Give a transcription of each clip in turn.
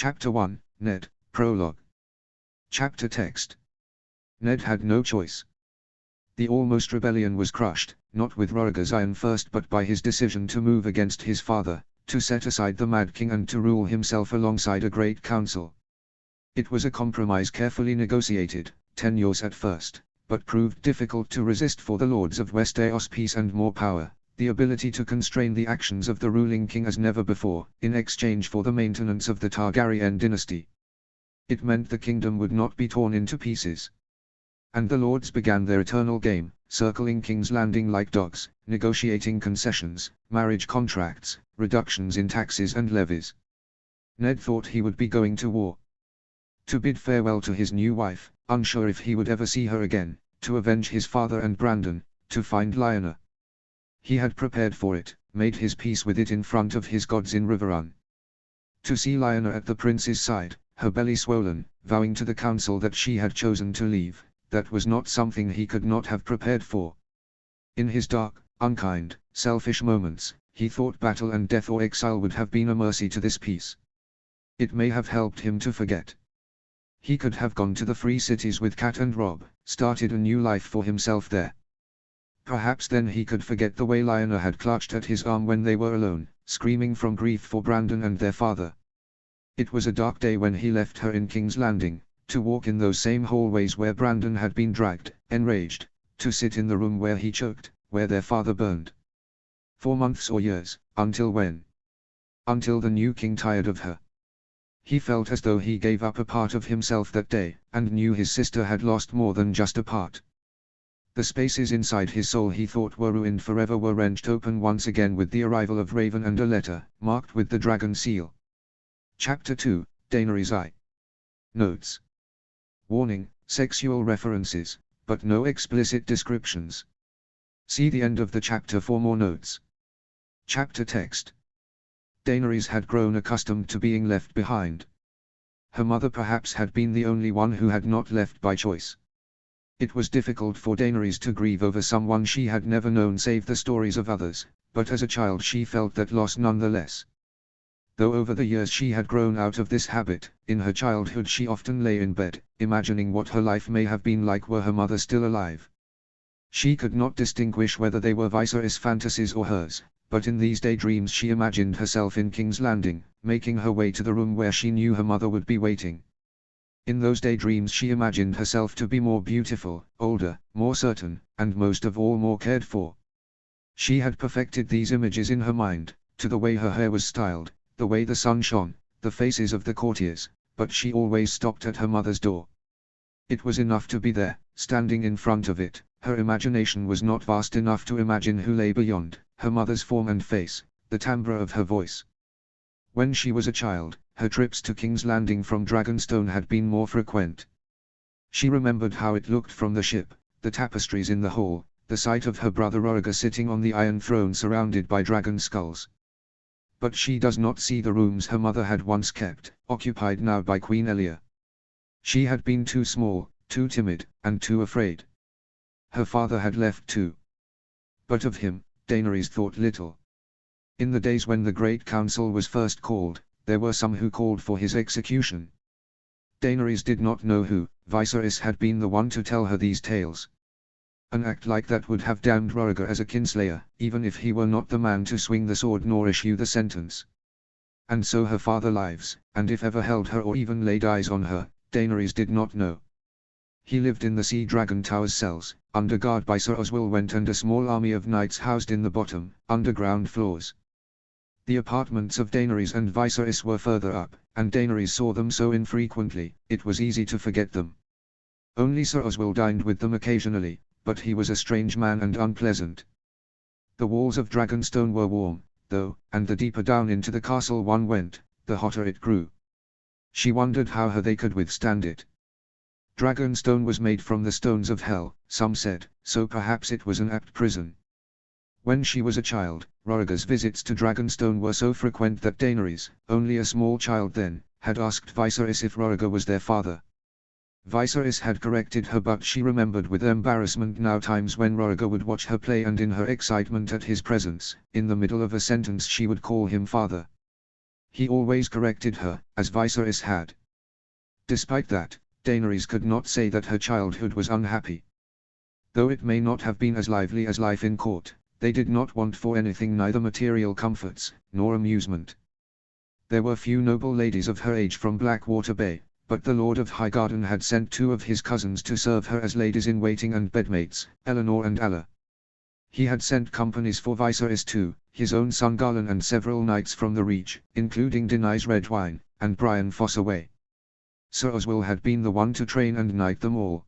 Chapter 1, Ned, Prologue. Chapter Text. Ned had no choice. The Almost Rebellion was crushed, not with Rhaegar's iron first but by his decision to move against his father, to set aside the Mad King and to rule himself alongside a great council. It was a compromise carefully negotiated, tenuous at first, but proved difficult to resist for the Lords of Westeros peace and more power, the ability to constrain the actions of the ruling king as never before, in exchange for the maintenance of the Targaryen dynasty. It meant the kingdom would not be torn into pieces. And the lords began their eternal game, circling King's Landing like dogs, negotiating concessions, marriage contracts, reductions in taxes and levies. Ned thought he would be going to war. To bid farewell to his new wife, unsure if he would ever see her again, to avenge his father and Brandon, to find Lyanna. He had prepared for it, made his peace with it in front of his gods in Riverrun. To see Lyanna at the prince's side, her belly swollen, vowing to the council that she had chosen to leave, that was not something he could not have prepared for. In his dark, unkind, selfish moments, he thought battle and death or exile would have been a mercy to this peace. It may have helped him to forget. He could have gone to the free cities with Cat and Robb, started a new life for himself there. Perhaps then he could forget the way Lyanna had clutched at his arm when they were alone, screaming from grief for Brandon and their father. It was a dark day when he left her in King's Landing, to walk in those same hallways where Brandon had been dragged, enraged, to sit in the room where he choked, where their father burned. For months or years, until when? Until the new king tired of her. He felt as though he gave up a part of himself that day, and knew his sister had lost more than just a part. The spaces inside his soul he thought were ruined forever were wrenched open once again with the arrival of Raven and a letter, marked with the dragon seal. Chapter 2, Daenerys I. Notes. Warning, sexual references, but no explicit descriptions. See the end of the chapter for more notes. Chapter Text. Daenerys had grown accustomed to being left behind. Her mother perhaps had been the only one who had not left by choice. It was difficult for Daenerys to grieve over someone she had never known save the stories of others, but as a child she felt that loss nonetheless. Though over the years she had grown out of this habit, in her childhood she often lay in bed, imagining what her life may have been like were her mother still alive. She could not distinguish whether they were Viserys' fantasies or hers, but in these daydreams she imagined herself in King's Landing, making her way to the room where she knew her mother would be waiting. In those daydreams she imagined herself to be more beautiful, older, more certain, and most of all more cared for. She had perfected these images in her mind, to the way her hair was styled, the way the sun shone, the faces of the courtiers, but she always stopped at her mother's door. It was enough to be there, standing in front of it. Her imagination was not vast enough to imagine who lay beyond, her mother's form and face, the timbre of her voice. When she was a child, her trips to King's Landing from Dragonstone had been more frequent. She remembered how it looked from the ship, the tapestries in the hall, the sight of her brother Rhaegar sitting on the Iron Throne surrounded by dragon skulls. But she does not see the rooms her mother had once kept, occupied now by Queen Elia. She had been too small, too timid, and too afraid. Her father had left too. But of him, Daenerys thought little. In the days when the Great Council was first called, there were some who called for his execution. Daenerys did not know who. Viserys had been the one to tell her these tales. An act like that would have damned Rhaegar as a kinslayer, even if he were not the man to swing the sword nor issue the sentence. And so her father lives, and if ever held her or even laid eyes on her, Daenerys did not know. He lived in the Sea Dragon Tower's cells, under guard by Sir Oswell Went and a small army of knights housed in the bottom, underground floors. The apartments of Daenerys and Viserys were further up, and Daenerys saw them so infrequently, it was easy to forget them. Only Sir Oswell dined with them occasionally, but he was a strange man and unpleasant. The walls of Dragonstone were warm, though, and the deeper down into the castle one went, the hotter it grew. She wondered how they could withstand it. Dragonstone was made from the stones of hell, some said, so perhaps it was an apt prison. When she was a child, Rhaegar's visits to Dragonstone were so frequent that Daenerys, only a small child then, had asked Viserys if Rhaegar was their father. Viserys had corrected her, but she remembered with embarrassment now times when Rhaegar would watch her play and in her excitement at his presence, in the middle of a sentence she would call him father. He always corrected her, as Viserys had. Despite that, Daenerys could not say that her childhood was unhappy. Though it may not have been as lively as life in court, they did not want for anything, neither material comforts, nor amusement. There were few noble ladies of her age from Blackwater Bay, but the Lord of Highgarden had sent 2 of his cousins to serve her as ladies-in-waiting and bedmates, Eleanor and Alla. He had sent companies for Viserys too, his own son Garlan and several knights from the Reach, including Daenerys Redwyne, and Brian Fossaway. Sir Oswell had been the one to train and knight them all.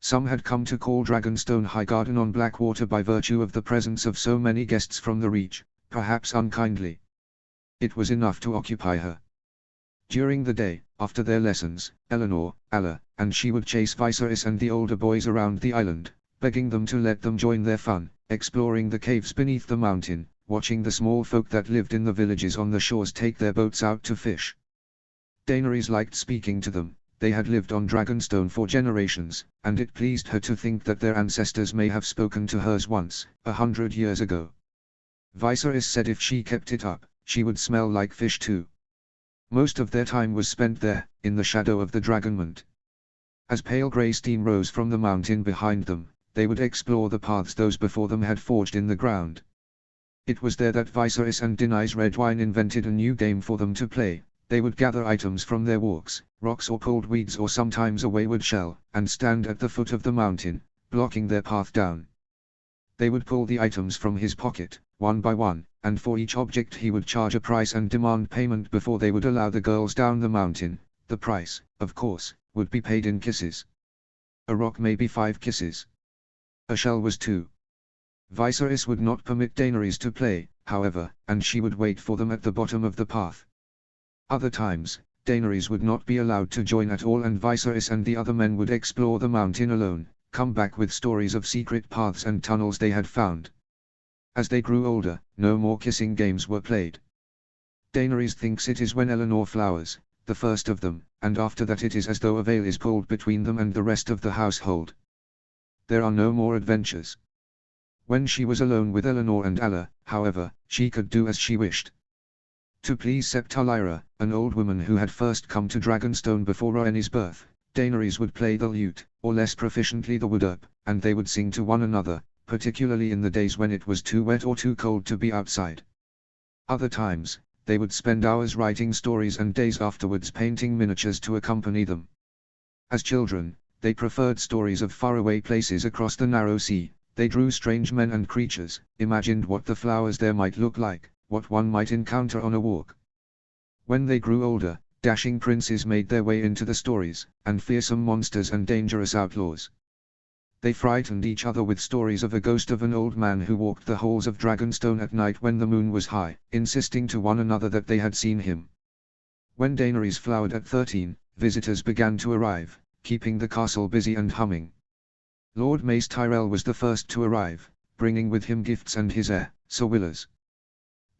Some had come to call Dragonstone Highgarden on Blackwater by virtue of the presence of so many guests from the Reach, perhaps unkindly. It was enough to occupy her. During the day, after their lessons, Eleanor, Alla, and she would chase Viserys and the older boys around the island, begging them to let them join their fun, exploring the caves beneath the mountain, watching the small folk that lived in the villages on the shores take their boats out to fish. Daenerys liked speaking to them. They had lived on Dragonstone for generations, and it pleased her to think that their ancestors may have spoken to hers once, 100 years ago. Viserys said if she kept it up, she would smell like fish too. Most of their time was spent there, in the shadow of the Dragonmont. As pale grey steam rose from the mountain behind them, they would explore the paths those before them had forged in the ground. It was there that Viserys and Daenerys Redwyne invented a new game for them to play. They would gather items from their walks, rocks or pulled weeds or sometimes a wayward shell, and stand at the foot of the mountain, blocking their path down. They would pull the items from his pocket, one by one, and for each object he would charge a price and demand payment before they would allow the girls down the mountain. The price, of course, would be paid in kisses. A rock may be 5 kisses. A shell was 2. Viserys would not permit Daenerys to play, however, and she would wait for them at the bottom of the path. Other times, Daenerys would not be allowed to join at all, and Viserys and the other men would explore the mountain alone, come back with stories of secret paths and tunnels they had found. As they grew older, no more kissing games were played. Daenerys thinks it is when Eleanor flowers, the first of them, and after that it is as though a veil is pulled between them and the rest of the household. There are no more adventures. When she was alone with Eleanor and Alla, however, she could do as she wished. To please Septa Lyra, an old woman who had first come to Dragonstone before Rhaenys' birth, Daenerys would play the lute, or less proficiently the woodharp, and they would sing to one another, particularly in the days when it was too wet or too cold to be outside. Other times, they would spend hours writing stories and days afterwards painting miniatures to accompany them. As children, they preferred stories of faraway places across the narrow sea. They drew strange men and creatures, imagined what the flowers there might look like, what one might encounter on a walk. When they grew older, dashing princes made their way into the stories, and fearsome monsters and dangerous outlaws. They frightened each other with stories of a ghost of an old man who walked the halls of Dragonstone at night when the moon was high, insisting to one another that they had seen him. When Daenerys flowered at 13, visitors began to arrive, keeping the castle busy and humming. Lord Mace Tyrell was the first to arrive, bringing with him gifts and his heir, Sir Willers.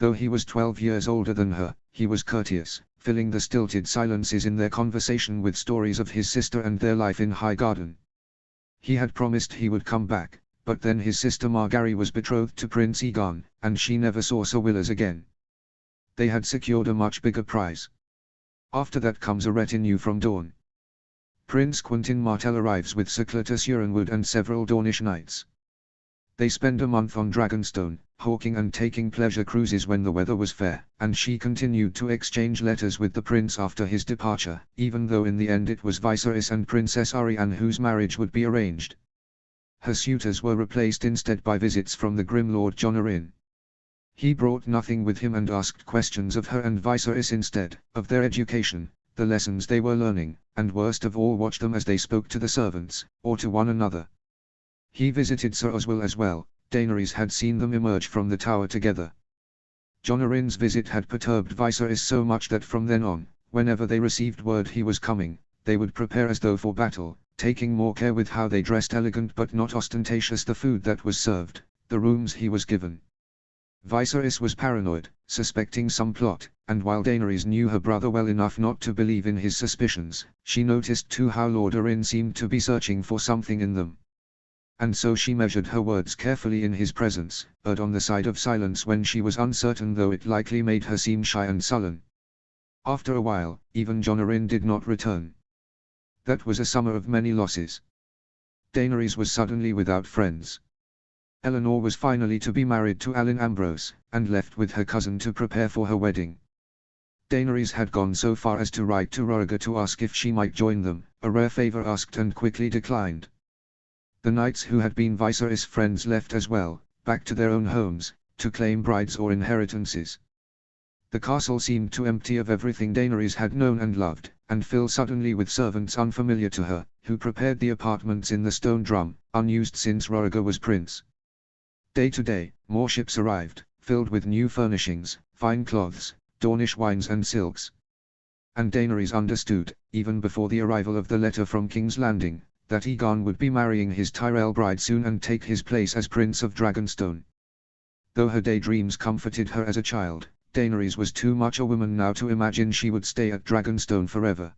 Though he was 12 years older than her, he was courteous, filling the stilted silences in their conversation with stories of his sister and their life in Highgarden. He had promised he would come back, but then his sister Margaery was betrothed to Prince Aegon, and she never saw Sir Willers again. They had secured a much bigger prize. After that comes a retinue from Dorne. Prince Quentyn Martell arrives with Sir Cletus Urenwood and several Dornish knights. They spend a month on Dragonstone, hawking and taking pleasure cruises when the weather was fair, and she continued to exchange letters with the prince after his departure, even though in the end it was Viserys and Princess Arianne whose marriage would be arranged. Her suitors were replaced instead by visits from the grim Lord Jon Arryn. He brought nothing with him and asked questions of her and Viserys instead, of their education, the lessons they were learning, and worst of all watched them as they spoke to the servants, or to one another. He visited Sir Oswell as well. Daenerys had seen them emerge from the tower together. Jon Arryn's visit had perturbed Viserys so much that from then on, whenever they received word he was coming, they would prepare as though for battle, taking more care with how they dressed, elegant but not ostentatious, the food that was served, the rooms he was given. Viserys was paranoid, suspecting some plot, and while Daenerys knew her brother well enough not to believe in his suspicions, she noticed too how Lord Arryn seemed to be searching for something in them. And so she measured her words carefully in his presence, erred on the side of silence when she was uncertain, though it likely made her seem shy and sullen. After a while, even Jonarin did not return. That was a summer of many losses. Daenerys was suddenly without friends. Eleanor was finally to be married to Alan Ambrose, and left with her cousin to prepare for her wedding. Daenerys had gone so far as to write to Rhaegar to ask if she might join them, a rare favor asked and quickly declined. The knights who had been Viserys' friends left as well, back to their own homes, to claim brides or inheritances. The castle seemed to empty of everything Daenerys had known and loved, and fill suddenly with servants unfamiliar to her, who prepared the apartments in the Stone Drum, unused since Rhaegar was prince. Day to day, more ships arrived, filled with new furnishings, fine cloths, Dornish wines and silks. And Daenerys understood, even before the arrival of the letter from King's Landing, that Aegon would be marrying his Tyrell bride soon and take his place as Prince of Dragonstone. Though her daydreams comforted her as a child, Daenerys was too much a woman now to imagine she would stay at Dragonstone forever.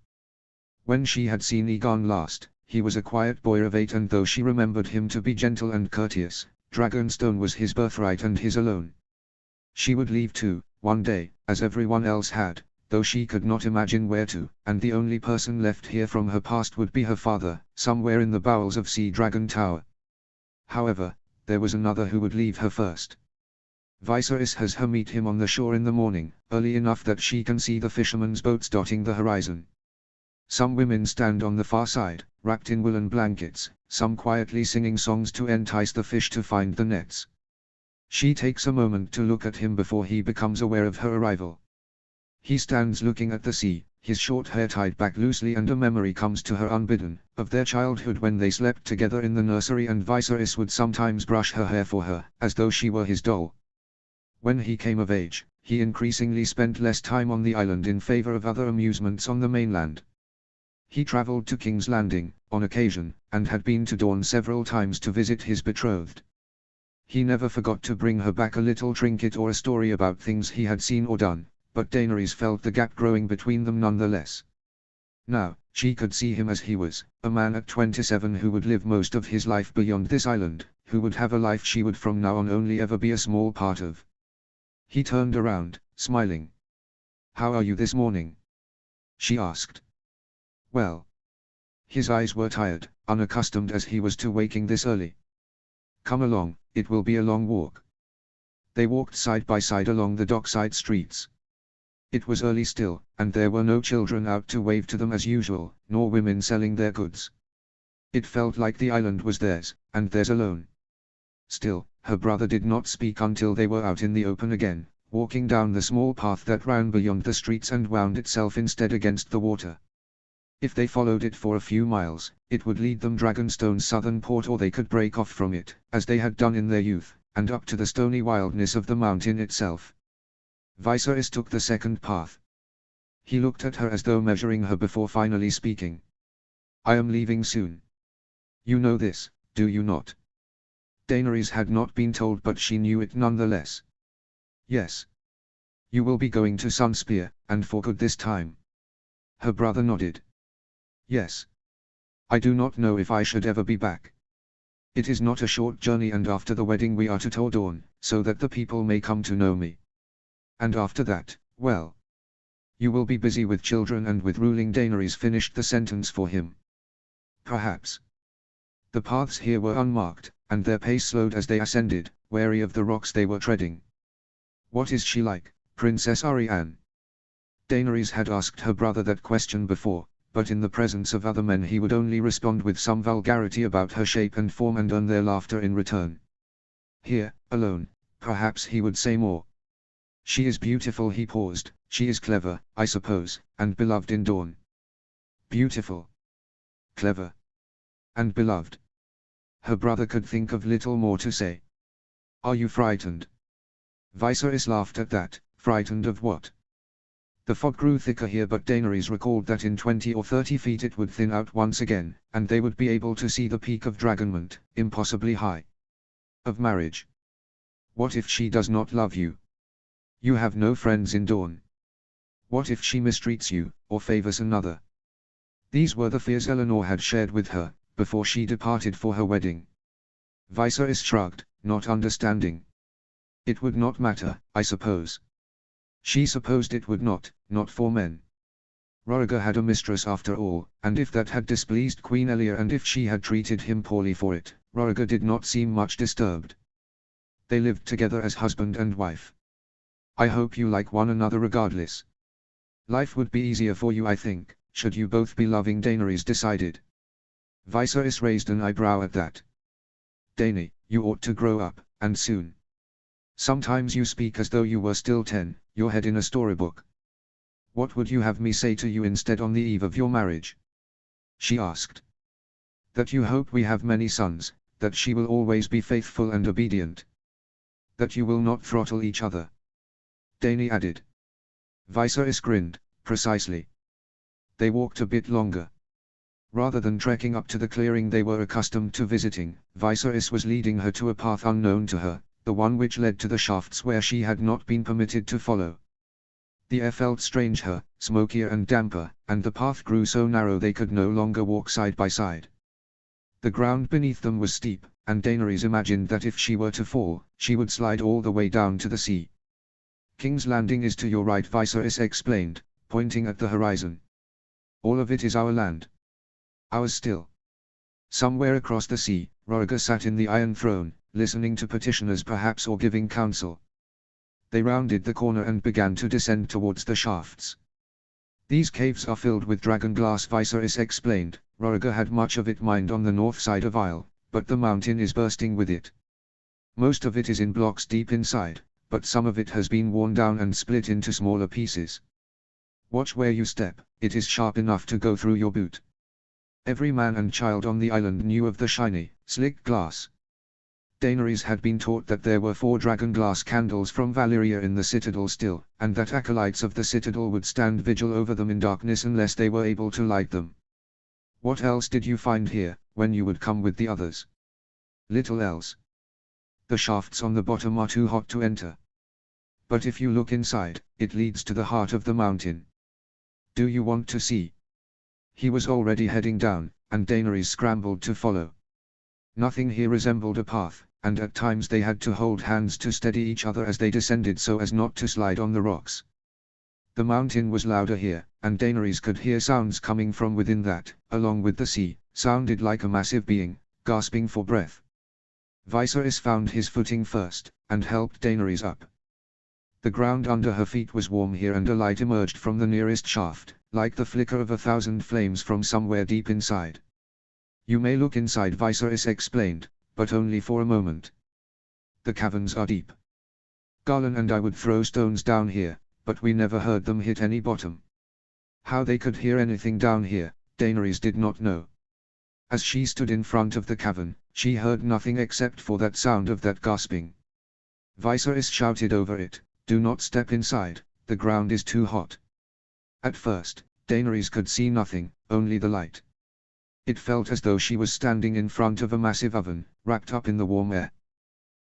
When she had seen Aegon last, he was a quiet boy of 8, and though she remembered him to be gentle and courteous, Dragonstone was his birthright and his alone. She would leave too, one day, as everyone else had, though she could not imagine where to, and the only person left here from her past would be her father, somewhere in the bowels of Sea Dragon Tower. However, there was another who would leave her first. Viserys has her meet him on the shore in the morning, early enough that she can see the fishermen's boats dotting the horizon. Some women stand on the far side, wrapped in woolen blankets, some quietly singing songs to entice the fish to find the nets. She takes a moment to look at him before he becomes aware of her arrival. He stands looking at the sea, his short hair tied back loosely, and a memory comes to her unbidden, of their childhood when they slept together in the nursery and Viserys would sometimes brush her hair for her, as though she were his doll. When he came of age, he increasingly spent less time on the island in favor of other amusements on the mainland. He traveled to King's Landing, on occasion, and had been to Dorne several times to visit his betrothed. He never forgot to bring her back a little trinket or a story about things he had seen or done, but Daenerys felt the gap growing between them nonetheless. Now, she could see him as he was, a man at 27 who would live most of his life beyond this island, who would have a life she would from now on only ever be a small part of. He turned around, smiling. "How are you this morning?" she asked. "Well." His eyes were tired, unaccustomed as he was to waking this early. "Come along, it will be a long walk." They walked side by side along the dockside streets. It was early still, and there were no children out to wave to them as usual, nor women selling their goods. It felt like the island was theirs, and theirs alone. Still, her brother did not speak until they were out in the open again, walking down the small path that ran beyond the streets and wound itself instead against the water. If they followed it for a few miles, it would lead them Dragonstone's southern port, or they could break off from it, as they had done in their youth, and up to the stony wildness of the mountain itself. Viserys took the second path. He looked at her as though measuring her before finally speaking. "I am leaving soon. You know this, do you not?" Daenerys had not been told, but she knew it nonetheless. "Yes. You will be going to Sunspear, and for good this time." Her brother nodded. "Yes. I do not know if I should ever be back. It is not a short journey, and after the wedding we are to Tor Dorne, so that the people may come to know me. And after that, well. You will be busy with children and with ruling." Daenerys finished the sentence for him. "Perhaps." The paths here were unmarked, and their pace slowed as they ascended, wary of the rocks they were treading. "What is she like, Princess Arianne?" Daenerys had asked her brother that question before, but in the presence of other men he would only respond with some vulgarity about her shape and form and earn their laughter in return. Here, alone, perhaps he would say more. "She is beautiful." He paused. "She is clever, I suppose, and beloved in Dorne." Beautiful, clever, and beloved. Her brother could think of little more to say. "Are you frightened?" Viserys laughed at that. Frightened of what? The fog grew thicker here, but Daenerys recalled that in 20 or 30 feet it would thin out once again, and they would be able to see the peak of Dragonmont, impossibly high. Of marriage. What if she does not love you? You have no friends in Dorne. What if she mistreats you, or favors another? These were the fears Eleanor had shared with her, before she departed for her wedding. Viserys shrugged, not understanding. "It would not matter, I suppose." She supposed it would not for men. Roriger had a mistress after all, and if that had displeased Queen Elia and if she had treated him poorly for it, Roriger did not seem much disturbed. They lived together as husband and wife. I hope you like one another regardless. Life would be easier for you, I think, should you both be loving, Daenerys decided. Viserys raised an eyebrow at that. Dany, you ought to grow up, and soon. Sometimes you speak as though you were still 10, your head in a storybook. What would you have me say to you instead on the eve of your marriage? She asked. That you hope we have many sons, that she will always be faithful and obedient. That you will not throttle each other. Dany added. Viserys grinned, precisely. They walked a bit longer. Rather than trekking up to the clearing they were accustomed to visiting, Viserys was leading her to a path unknown to her, the one which led to the shafts where she had not been permitted to follow. The air felt strange her, smokier and damper, and the path grew so narrow they could no longer walk side by side. The ground beneath them was steep, and Daenerys imagined that if she were to fall, she would slide all the way down to the sea. King's Landing is to your right, Viserys explained, pointing at the horizon. All of it is our land. Ours still. Somewhere across the sea, Roriger sat in the Iron Throne, listening to petitioners perhaps or giving counsel. They rounded the corner and began to descend towards the shafts. These caves are filled with dragon glass, Viserys explained. Roriger had much of it mined on the north side of Isle, but the mountain is bursting with it. Most of it is in blocks deep inside, but some of it has been worn down and split into smaller pieces. Watch where you step, it is sharp enough to go through your boot. Every man and child on the island knew of the shiny, slick glass. Daenerys had been taught that there were 4 dragon glass candles from Valyria in the citadel still, and that acolytes of the citadel would stand vigil over them in darkness unless they were able to light them. What else did you find here, when you would come with the others? Little else. The shafts on the bottom are too hot to enter. But if you look inside, it leads to the heart of the mountain. Do you want to see? He was already heading down, and Daenerys scrambled to follow. Nothing here resembled a path, and at times they had to hold hands to steady each other as they descended so as not to slide on the rocks. The mountain was louder here, and Daenerys could hear sounds coming from within that, along with the sea, sounded like a massive being, gasping for breath. Viserys found his footing first, and helped Daenerys up. The ground under her feet was warm here and a light emerged from the nearest shaft, like the flicker of 1,000 flames from somewhere deep inside. You may look inside, Viserys explained, but only for a moment. The caverns are deep. Garland and I would throw stones down here, but we never heard them hit any bottom. How they could hear anything down here, Daenerys did not know. As she stood in front of the cavern, she heard nothing except for that sound of that gasping. Viserys shouted over it, "Do not step inside, the ground is too hot." At first, Daenerys could see nothing, only the light. It felt as though she was standing in front of a massive oven, wrapped up in the warm air.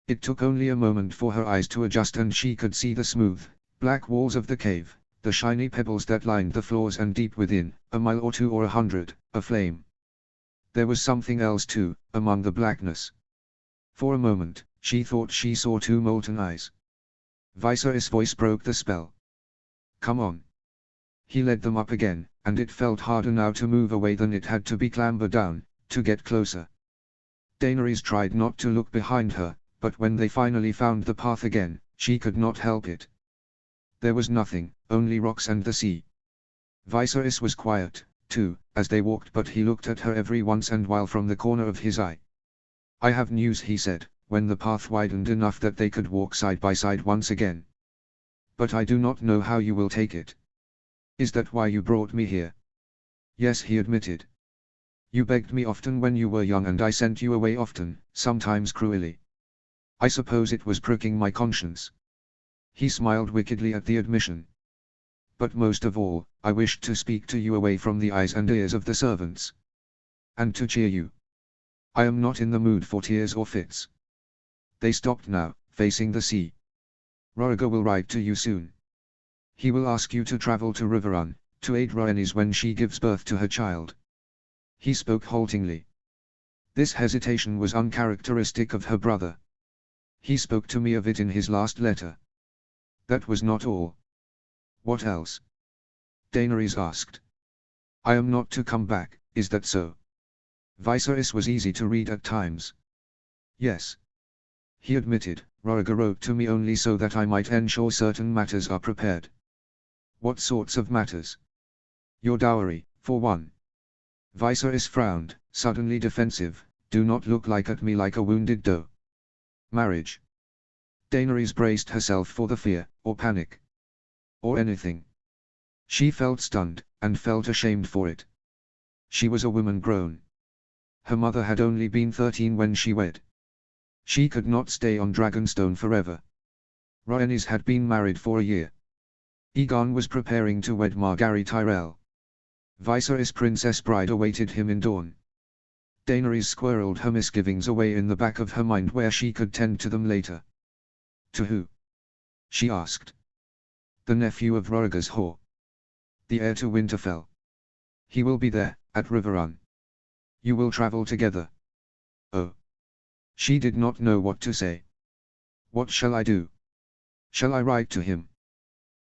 It took only a moment for her eyes to adjust and she could see the smooth, black walls of the cave, the shiny pebbles that lined the floors and deep within, a mile or 2 or 100, aflame. There was something else too, among the blackness. For a moment, she thought she saw 2 molten eyes. Viserys' voice broke the spell. "Come on." He led them up again, and it felt harder now to move away than it had to be clamber down, to get closer. Daenerys tried not to look behind her, but when they finally found the path again, she could not help it. There was nothing, only rocks and the sea. Viserys was quiet, too, as they walked, but he looked at her every once and while from the corner of his eye. "I have news," he said, when the path widened enough that they could walk side by side once again. "But I do not know how you will take it." "Is that why you brought me here?" "Yes," he admitted. "You begged me often when you were young and I sent you away often, sometimes cruelly. I suppose it was pricking my conscience." He smiled wickedly at the admission. "But most of all, I wished to speak to you away from the eyes and ears of the servants. And to cheer you. I am not in the mood for tears or fits." They stopped now, facing the sea. "Roriger will write to you soon. He will ask you to travel to Riverrun, to aid Rhaenys when she gives birth to her child." He spoke haltingly. This hesitation was uncharacteristic of her brother. "He spoke to me of it in his last letter." "That was not all." What else? Daenerys asked. I am not to come back, is that so? Viserys was easy to read at times. Yes. He admitted, Rhaegar wrote to me only so that I might ensure certain matters are prepared. What sorts of matters? Your dowry, for one. Viserys frowned, suddenly defensive. Do not look at me like a wounded doe. Marriage. Daenerys braced herself for the fear, or panic. Or anything. She felt stunned, and felt ashamed for it. She was a woman grown. Her mother had only been 13 when she wed. She could not stay on Dragonstone forever. Rhaenys had been married for a year. Aegon was preparing to wed Margaery Tyrell. Viserys' princess bride awaited him in Dorne. Daenerys squirreled her misgivings away in the back of her mind where she could tend to them later. To who? She asked. The nephew of Rhaegar's whore. The heir to Winterfell. He will be there, at Riverrun. You will travel together. Oh. She did not know what to say. What shall I do? Shall I write to him?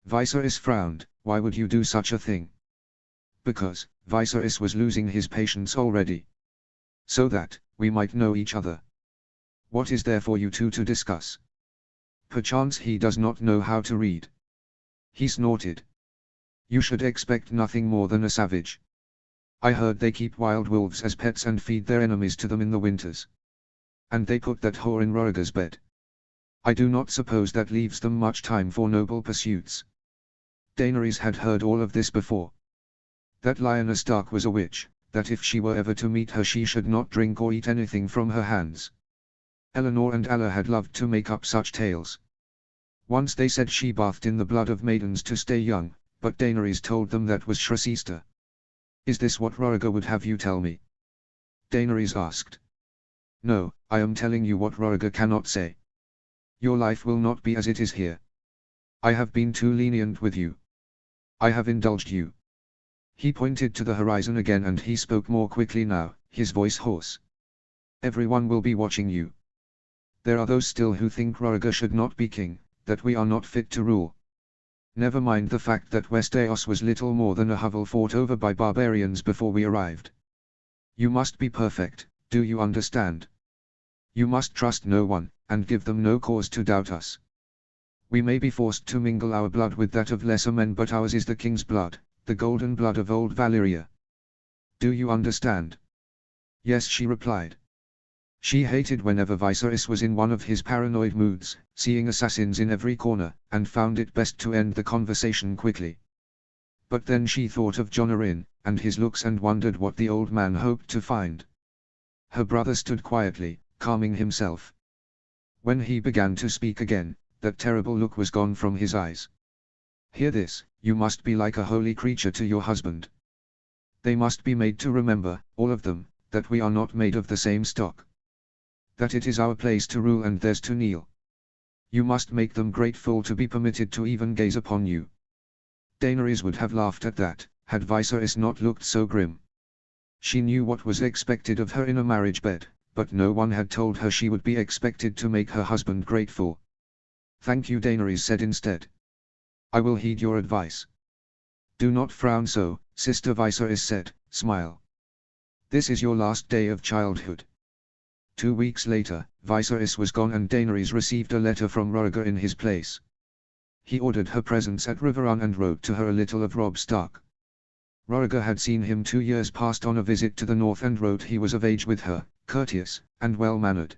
Viserys frowned. Why would you do such a thing? Because, Viserys was losing his patience already. So that, we might know each other. What is there for you two to discuss? Perchance he does not know how to read. He snorted. You should expect nothing more than a savage. I heard they keep wild wolves as pets and feed their enemies to them in the winters. And they put that whore in Rhaegar's bed. I do not suppose that leaves them much time for noble pursuits. Daenerys had heard all of this before. That Lyanna Stark was a witch, that if she were ever to meet her she should not drink or eat anything from her hands. Eleanor and Alla had loved to make up such tales. Once they said she bathed in the blood of maidens to stay young, but Daenerys told them that was Shrasister. Is this what Rhaegar would have you tell me? Daenerys asked. No, I am telling you what Rhaegar cannot say. Your life will not be as it is here. I have been too lenient with you. I have indulged you. He pointed to the horizon again and he spoke more quickly now, his voice hoarse. Everyone will be watching you. There are those still who think Rhaegar should not be king, that we are not fit to rule. Never mind the fact that Westeros was little more than a hovel fought over by barbarians before we arrived. You must be perfect, do you understand? You must trust no one, and give them no cause to doubt us. We may be forced to mingle our blood with that of lesser men, but ours is the king's blood, the golden blood of old Valyria. Do you understand? Yes, she replied. She hated whenever Viserys was in one of his paranoid moods, seeing assassins in every corner, and found it best to end the conversation quickly. But then she thought of Jon Arryn, and his looks, and wondered what the old man hoped to find. Her brother stood quietly, calming himself. When he began to speak again, that terrible look was gone from his eyes. Hear this, you must be like a holy creature to your husband. They must be made to remember, all of them, that we are not made of the same stock. That it is our place to rule and theirs to kneel. You must make them grateful to be permitted to even gaze upon you. Daenerys would have laughed at that, had Viserys not looked so grim. She knew what was expected of her in a marriage bed, but no one had told her she would be expected to make her husband grateful. Thank you, Daenerys said instead. I will heed your advice. Do not frown so, Sister Viserys said, smile. This is your last day of childhood. 2 weeks later, Viserys was gone and Daenerys received a letter from Rhaegar in his place. He ordered her presence at Riverrun and wrote to her a little of Robb Stark. Rhaegar had seen him 2 years past on a visit to the north and wrote he was of age with her, courteous, and well-mannered.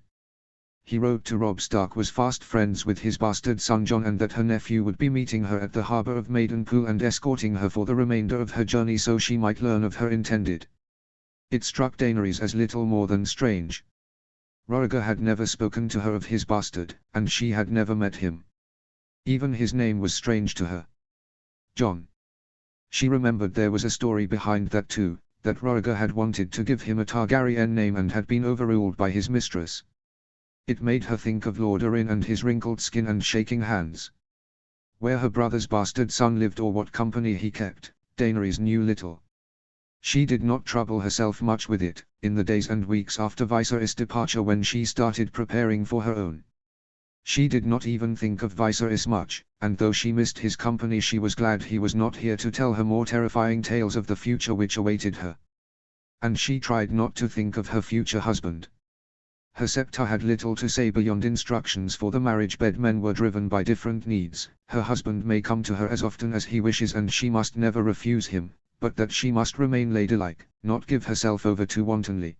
He wrote to Robb Stark was fast friends with his bastard son Jon and that her nephew would be meeting her at the harbour of Maidenpool and escorting her for the remainder of her journey so she might learn of her intended. It struck Daenerys as little more than strange. Rhaegar had never spoken to her of his bastard, and she had never met him. Even his name was strange to her. Jon. She remembered there was a story behind that too, that Rhaegar had wanted to give him a Targaryen name and had been overruled by his mistress. It made her think of Lord Arryn and his wrinkled skin and shaking hands. Where her brother's bastard son lived or what company he kept, Daenerys knew little. She did not trouble herself much with it, in the days and weeks after Viserys' departure when she started preparing for her own. She did not even think of Viserys much, and though she missed his company she was glad he was not here to tell her more terrifying tales of the future which awaited her. And she tried not to think of her future husband. Her scepter had little to say beyond instructions for the marriage bed. Men were driven by different needs. Her husband may come to her as often as he wishes and she must never refuse him, but that she must remain ladylike, not give herself over too wantonly.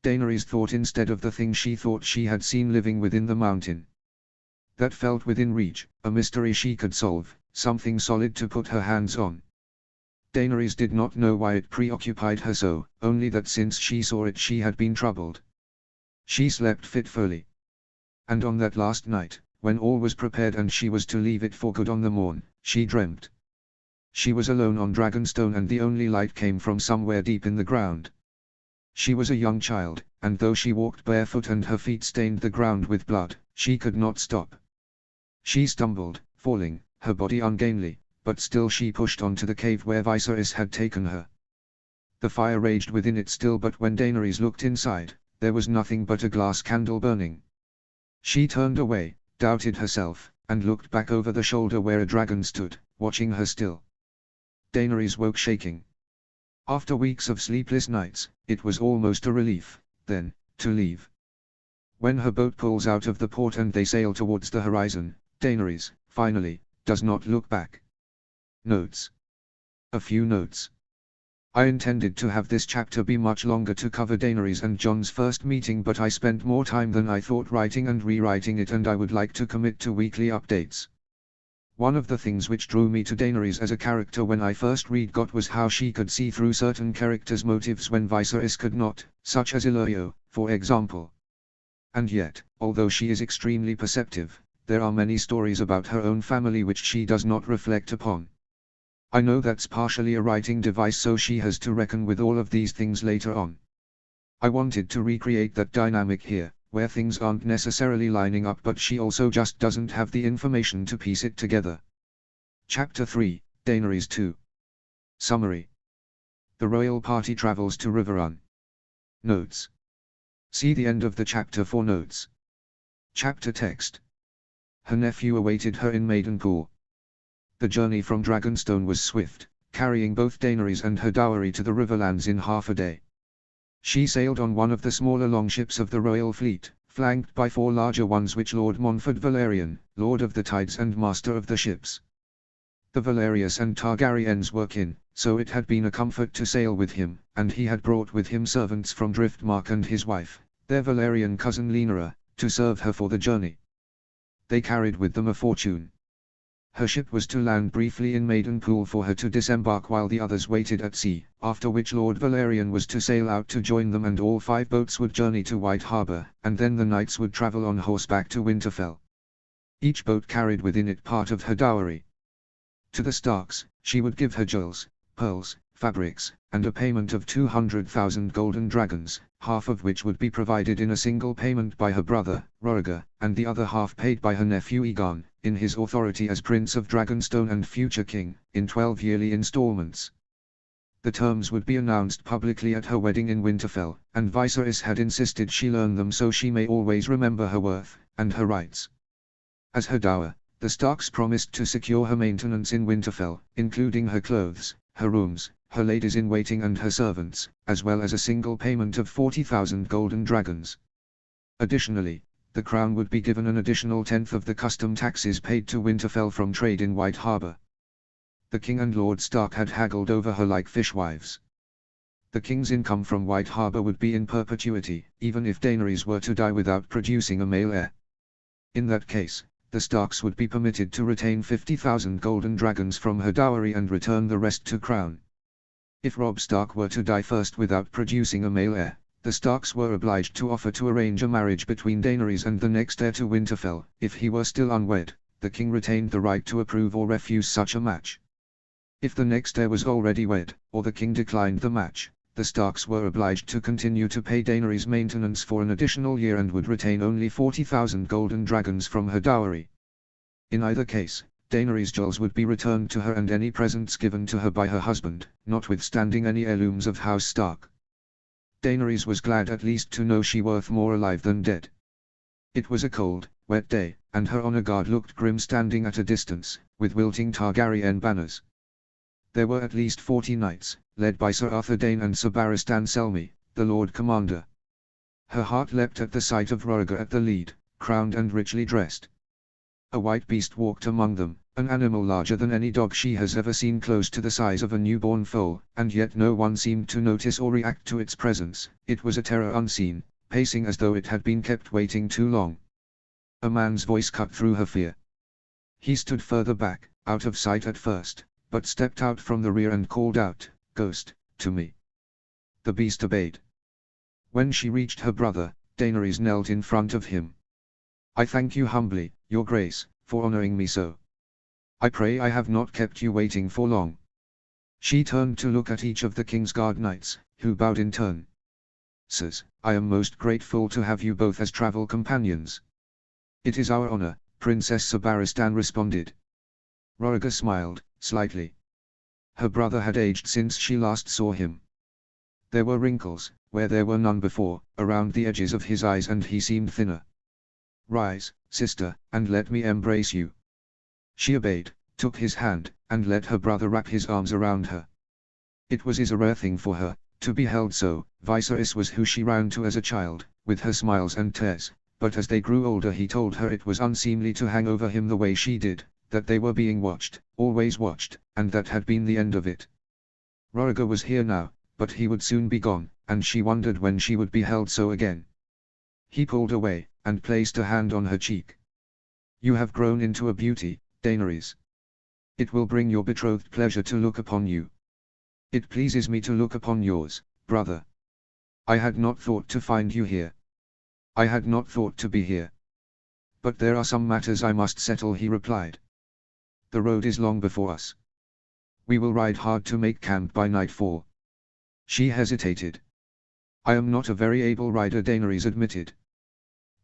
Daenerys thought instead of the thing she thought she had seen living within the mountain. That felt within reach, a mystery she could solve, something solid to put her hands on. Daenerys did not know why it preoccupied her so, only that since she saw it she had been troubled. She slept fitfully. And on that last night, when all was prepared and she was to leave it for good on the morn, she dreamt. She was alone on Dragonstone and the only light came from somewhere deep in the ground. She was a young child, and though she walked barefoot and her feet stained the ground with blood, she could not stop. She stumbled, falling, her body ungainly, but still she pushed on to the cave where Viserys had taken her. The fire raged within it still, but when Daenerys looked inside, there was nothing but a glass candle burning. She turned away, doubted herself, and looked back over the shoulder where a dragon stood, watching her still. Daenerys woke shaking. After weeks of sleepless nights, it was almost a relief, then, to leave. When her boat pulls out of the port and they sail towards the horizon, Daenerys, finally, does not look back. Notes. A few notes. I intended to have this chapter be much longer to cover Daenerys and Jon's first meeting, but I spent more time than I thought writing and rewriting it, and I would like to commit to weekly updates. One of the things which drew me to Daenerys as a character when I first read GOT was how she could see through certain characters' motives when Viserys could not, such as Illyrio, for example. And yet, although she is extremely perceptive, there are many stories about her own family which she does not reflect upon. I know that's partially a writing device, so she has to reckon with all of these things later on. I wanted to recreate that dynamic here, where things aren't necessarily lining up but she also just doesn't have the information to piece it together. Chapter 3, Daenerys 2. Summary. The royal party travels to Riverrun. Notes. See the end of the chapter for notes. Chapter text. Her nephew awaited her in Maidenpool. The journey from Dragonstone was swift, carrying both Daenerys and her dowry to the Riverlands in half a day. She sailed on one of the smaller longships of the royal fleet, flanked by 4 larger ones which Lord Montfort Valerian, Lord of the Tides and Master of the Ships. The Valerius and Targaryens were kin, so it had been a comfort to sail with him, and he had brought with him servants from Driftmark and his wife, their Valerian cousin Rhaenyra, to serve her for the journey. They carried with them a fortune. Her ship was to land briefly in Maidenpool for her to disembark while the others waited at sea, after which Lord Valerian was to sail out to join them and all 5 boats would journey to White Harbour, and then the knights would travel on horseback to Winterfell. Each boat carried within it part of her dowry. To the Starks, she would give her jewels, pearls, fabrics, and a payment of 200,000 golden dragons, half of which would be provided in a single payment by her brother, Rhaegar, and the other half paid by her nephew Aegon, in his authority as Prince of Dragonstone and future king, in 12 yearly installments. The terms would be announced publicly at her wedding in Winterfell, and Viserys had insisted she learn them so she may always remember her worth, and her rights. As her dower, the Starks promised to secure her maintenance in Winterfell, including her clothes, her rooms, her ladies-in-waiting and her servants, as well as a single payment of 40,000 golden dragons. Additionally, the crown would be given an additional 10th of the custom taxes paid to Winterfell from trade in White Harbour. The king and Lord Stark had haggled over her like fishwives. The king's income from White Harbour would be in perpetuity, even if Daenerys were to die without producing a male heir. In that case, the Starks would be permitted to retain 50,000 golden dragons from her dowry and return the rest to crown. If Robb Stark were to die first without producing a male heir, the Starks were obliged to offer to arrange a marriage between Daenerys and the next heir to Winterfell. If he were still unwed, the king retained the right to approve or refuse such a match. If the next heir was already wed, or the king declined the match, the Starks were obliged to continue to pay Daenerys maintenance for an additional year and would retain only 40,000 golden dragons from her dowry. In either case, Daenerys' jewels would be returned to her and any presents given to her by her husband, notwithstanding any heirlooms of House Stark. Daenerys was glad at least to know she worth more alive than dead. It was a cold, wet day, and her honor guard looked grim standing at a distance, with wilting Targaryen banners. There were at least 40 knights, led by Sir Arthur Dayne and Sir Barristan Selmy, the Lord Commander. Her heart leapt at the sight of Rhaegar at the lead, crowned and richly dressed. A white beast walked among them, an animal larger than any dog she has ever seen, close to the size of a newborn foal, and yet no one seemed to notice or react to its presence. It was a terror unseen, pacing as though it had been kept waiting too long. A man's voice cut through her fear. He stood further back, out of sight at first, but stepped out from the rear and called out, "Ghost, to me." The beast obeyed. When she reached her brother, Daenerys knelt in front of him. "I thank you humbly, your grace, for honoring me so. I pray I have not kept you waiting for long." She turned to look at each of the Kingsguard knights, who bowed in turn. "Sirs, I am most grateful to have you both as travel companions." "It is our honor," Princess Sir Barristan responded. Rhaegar smiled, slightly. Her brother had aged since she last saw him. There were wrinkles, where there were none before, around the edges of his eyes, and he seemed thinner. "Rise, sister, and let me embrace you." She obeyed, took his hand, and let her brother wrap his arms around her. It was a rare thing for her, to be held so. Viserys was who she ran to as a child, with her smiles and tears, but as they grew older he told her it was unseemly to hang over him the way she did, that they were being watched, always watched, and that had been the end of it. Rhaegar was here now, but he would soon be gone, and she wondered when she would be held so again. He pulled away, and placed a hand on her cheek. "You have grown into a beauty, Daenerys. It will bring your betrothed pleasure to look upon you. It pleases me to look upon yours, brother. I had not thought to find you here. I had not thought to be here. But there are some matters I must settle," he replied. "The road is long before us. We will ride hard to make camp by nightfall." She hesitated. "I am not a very able rider," Daenerys admitted.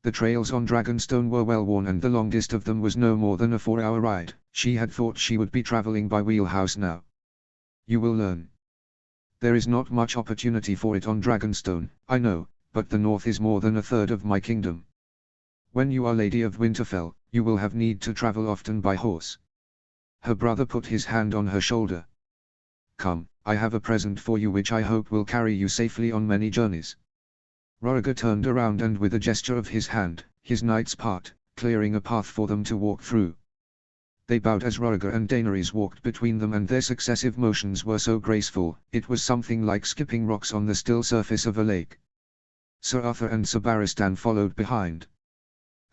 The trails on Dragonstone were well worn, and the longest of them was no more than a 4-hour ride. She had thought she would be traveling by wheelhouse now. "You will learn. There is not much opportunity for it on Dragonstone, I know, but the north is more than a third of my kingdom. When you are Lady of Winterfell, you will have need to travel often by horse." Her brother put his hand on her shoulder. "Come, I have a present for you which I hope will carry you safely on many journeys." Rhaegar turned around, and with a gesture of his hand, his knights part, clearing a path for them to walk through. They bowed as Rhaegar and Daenerys walked between them, and their successive motions were so graceful, it was something like skipping rocks on the still surface of a lake. Sir Arthur and Sir Barristan followed behind.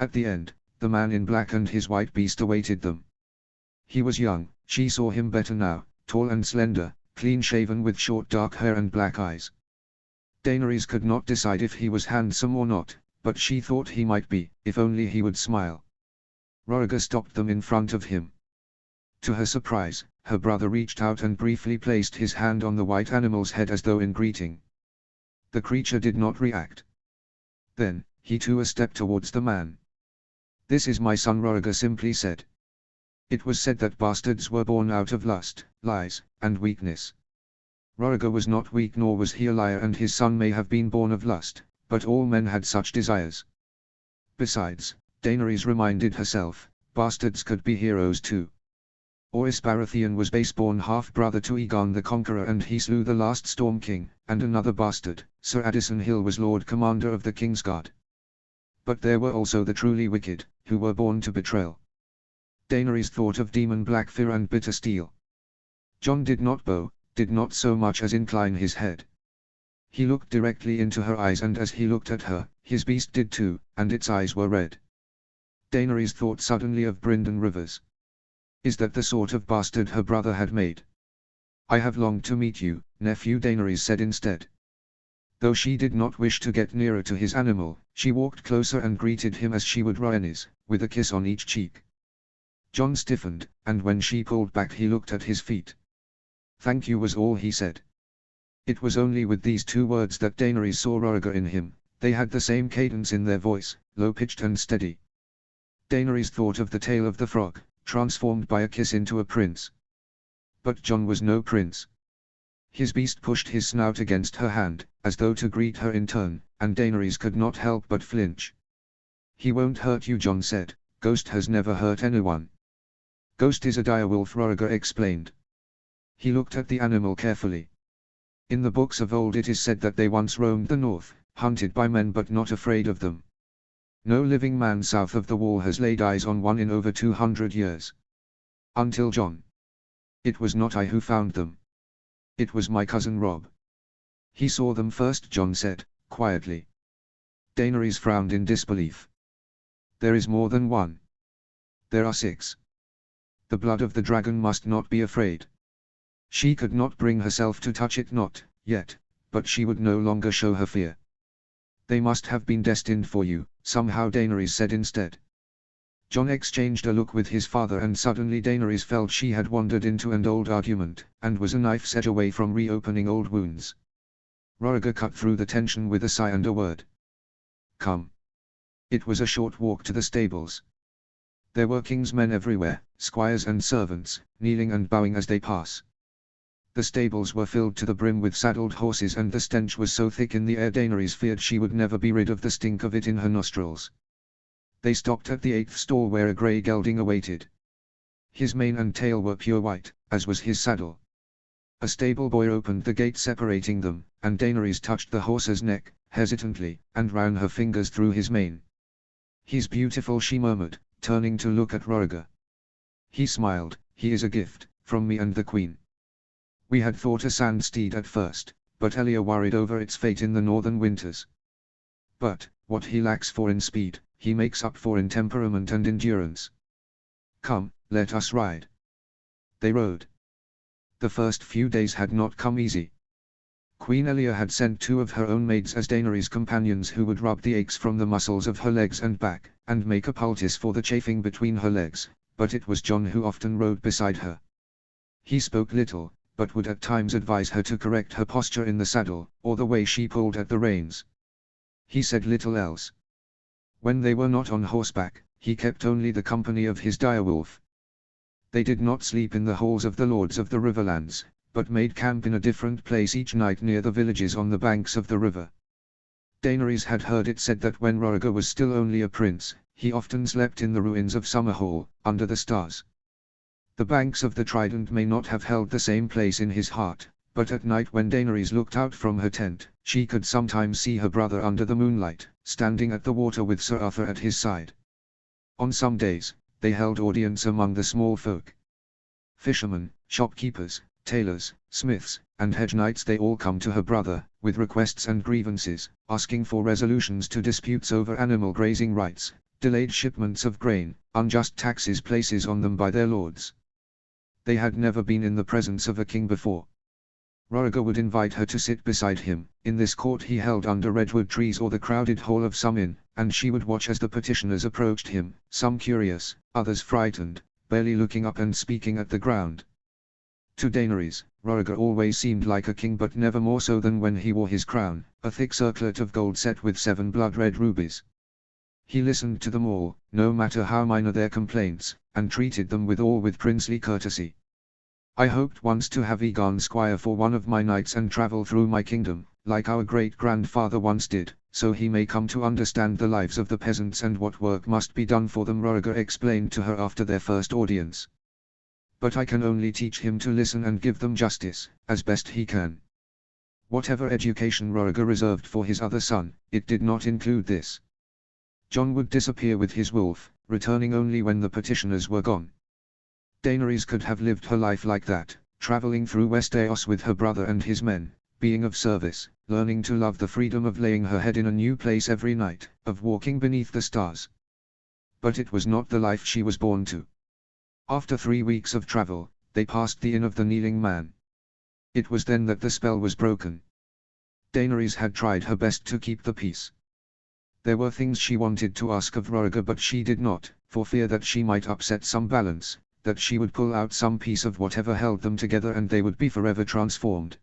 At the end, the man in black and his white beast awaited them. He was young, she saw him better now, tall and slender, clean-shaven with short dark hair and black eyes. Daenerys could not decide if he was handsome or not, but she thought he might be, if only he would smile. Rhaegar stopped them in front of him. To her surprise, her brother reached out and briefly placed his hand on the white animal's head as though in greeting. The creature did not react. Then, he too a step towards the man. "This is my son," Rhaegar simply said. It was said that bastards were born out of lust, lies, and weakness. Rhaegar was not weak, nor was he a liar, and his son may have been born of lust, but all men had such desires. Besides, Daenerys reminded herself, bastards could be heroes too. Oris Baratheon was base-born half-brother to Aegon the Conqueror, and he slew the last Storm King, and another bastard, Sir Addison Hill, was Lord Commander of the Kingsguard. But there were also the truly wicked, who were born to betrayal. Daenerys thought of Demon Blackfyr and Bitter Steel. Jon did not bow, did not so much as incline his head. He looked directly into her eyes, and as he looked at her, his beast did too, and its eyes were red. Daenerys thought suddenly of Brynden Rivers. Is that the sort of bastard her brother had made? "I have longed to meet you, nephew," Daenerys said instead. Though she did not wish to get nearer to his animal, she walked closer and greeted him as she would Rhaenys, with a kiss on each cheek. Jon stiffened, and when she pulled back he looked at his feet. "Thank you," was all he said. It was only with these two words that Daenerys saw Rhaegar in him. They had the same cadence in their voice, low-pitched and steady. Daenerys thought of the tale of the frog, transformed by a kiss into a prince. But Jon was no prince. His beast pushed his snout against her hand, as though to greet her in turn, and Daenerys could not help but flinch. He won't hurt you, John said. Ghost has never hurt anyone. Ghost is a direwolf, Roriger explained. He looked at the animal carefully. In the books of old it is said that they once roamed the north, hunted by men but not afraid of them. No living man south of the wall has laid eyes on one in over 200 years. Until John. It was not I who found them. It was my cousin Rob. He saw them first, John said, quietly. Daenerys frowned in disbelief. There is more than one. There are 6. The blood of the dragon must not be afraid. She could not bring herself to touch it, not yet, but she would no longer show her fear. They must have been destined for you, somehow, Daenerys said instead. John exchanged a look with his father, and suddenly Daenerys felt she had wandered into an old argument, and was a knife's edge away from reopening old wounds. Roriger cut through the tension with a sigh and a word. Come. It was a short walk to the stables. There were king's men everywhere, squires and servants, kneeling and bowing as they pass. The stables were filled to the brim with saddled horses, and the stench was so thick in the air Daenerys feared she would never be rid of the stink of it in her nostrils. They stopped at the 8th stall where a grey gelding awaited. His mane and tail were pure white, as was his saddle. A stable boy opened the gate separating them, and Daenerys touched the horse's neck, hesitantly, and ran her fingers through his mane. He's beautiful, she murmured, turning to look at Roriger. He smiled. He is a gift, from me and the Queen. We had thought a sand steed at first, but Elia worried over its fate in the northern winters. But, what he lacks for in speed, he makes up for in temperament and endurance. Come, let us ride. They rode. The first few days had not come easy. Queen Elia had sent 2 of her own maids as Daenerys' companions who would rub the aches from the muscles of her legs and back, and make a poultice for the chafing between her legs, but it was John who often rode beside her. He spoke little, but would at times advise her to correct her posture in the saddle, or the way she pulled at the reins. He said little else. When they were not on horseback, he kept only the company of his direwolf. They did not sleep in the halls of the lords of the Riverlands, but made camp in a different place each night near the villages on the banks of the river. Daenerys had heard it said that when Roriger was still only a prince, he often slept in the ruins of Summerhall, under the stars. The banks of the Trident may not have held the same place in his heart, but at night when Daenerys looked out from her tent, she could sometimes see her brother under the moonlight, standing at the water with Sir Arthur at his side. On some days, they held audience among the small folk. Fishermen, shopkeepers, tailors, smiths, and hedge knights, they all come to her brother, with requests and grievances, asking for resolutions to disputes over animal grazing rights, delayed shipments of grain, unjust taxes placed on them by their lords. They had never been in the presence of a king before. Roriger would invite her to sit beside him, in this court he held under redwood trees or the crowded hall of some inn, and she would watch as the petitioners approached him, some curious, others frightened, barely looking up and speaking at the ground. To Daenerys, Roriger always seemed like a king, but never more so than when he wore his crown, a thick circlet of gold set with 7 blood-red rubies. He listened to them all, no matter how minor their complaints, and treated them with princely courtesy. I hoped once to have Aegon squire for one of my knights and travel through my kingdom, like our great-grandfather once did, so he may come to understand the lives of the peasants and what work must be done for them, Roriger explained to her after their first audience. But I can only teach him to listen and give them justice, as best he can. Whatever education Roriger reserved for his other son, it did not include this. John would disappear with his wolf, returning only when the petitioners were gone. Daenerys could have lived her life like that, traveling through Westeros with her brother and his men, being of service, learning to love the freedom of laying her head in a new place every night, of walking beneath the stars. But it was not the life she was born to. After 3 weeks of travel, they passed the Inn of the Kneeling Man. It was then that the spell was broken. Daenerys had tried her best to keep the peace. There were things she wanted to ask of Roriger, but she did not, for fear that she might upset some balance, that she would pull out some piece of whatever held them together and they would be forever transformed.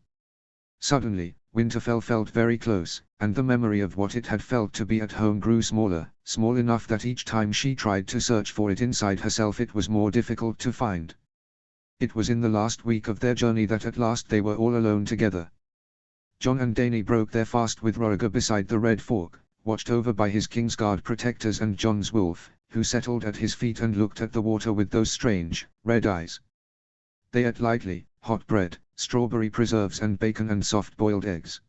Suddenly, Winterfell felt very close, and the memory of what it had felt to be at home grew smaller, small enough that each time she tried to search for it inside herself it was more difficult to find. It was in the last week of their journey that at last they were all alone together. Jon and Dany broke their fast with Roriger beside the Red Fork, watched over by his Kingsguard protectors and Jon's wolf, who settled at his feet and looked at the water with those strange, red eyes. They ate lightly, hot bread, strawberry preserves and bacon and soft-boiled eggs.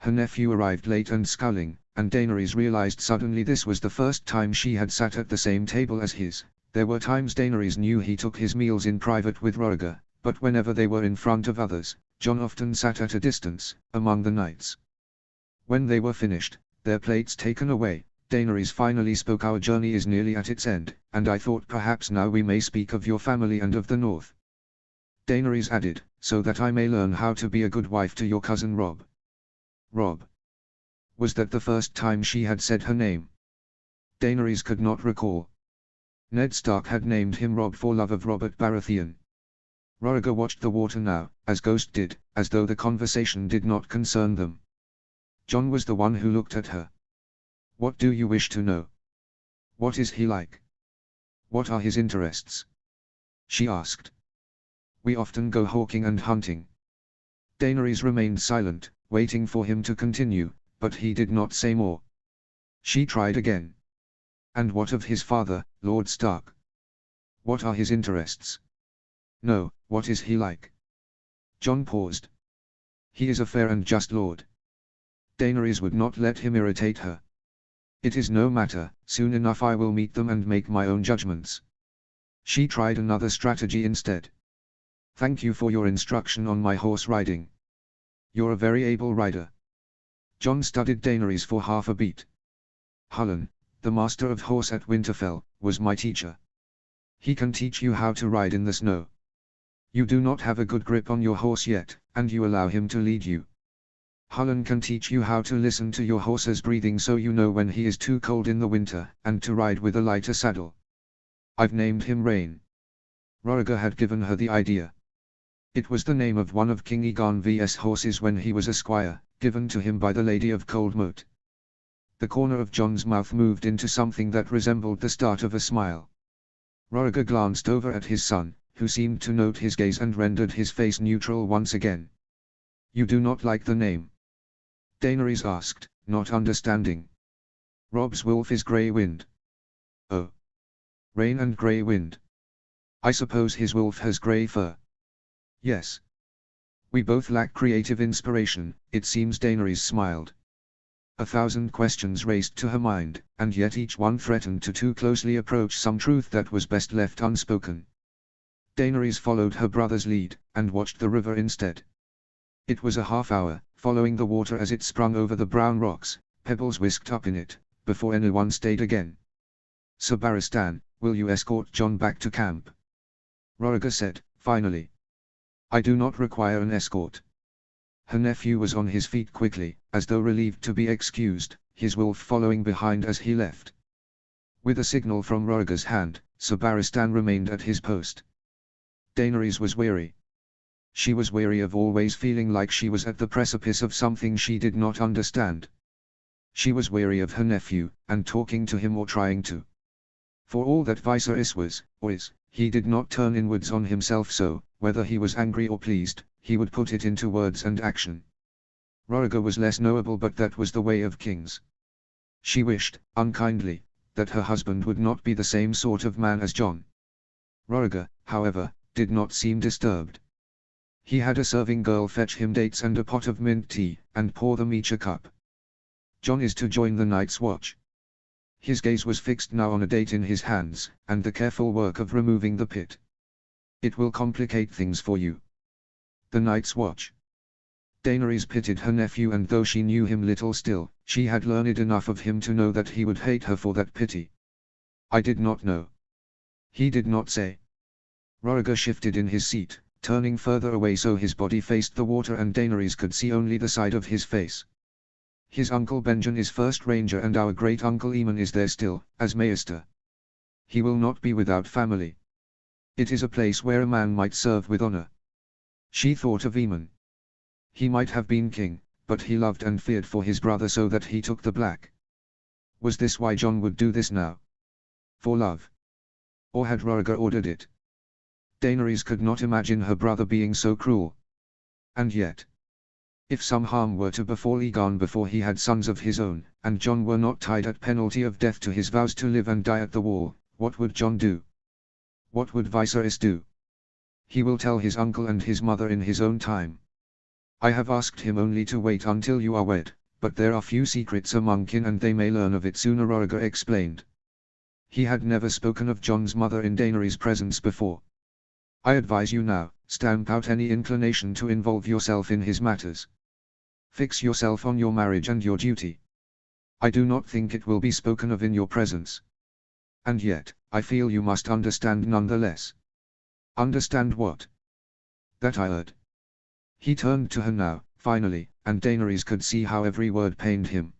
Her nephew arrived late and scowling, and Daenerys realized suddenly this was the first time she had sat at the same table as his. There were times Daenerys knew he took his meals in private with Rhaegar, but whenever they were in front of others, Jon often sat at a distance, among the knights. When they were finished, their plates taken away, Daenerys finally spoke. Our journey is nearly at its end, and I thought perhaps now we may speak of your family and of the north. Daenerys added, so that I may learn how to be a good wife to your cousin Robb. Robb. Was that the first time she had said her name? Daenerys could not recall. Ned Stark had named him Robb for love of Robert Baratheon. Rhaegar watched the water now, as Ghost did, as though the conversation did not concern them. Jon was the one who looked at her. What do you wish to know? What is he like? What are his interests? She asked. We often go hawking and hunting. Daenerys remained silent, waiting for him to continue, but he did not say more. She tried again. And what of his father, Lord Stark? What are his interests? No, what is he like? Jon paused. He is a fair and just lord. Daenerys would not let him irritate her. It is no matter, soon enough I will meet them and make my own judgments. She tried another strategy instead. Thank you for your instruction on my horse riding. You're a very able rider. Jon studied Daenerys for half a beat. Hullen, the master of horse at Winterfell, was my teacher. He can teach you how to ride in the snow. You do not have a good grip on your horse yet, and you allow him to lead you. Hullen can teach you how to listen to your horse's breathing so you know when he is too cold in the winter, and to ride with a lighter saddle. I've named him Rain. Rhaegar had given her the idea. It was the name of one of King Aegon's horses when he was a squire, given to him by the Lady of Coldmoat. The corner of Jon's mouth moved into something that resembled the start of a smile. Rhaegar glanced over at his son, who seemed to note his gaze and rendered his face neutral once again. You do not like the name? Daenerys asked, not understanding. Robb's wolf is Grey Wind. Oh. Rain and Grey Wind. I suppose his wolf has grey fur. Yes. We both lack creative inspiration, it seems. Daenerys smiled. 1,000 questions raced to her mind, and yet each one threatened to too closely approach some truth that was best left unspoken. Daenerys followed her brother's lead, and watched the river instead. It was a half-hour, following the water as it sprung over the brown rocks, pebbles whisked up in it, before anyone stayed again. Sir Barristan, will you escort Jon back to camp? Rhaegar said, finally. I do not require an escort. Her nephew was on his feet quickly, as though relieved to be excused, his wolf following behind as he left. With a signal from Rhaegar's hand, Sir Barristan remained at his post. Daenerys was weary. She was weary of always feeling like she was at the precipice of something she did not understand. She was weary of her nephew, and talking to him or trying to. For all that Viserys was, or is, he did not turn inwards on himself so, whether he was angry or pleased, he would put it into words and action. Rhaegar was less knowable, but that was the way of kings. She wished, unkindly, that her husband would not be the same sort of man as Jon. Rhaegar, however, did not seem disturbed. He had a serving girl fetch him dates and a pot of mint tea, and pour them each a cup. Jon is to join the Night's Watch. His gaze was fixed now on a date in his hands, and the careful work of removing the pit. It will complicate things for you. The Night's Watch. Daenerys pitied her nephew, and though she knew him little still, she had learned enough of him to know that he would hate her for that pity. I did not know. He did not say. Rhaegar shifted in his seat, turning further away so his body faced the water and Daenerys could see only the side of his face. His uncle Benjen is first ranger and our great-uncle Aemon is there still, as maester. He will not be without family. It is a place where a man might serve with honor. She thought of Aemon. He might have been king, but he loved and feared for his brother so that he took the black. Was this why Jon would do this now? For love? Or had Rhaegar ordered it? Daenerys could not imagine her brother being so cruel. And yet. If some harm were to befall Egon before he had sons of his own, and Jon were not tied at penalty of death to his vows to live and die at the wall, what would Jon do? What would Viserys do? He will tell his uncle and his mother in his own time. I have asked him only to wait until you are wed, but there are few secrets among kin and they may learn of it sooner, Rhaegar explained. He had never spoken of Jon's mother in Daenerys' presence before. I advise you now, stamp out any inclination to involve yourself in his matters. Fix yourself on your marriage and your duty. I do not think it will be spoken of in your presence. And yet, I feel you must understand nonetheless. Understand what? That I heard. He turned to her now, finally, and Daenerys could see how every word pained him.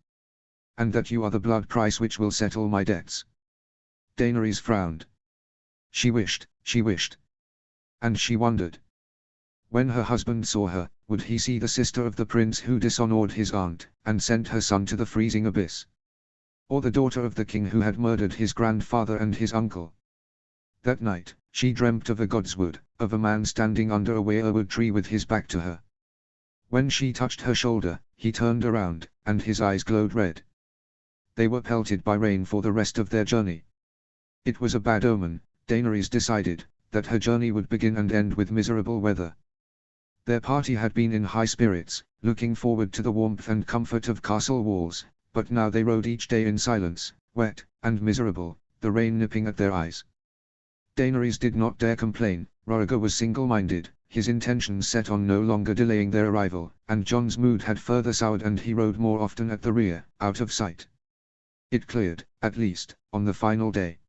And that you are the blood price which will settle my debts. Daenerys frowned. She wished. And she wondered. When her husband saw her, would he see the sister of the prince who dishonored his aunt, and sent her son to the freezing abyss? Or the daughter of the king who had murdered his grandfather and his uncle? That night, she dreamt of a godswood, of a man standing under a weirwood tree with his back to her. When she touched her shoulder, he turned around, and his eyes glowed red. They were pelted by rain for the rest of their journey. It was a bad omen, Daenerys decided, that her journey would begin and end with miserable weather. Their party had been in high spirits, looking forward to the warmth and comfort of castle walls, but now they rode each day in silence, wet and miserable, the rain nipping at their eyes. Daenerys did not dare complain. Rhaegar was single-minded, his intentions set on no longer delaying their arrival, and Jon's mood had further soured and he rode more often at the rear, out of sight. It cleared, at least, on the final day.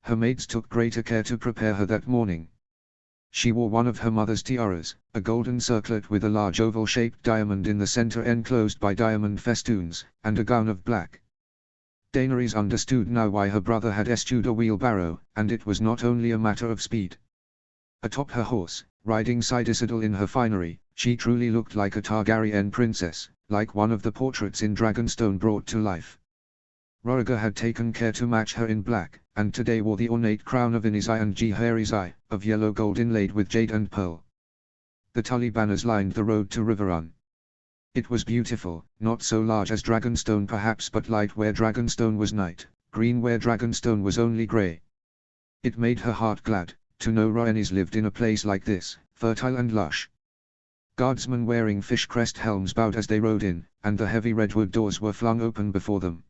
Her maids took greater care to prepare her that morning. She wore one of her mother's tiaras, a golden circlet with a large oval-shaped diamond in the center enclosed by diamond festoons, and a gown of black. Daenerys understood now why her brother had eschewed a wheelbarrow, and it was not only a matter of speed. Atop her horse, riding side Isidel in her finery, she truly looked like a Targaryen princess, like one of the portraits in Dragonstone brought to life. Rhaegar had taken care to match her in black, and today wore the ornate crown of Inizai and Jaehaerys, of yellow gold inlaid with jade and pearl. The Tully banners lined the road to Riverrun. It was beautiful, not so large as Dragonstone perhaps, but light where Dragonstone was night, green where Dragonstone was only grey. It made her heart glad to know Rhaenys lived in a place like this, fertile and lush. Guardsmen wearing fish crest helms bowed as they rode in, and the heavy redwood doors were flung open before them.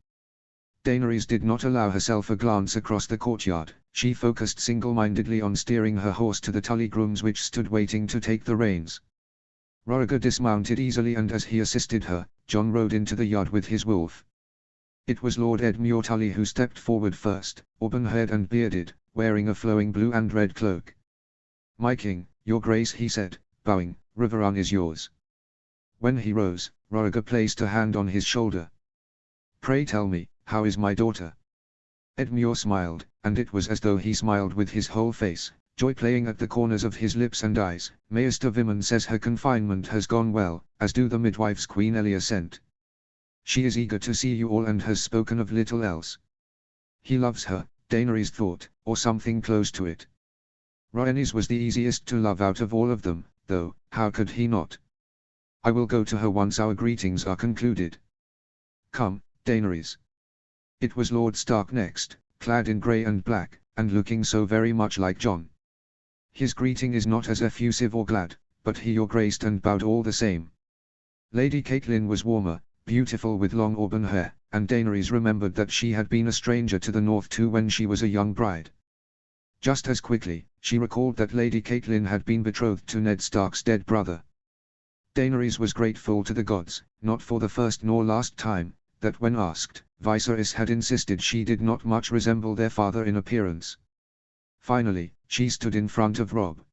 Daenerys did not allow herself a glance across the courtyard, she focused single-mindedly on steering her horse to the Tully grooms which stood waiting to take the reins. Rhaegar dismounted easily and as he assisted her, Jon rode into the yard with his wolf. It was Lord Edmure Tully who stepped forward first, auburn-haired and bearded, wearing a flowing blue and red cloak. "My king, your grace," he said, bowing, "Riverrun is yours." When he rose, Rhaegar placed a hand on his shoulder. "Pray tell me, how is my daughter?" Edmure smiled, and it was as though he smiled with his whole face, joy playing at the corners of his lips and eyes. "Maester Vimen says her confinement has gone well, as do the midwives Queen Elia sent. She is eager to see you all and has spoken of little else." He loves her, Daenerys thought, or something close to it. Rhaenys was the easiest to love out of all of them, though, how could he not? "I will go to her once our greetings are concluded. Come, Daenerys." It was Lord Stark next, clad in grey and black, and looking so very much like Jon. His greeting is not as effusive or glad, but he graced and bowed all the same. Lady Catelyn was warmer, beautiful with long auburn hair, and Daenerys remembered that she had been a stranger to the north too when she was a young bride. Just as quickly, she recalled that Lady Catelyn had been betrothed to Ned Stark's dead brother. Daenerys was grateful to the gods, not for the first nor last time, that when asked, Viserys had insisted she did not much resemble their father in appearance. Finally, she stood in front of Robb.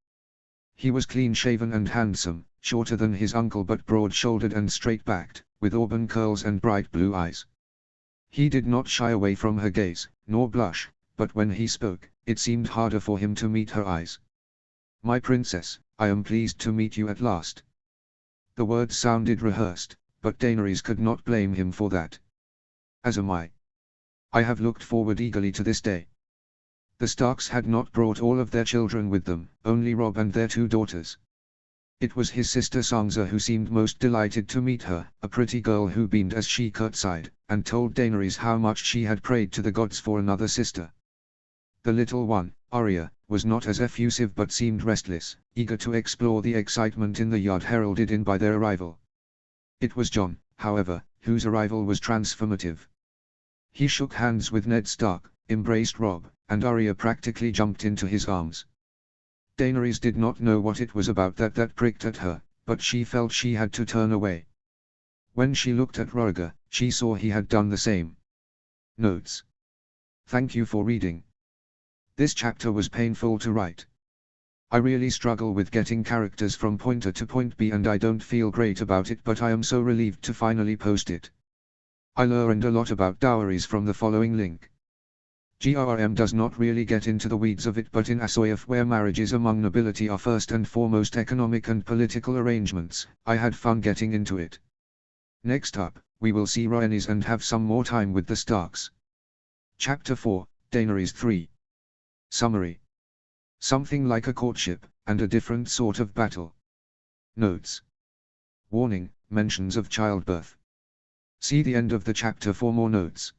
He was clean-shaven and handsome, shorter than his uncle but broad-shouldered and straight-backed, with auburn curls and bright blue eyes. He did not shy away from her gaze, nor blush, but when he spoke, it seemed harder for him to meet her eyes. "My princess, I am pleased to meet you at last." The words sounded rehearsed, but Daenerys could not blame him for that. "As am I. I have looked forward eagerly to this day." The Starks had not brought all of their children with them, only Robb and their 2 daughters. It was his sister Sansa who seemed most delighted to meet her, a pretty girl who beamed as she curtsied, and told Daenerys how much she had prayed to the gods for another sister. The little one, Arya, was not as effusive but seemed restless, eager to explore the excitement in the yard heralded in by their arrival. It was Jon, however, whose arrival was transformative. He shook hands with Ned Stark, embraced Robb, and Arya practically jumped into his arms. Daenerys did not know what it was about that pricked at her, but she felt she had to turn away. When she looked at Rhaegar, she saw he had done the same. Notes. Thank you for reading. This chapter was painful to write. I really struggle with getting characters from point A to point B and I don't feel great about it, but I am so relieved to finally post it. I learned a lot about dowries from the following link. GRM does not really get into the weeds of it, but in Asoyaf, where marriages among nobility are first and foremost economic and political arrangements, I had fun getting into it. Next up, we will see Rhaenys and have some more time with the Starks. Chapter 4, Daenerys 3. Summary. Something like a courtship, and a different sort of battle. Notes. Warning, mentions of childbirth. See the end of the chapter for more notes.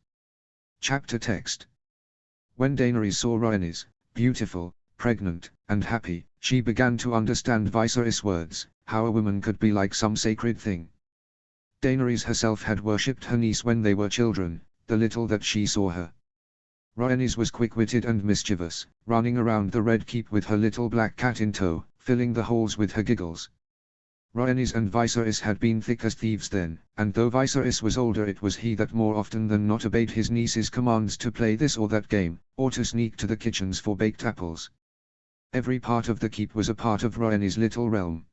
Chapter text. When Daenerys saw Rhaenys, beautiful, pregnant, and happy, she began to understand Viserys' words, how a woman could be like some sacred thing. Daenerys herself had worshipped her niece when they were children, the little that she saw her. Rhaenys was quick-witted and mischievous, running around the Red Keep with her little black cat in tow, filling the halls with her giggles. Rhaenys and Viserys had been thick as thieves then, and though Viserys was older, it was he that more often than not obeyed his niece's commands to play this or that game, or to sneak to the kitchens for baked apples. Every part of the keep was a part of Rhaenys' little realm.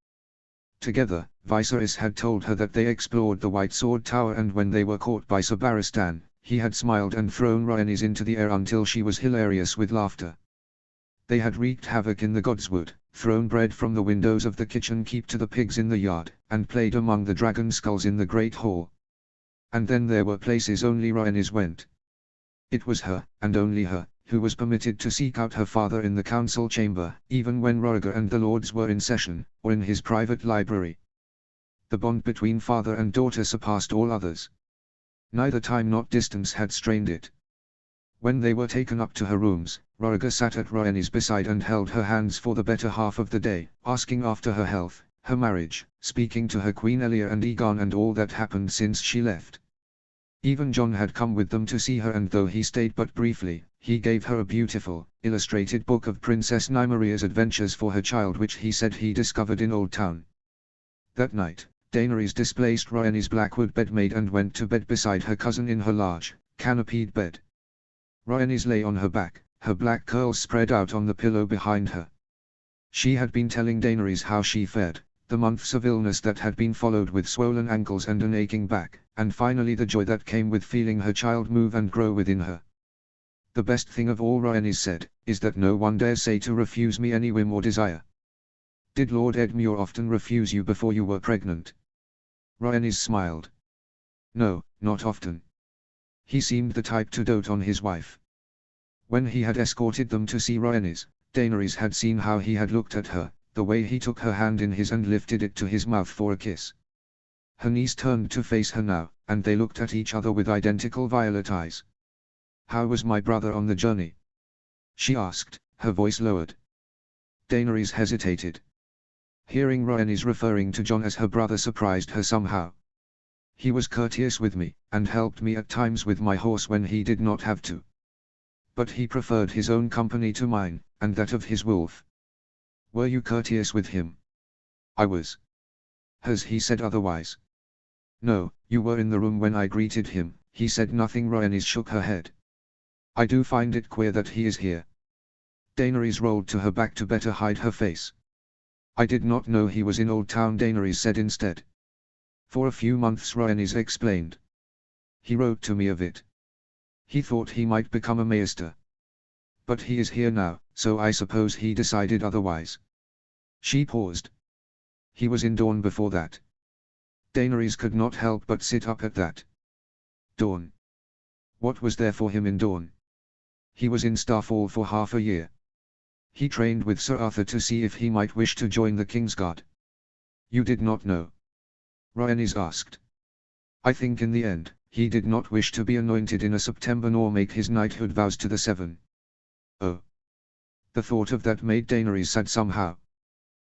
Together, Viserys had told her that they explored the White Sword Tower, and when they were caught by Ser Barristan, he had smiled and thrown Rhaenys into the air until she was hilarious with laughter. They had wreaked havoc in the Godswood, thrown bread from the windows of the kitchen keep to the pigs in the yard, and played among the dragon skulls in the great hall. And then there were places only Rhaenys went. It was her, and only her, who was permitted to seek out her father in the council chamber, even when Rhaegar and the lords were in session, or in his private library. The bond between father and daughter surpassed all others. Neither time nor distance had strained it. When they were taken up to her rooms, Rhaegar sat at Rhaenys' beside and held her hands for the better half of the day, asking after her health, her marriage, speaking to her Queen Elia and Aegon and all that happened since she left. Even Jon had come with them to see her, and though he stayed but briefly, he gave her a beautiful, illustrated book of Princess Nymeria's adventures for her child, which he said he discovered in Old Town. That night, Daenerys displaced Rhaenys' Blackwood bedmaid and went to bed beside her cousin in her large, canopied bed. Rhaenys lay on her back, her black curls spread out on the pillow behind her. She had been telling Daenerys how she fared, the months of illness that had been followed with swollen ankles and an aching back, and finally the joy that came with feeling her child move and grow within her. The best thing of all, Rhaenys said, is that no one dares say to refuse me any whim or desire. Did Lord Edmure often refuse you before you were pregnant? Rhaenys smiled. No, not often. He seemed the type to dote on his wife. When he had escorted them to see Rhaenys, Daenerys had seen how he had looked at her, the way he took her hand in his and lifted it to his mouth for a kiss. Her niece turned to face her now, and they looked at each other with identical violet eyes. "How was my brother on the journey?" she asked, her voice lowered. Daenerys hesitated. Hearing Rhaenys referring to Jon as her brother surprised her somehow. "He was courteous with me, and helped me at times with my horse when he did not have to. But he preferred his own company to mine, and that of his wolf." "Were you courteous with him?" "I was." "Has he said otherwise?" "No, you were in the room when I greeted him, he said nothing." Rhaenys shook her head. "I do find it queer that he is here." Daenerys rolled to her back to better hide her face. "I did not know he was in Old Town," Daenerys said instead. "For a few months," Rhaenys explained. "He wrote to me of it. He thought he might become a maester. But he is here now, so I suppose he decided otherwise." She paused. "He was in Dorne before that." Daenerys could not help but sit up at that. Dorne. What was there for him in Dorne? He was in Starfall for half a year. He trained with Sir Arthur to see if he might wish to join the Kingsguard. You did not know? Rhaenys asked. I think in the end, he did not wish to be anointed in a September nor make his knighthood vows to the Seven. Oh. The thought of that made Daenerys sad somehow.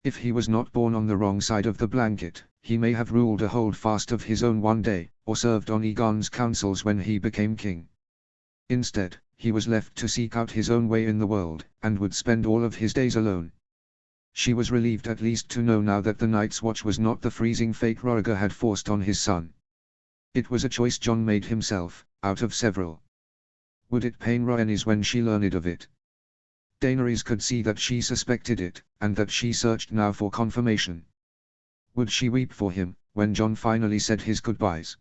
If he was not born on the wrong side of the blanket, he may have ruled a holdfast of his own one day, or served on Aegon's councils when he became king. Instead, he was left to seek out his own way in the world, and would spend all of his days alone. She was relieved at least to know now that the Night's Watch was not the freezing fate Rhaegar had forced on his son. It was a choice Jon made himself, out of several. Would it pain Rhaenys when she learned of it? Daenerys could see that she suspected it, and that she searched now for confirmation. Would she weep for him, when Jon finally said his goodbyes?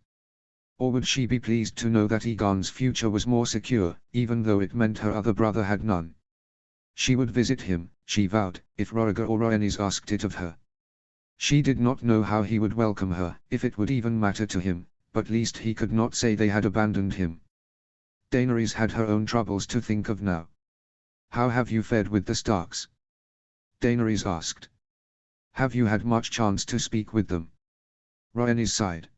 Or would she be pleased to know that Aegon's future was more secure, even though it meant her other brother had none? She would visit him, she vowed, if Rhaegar or Rhaenys asked it of her. She did not know how he would welcome her, if it would even matter to him, but least he could not say they had abandoned him. Daenerys had her own troubles to think of now. How have you fared with the Starks? Daenerys asked. Have you had much chance to speak with them? Rhaenys sighed.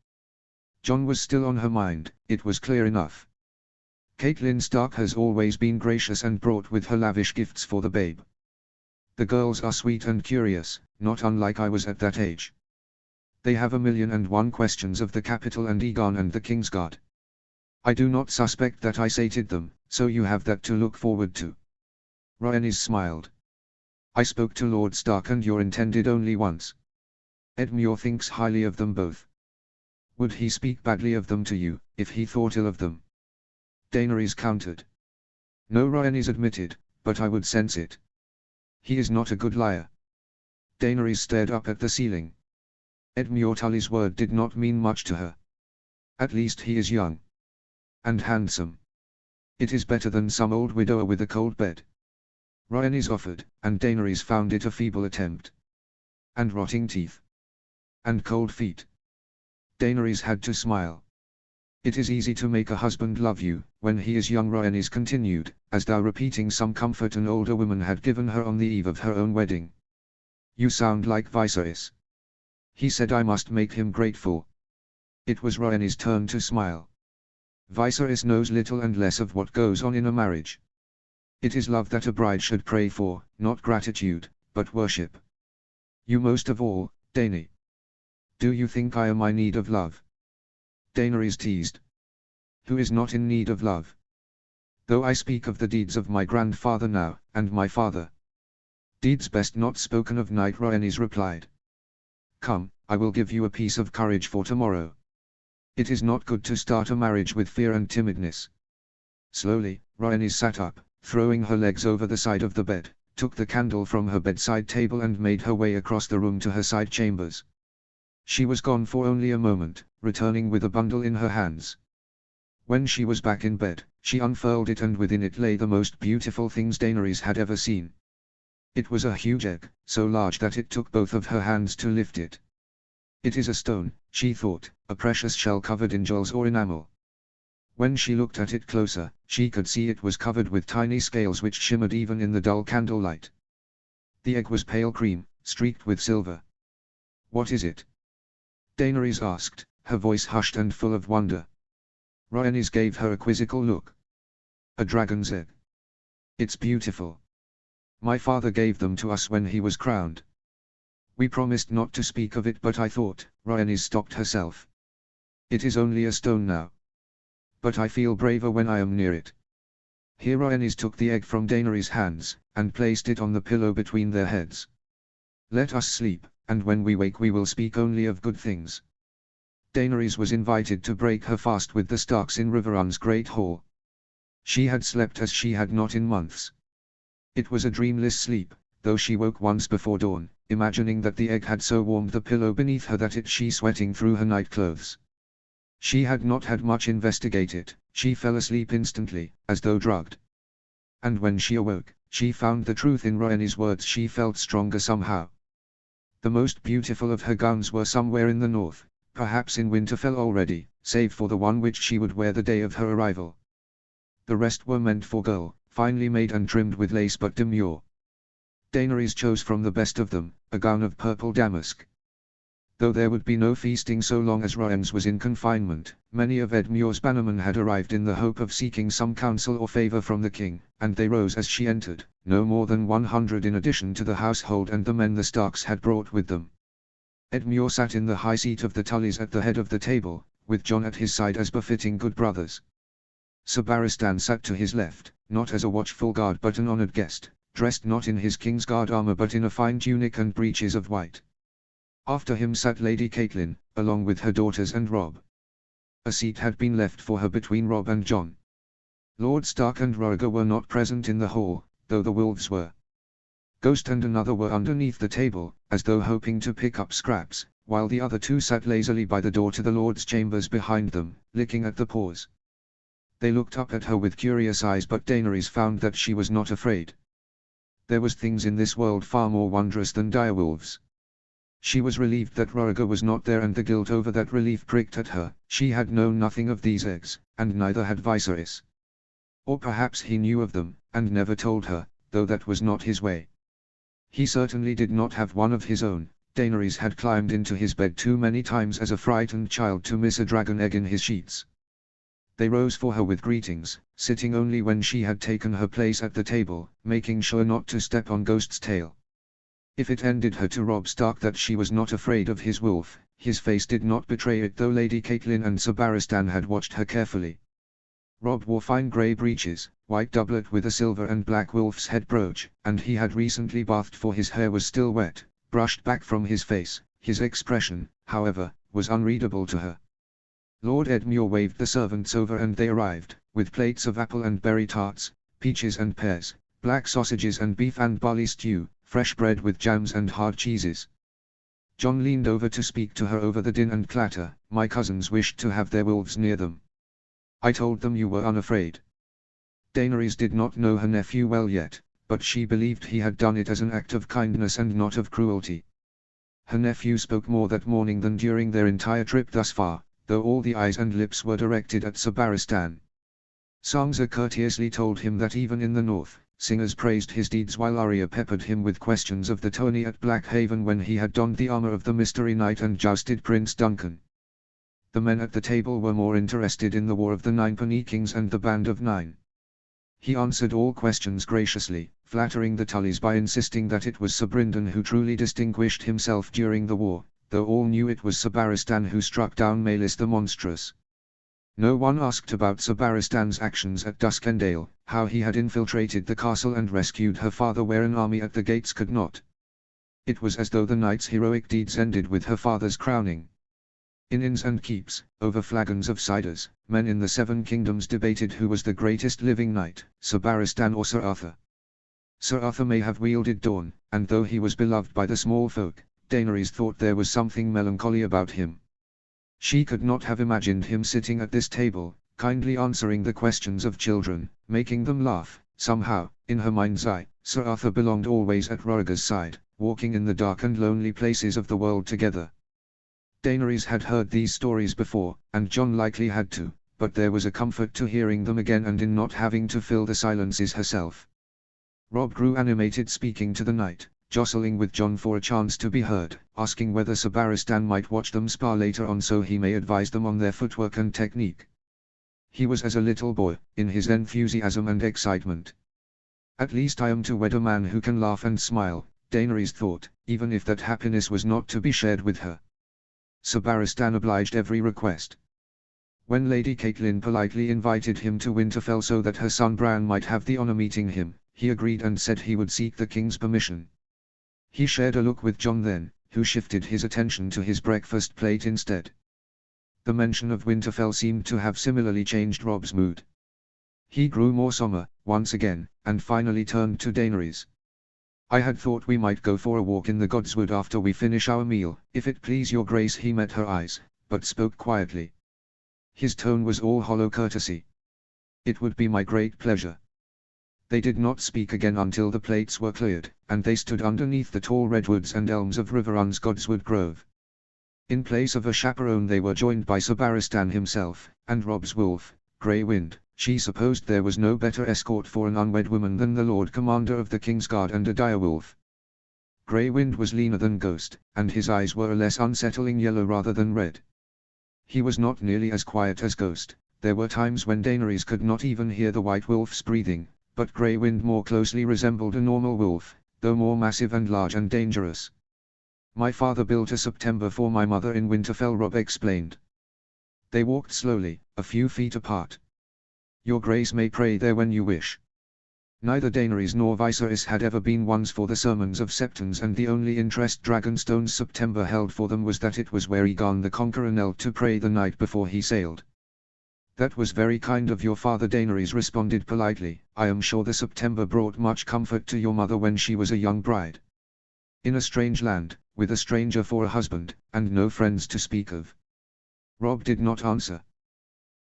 Jon was still on her mind, it was clear enough. Catelyn Stark has always been gracious and brought with her lavish gifts for the babe. The girls are sweet and curious, not unlike I was at that age. They have 1,000,001 questions of the capital and Aegon and the Kingsguard. I do not suspect that I sated them, so you have that to look forward to. Rhaenys smiled. I spoke to Lord Stark and your intended only once. Edmure thinks highly of them both. Would he speak badly of them to you, if he thought ill of them? Daenerys countered. No, Rhaenys admitted, but I would sense it. He is not a good liar. Daenerys stared up at the ceiling. Edmure Tully's word did not mean much to her. At least he is young. And handsome. It is better than some old widower with a cold bed. Rhaenys offered, and Daenerys found it a feeble attempt. And rotting teeth. And cold feet. Daenerys had to smile. It is easy to make a husband love you, when he is young, Rhaenys continued, as though repeating some comfort an older woman had given her on the eve of her own wedding. You sound like Viserys. He said I must make him grateful. It was Rhaenys' turn to smile. Viserys knows little and less of what goes on in a marriage. It is love that a bride should pray for, not gratitude, but worship. You most of all, Dany. Do you think I am in need of love? Daenerys teased. Who is not in need of love? Though I speak of the deeds of my grandfather now, and my father. Deeds best not spoken of, Knight, Rhaenys replied. Come, I will give you a piece of courage for tomorrow. It is not good to start a marriage with fear and timidness. Slowly, Rhaenys sat up, throwing her legs over the side of the bed, took the candle from her bedside table and made her way across the room to her side chambers. She was gone for only a moment, returning with a bundle in her hands. When she was back in bed, she unfurled it and within it lay the most beautiful things Daenerys had ever seen. It was a huge egg, so large that it took both of her hands to lift it. It is a stone, she thought, a precious shell covered in jewels or enamel. When she looked at it closer, she could see it was covered with tiny scales which shimmered even in the dull candlelight. The egg was pale cream, streaked with silver. What is it? Daenerys asked, her voice hushed and full of wonder. Rhaenys gave her a quizzical look. A dragon's egg. It's beautiful. My father gave them to us when he was crowned. We promised not to speak of it, but I thought. Rhaenys stopped herself. It is only a stone now. But I feel braver when I am near it. Here Rhaenys took the egg from Daenerys' hands, and placed it on the pillow between their heads. Let us sleep, and when we wake we will speak only of good things. Daenerys was invited to break her fast with the Starks in Riverrun's great hall. She had slept as she had not in months. It was a dreamless sleep, though she woke once before dawn, imagining that the egg had so warmed the pillow beneath her that she sweating through her nightclothes. She had not had much investigate it, she fell asleep instantly, as though drugged. And when she awoke, she found the truth in Rhaenys' words. She felt stronger somehow. The most beautiful of her gowns were somewhere in the north, perhaps in Winterfell already, save for the one which she would wear the day of her arrival. The rest were meant for girl, finely made and trimmed with lace but demure. Daenerys chose from the best of them, a gown of purple damask. Though there would be no feasting so long as Ryomes was in confinement, many of Edmure's bannermen had arrived in the hope of seeking some counsel or favor from the king, and they rose as she entered, no more than 100 in addition to the household and the men the Starks had brought with them. Edmure sat in the high seat of the Tullys at the head of the table, with Jon at his side as befitting good brothers. Sir Barristan sat to his left, not as a watchful guard but an honoured guest, dressed not in his Kingsguard armour but in a fine tunic and breeches of white. After him sat Lady Catelyn, along with her daughters and Robb. A seat had been left for her between Robb and Jon. Lord Stark and Rhaegar were not present in the hall, though the wolves were. Ghost and another were underneath the table, as though hoping to pick up scraps, while the other two sat lazily by the door to the Lord's chambers behind them, licking at the paws. They looked up at her with curious eyes, but Daenerys found that she was not afraid. There was things in this world far more wondrous than direwolves. She was relieved that Rhaegar was not there, and the guilt over that relief pricked at her. She had known nothing of these eggs, and neither had Viserys. Or perhaps he knew of them, and never told her, though that was not his way. He certainly did not have one of his own. Daenerys had climbed into his bed too many times as a frightened child to miss a dragon egg in his sheets. They rose for her with greetings, sitting only when she had taken her place at the table, making sure not to step on Ghost's tail. If it ended her to Robb Stark that she was not afraid of his wolf, his face did not betray it, though Lady Catelyn and Sir Barristan had watched her carefully. Robb wore fine grey breeches, white doublet with a silver and black wolf's head brooch, and he had recently bathed, for his hair was still wet, brushed back from his face. His expression, however, was unreadable to her. Lord Edmure waved the servants over and they arrived, with plates of apple and berry tarts, peaches and pears, black sausages and beef and barley stew, fresh bread with jams and hard cheeses. Jon leaned over to speak to her over the din and clatter. My cousins wished to have their wolves near them. I told them you were unafraid. Daenerys did not know her nephew well yet, but she believed he had done it as an act of kindness and not of cruelty. Her nephew spoke more that morning than during their entire trip thus far, though all the eyes and lips were directed at Sir Barristan. Sansa courteously told him that even in the north, singers praised his deeds, while Arya peppered him with questions of the tourney at Blackhaven when he had donned the armor of the Mystery Knight and jousted Prince Duncan. The men at the table were more interested in the War of the Ninepenny Kings and the Band of Nine. He answered all questions graciously, flattering the Tullys by insisting that it was Sir Brynden who truly distinguished himself during the war, though all knew it was Sir Barristan who struck down Maelys the Monstrous. No one asked about Sir Barristan's actions at Duskendale, how he had infiltrated the castle and rescued her father where an army at the gates could not. It was as though the knight's heroic deeds ended with her father's crowning. In inns and keeps, over flagons of ciders, men in the Seven Kingdoms debated who was the greatest living knight, Sir Barristan or Sir Arthur. Sir Arthur may have wielded Dorne, and though he was beloved by the small folk, Daenerys thought there was something melancholy about him. She could not have imagined him sitting at this table, kindly answering the questions of children, making them laugh. Somehow, in her mind's eye, Sir Arthur belonged always at Rhaegar's side, walking in the dark and lonely places of the world together. Daenerys had heard these stories before, and Jon likely had too, but there was a comfort to hearing them again and in not having to fill the silences herself. Robb grew animated speaking to the knight, jostling with Jon for a chance to be heard, asking whether Sir Barristan might watch them spar later on so he may advise them on their footwork and technique. He was as a little boy, in his enthusiasm and excitement. At least I am to wed a man who can laugh and smile, Daenerys thought, even if that happiness was not to be shared with her. Sir Barristan obliged every request. When Lady Catelyn politely invited him to Winterfell so that her son Bran might have the honor meeting him, he agreed and said he would seek the king's permission. He shared a look with Jon then, who shifted his attention to his breakfast plate instead. The mention of Winterfell seemed to have similarly changed Robb's mood. He grew more somber, once again, and finally turned to Daenerys. I had thought we might go for a walk in the Godswood after we finish our meal, if it please your grace. He met her eyes, but spoke quietly. His tone was all hollow courtesy. It would be my great pleasure. They did not speak again until the plates were cleared, and they stood underneath the tall redwoods and elms of Riverrun's Godswood Grove. In place of a chaperone they were joined by Sir Barristan himself, and Robb's wolf, Grey Wind. She supposed there was no better escort for an unwed woman than the Lord Commander of the Kingsguard and a direwolf. Grey Wind was leaner than Ghost, and his eyes were a less unsettling yellow rather than red. He was not nearly as quiet as Ghost. There were times when Daenerys could not even hear the White Wolf's breathing, but Grey Wind more closely resembled a normal wolf, though more massive and large and dangerous. My father built a September for my mother in Winterfell, Robb explained. They walked slowly, a few feet apart. Your Grace may pray there when you wish. Neither Daenerys nor Viserys had ever been ones for the sermons of Septons, and the only interest Dragonstone's September held for them was that it was where Aegon the Conqueror knelt to pray the night before he sailed. That was very kind of your father, Daenerys responded politely. I am sure the September brought much comfort to your mother when she was a young bride. In a strange land, with a stranger for a husband, and no friends to speak of. Robb did not answer.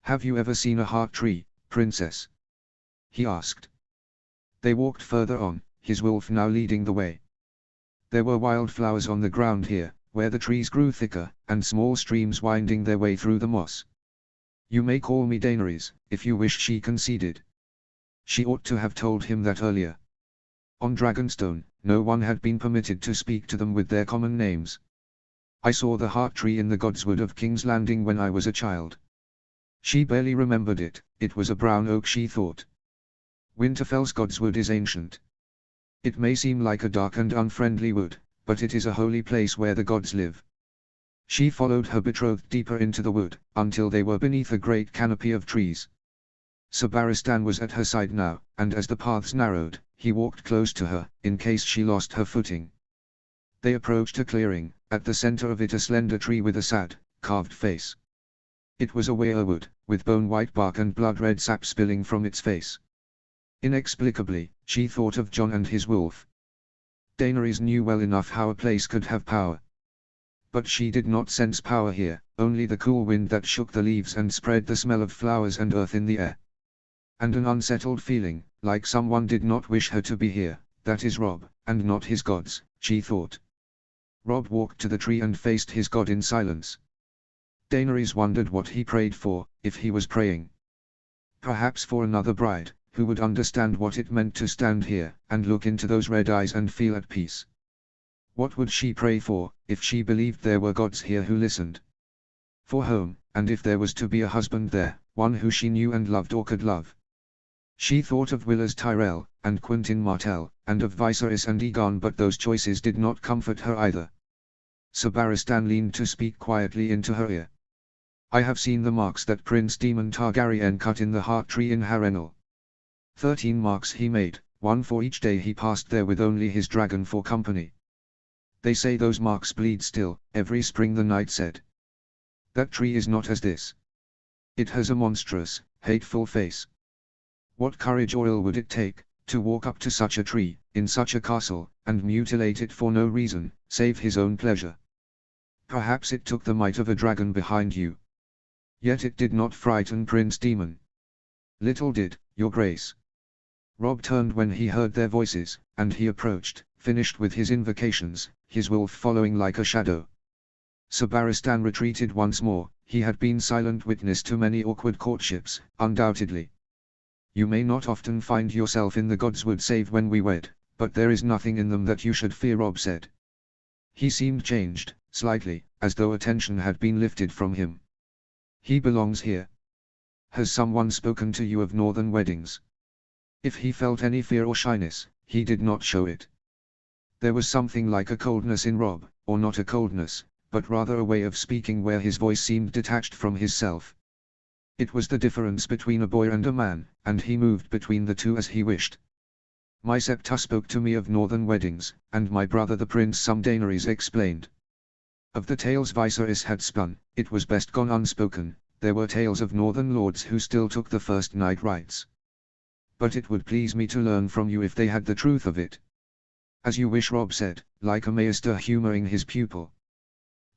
Have you ever seen a heart tree, princess? He asked. They walked further on, his wolf now leading the way. There were wildflowers on the ground here, where the trees grew thicker, and small streams winding their way through the moss. You may call me Daenerys, if you wish, she conceded. She ought to have told him that earlier. On Dragonstone, no one had been permitted to speak to them with their common names. I saw the heart tree in the Godswood of King's Landing when I was a child. She barely remembered it. It was a brown oak, she thought. Winterfell's Godswood is ancient. It may seem like a dark and unfriendly wood, but it is a holy place where the gods live. She followed her betrothed deeper into the wood, until they were beneath a great canopy of trees. Sir Barristan was at her side now, and as the paths narrowed, he walked close to her, in case she lost her footing. They approached a clearing, at the center of it a slender tree with a sad, carved face. It was a weirwood, with bone-white bark and blood-red sap spilling from its face. Inexplicably, she thought of Jon and his wolf. Daenerys knew well enough how a place could have power. But she did not sense power here, only the cool wind that shook the leaves and spread the smell of flowers and earth in the air. And an unsettled feeling, like someone did not wish her to be here. That is Robb, and not his gods, she thought. Robb walked to the tree and faced his god in silence. Daenerys wondered what he prayed for, if he was praying. Perhaps for another bride, who would understand what it meant to stand here, and look into those red eyes and feel at peace. What would she pray for, if she believed there were gods here who listened? For home, and if there was to be a husband there, one who she knew and loved or could love. She thought of Willers Tyrell, and Quentyn Martell, and of Viserys and Aegon, but those choices did not comfort her either. Sir Barristan leaned to speak quietly into her ear. I have seen the marks that Prince Daemon Targaryen cut in the heart tree in Harrenhal. 13 marks he made, one for each day he passed there with only his dragon for company. They say those marks bleed still, every spring, the knight said. That tree is not as this. It has a monstrous, hateful face. What courage or ill would it take, to walk up to such a tree, in such a castle, and mutilate it for no reason, save his own pleasure? Perhaps it took the might of a dragon behind you. Yet it did not frighten Prince Daemon. Little did, your grace. Robb turned when he heard their voices, and he approached, finished with his invocations, his wolf following like a shadow. Sir Barristan retreated once more. He had been silent witness to many awkward courtships, undoubtedly. You may not often find yourself in the Godswood save when we wed, but there is nothing in them that you should fear, Robb said. He seemed changed, slightly, as though a tension had been lifted from him. He belongs here. Has someone spoken to you of northern weddings? If he felt any fear or shyness, he did not show it. There was something like a coldness in Robb, or not a coldness, but rather a way of speaking where his voice seemed detached from his self. It was the difference between a boy and a man, and he moved between the two as he wished. My Septa spoke to me of northern weddings, and my brother the prince some, Daenerys explained. Of the tales Viserys had spun, it was best gone unspoken. There were tales of northern lords who still took the first night rites. But it would please me to learn from you if they had the truth of it. As you wish, Robb said, like a maester humoring his pupil.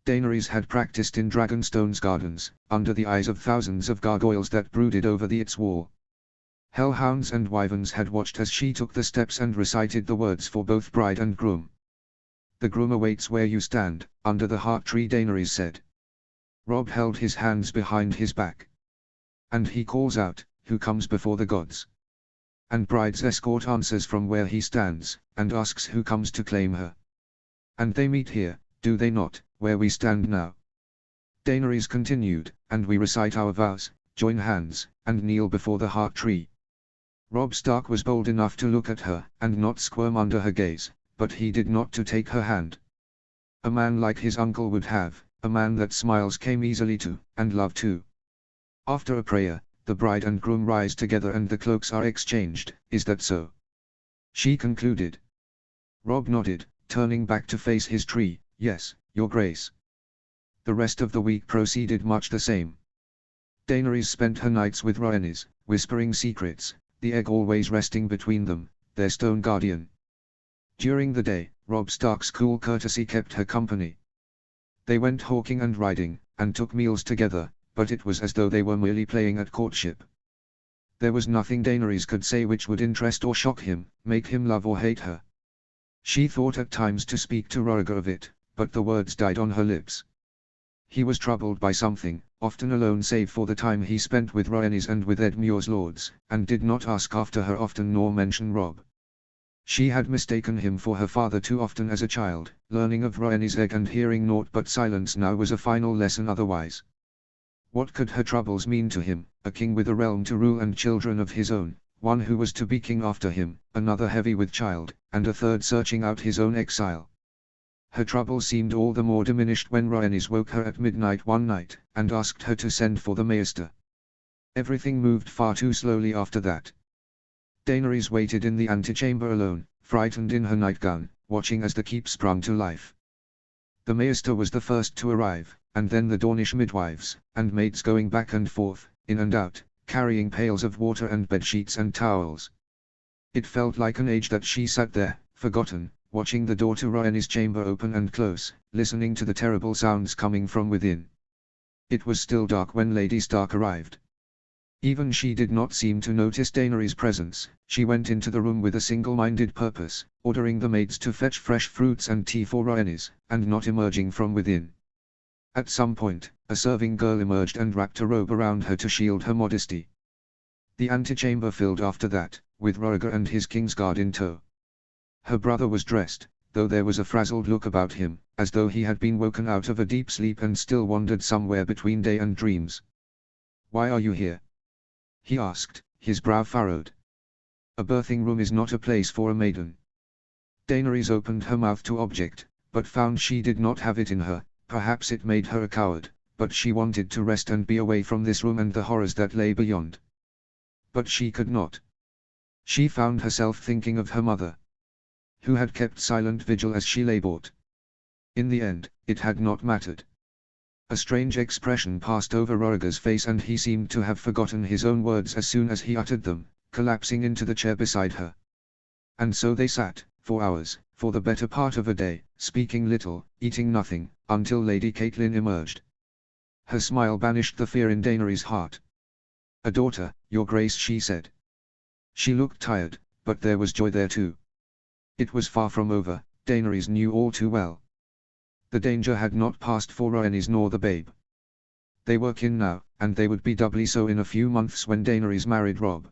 Daenerys had practiced in Dragonstone's gardens, under the eyes of thousands of gargoyles that brooded over its wall. Hellhounds and wyverns had watched as she took the steps and recited the words for both bride and groom. The groom awaits where you stand, under the heart tree, Daenerys said. Robb held his hands behind his back. And he calls out, who comes before the gods? And bride's escort answers from where he stands, and asks who comes to claim her. And they meet here, do they not, where we stand now? Daenerys continued, and we recite our vows, join hands, and kneel before the heart tree. Robb Stark was bold enough to look at her, and not squirm under her gaze, but he did not to take her hand. A man like his uncle would have, a man that smiles came easily to, and love too. After a prayer, the bride and groom rise together and the cloaks are exchanged, is that so? She concluded. Robb nodded, turning back to face his tree, yes, your grace. The rest of the week proceeded much the same. Daenerys spent her nights with Rhaenys, whispering secrets, the egg always resting between them, their stone guardian. During the day, Robb Stark's cool courtesy kept her company. They went hawking and riding, and took meals together, but it was as though they were merely playing at courtship. There was nothing Daenerys could say which would interest or shock him, make him love or hate her. She thought at times to speak to Rhaegar of it, but the words died on her lips. He was troubled by something, often alone save for the time he spent with Rhaenys and with Edmure's lords, and did not ask after her often nor mention Robb. She had mistaken him for her father too often as a child, learning of Rhaenys' egg and hearing naught but silence now was a final lesson otherwise. What could her troubles mean to him, a king with a realm to rule and children of his own, one who was to be king after him, another heavy with child, and a third searching out his own exile? Her trouble seemed all the more diminished when Rhaenys woke her at midnight one night, and asked her to send for the maester. Everything moved far too slowly after that. Daenerys waited in the antechamber alone, frightened in her nightgown, watching as the keep sprung to life. The maester was the first to arrive, and then the Dornish midwives, and maids going back and forth, in and out, carrying pails of water and bedsheets and towels. It felt like an age that she sat there, forgotten, watching the door to Rhaenys' chamber open and close, listening to the terrible sounds coming from within. It was still dark when Lady Stark arrived. Even she did not seem to notice Daenerys' presence. She went into the room with a single-minded purpose, ordering the maids to fetch fresh fruits and tea for Rhaenys, and not emerging from within. At some point, a serving girl emerged and wrapped a robe around her to shield her modesty. The antechamber filled after that, with Rhaegar and his Kingsguard in tow. Her brother was dressed, though there was a frazzled look about him, as though he had been woken out of a deep sleep and still wandered somewhere between day and dreams. "Why are you here?" he asked, his brow furrowed. "A birthing room is not a place for a maiden." Daenerys opened her mouth to object, but found she did not have it in her. Perhaps it made her a coward, but she wanted to rest and be away from this room and the horrors that lay beyond. But she could not. She found herself thinking of her mother, who had kept silent vigil as she lay bought. In the end, it had not mattered. A strange expression passed over Rhaegar's face and he seemed to have forgotten his own words as soon as he uttered them, collapsing into the chair beside her. And so they sat, for hours, for the better part of a day, speaking little, eating nothing, until Lady Catelyn emerged. Her smile banished the fear in Daenerys' heart. "A daughter, your grace," she said. She looked tired, but there was joy there too. It was far from over, Daenerys knew all too well. The danger had not passed for Rhaenys nor the babe. They were kin now, and they would be doubly so in a few months when Daenerys married Robb.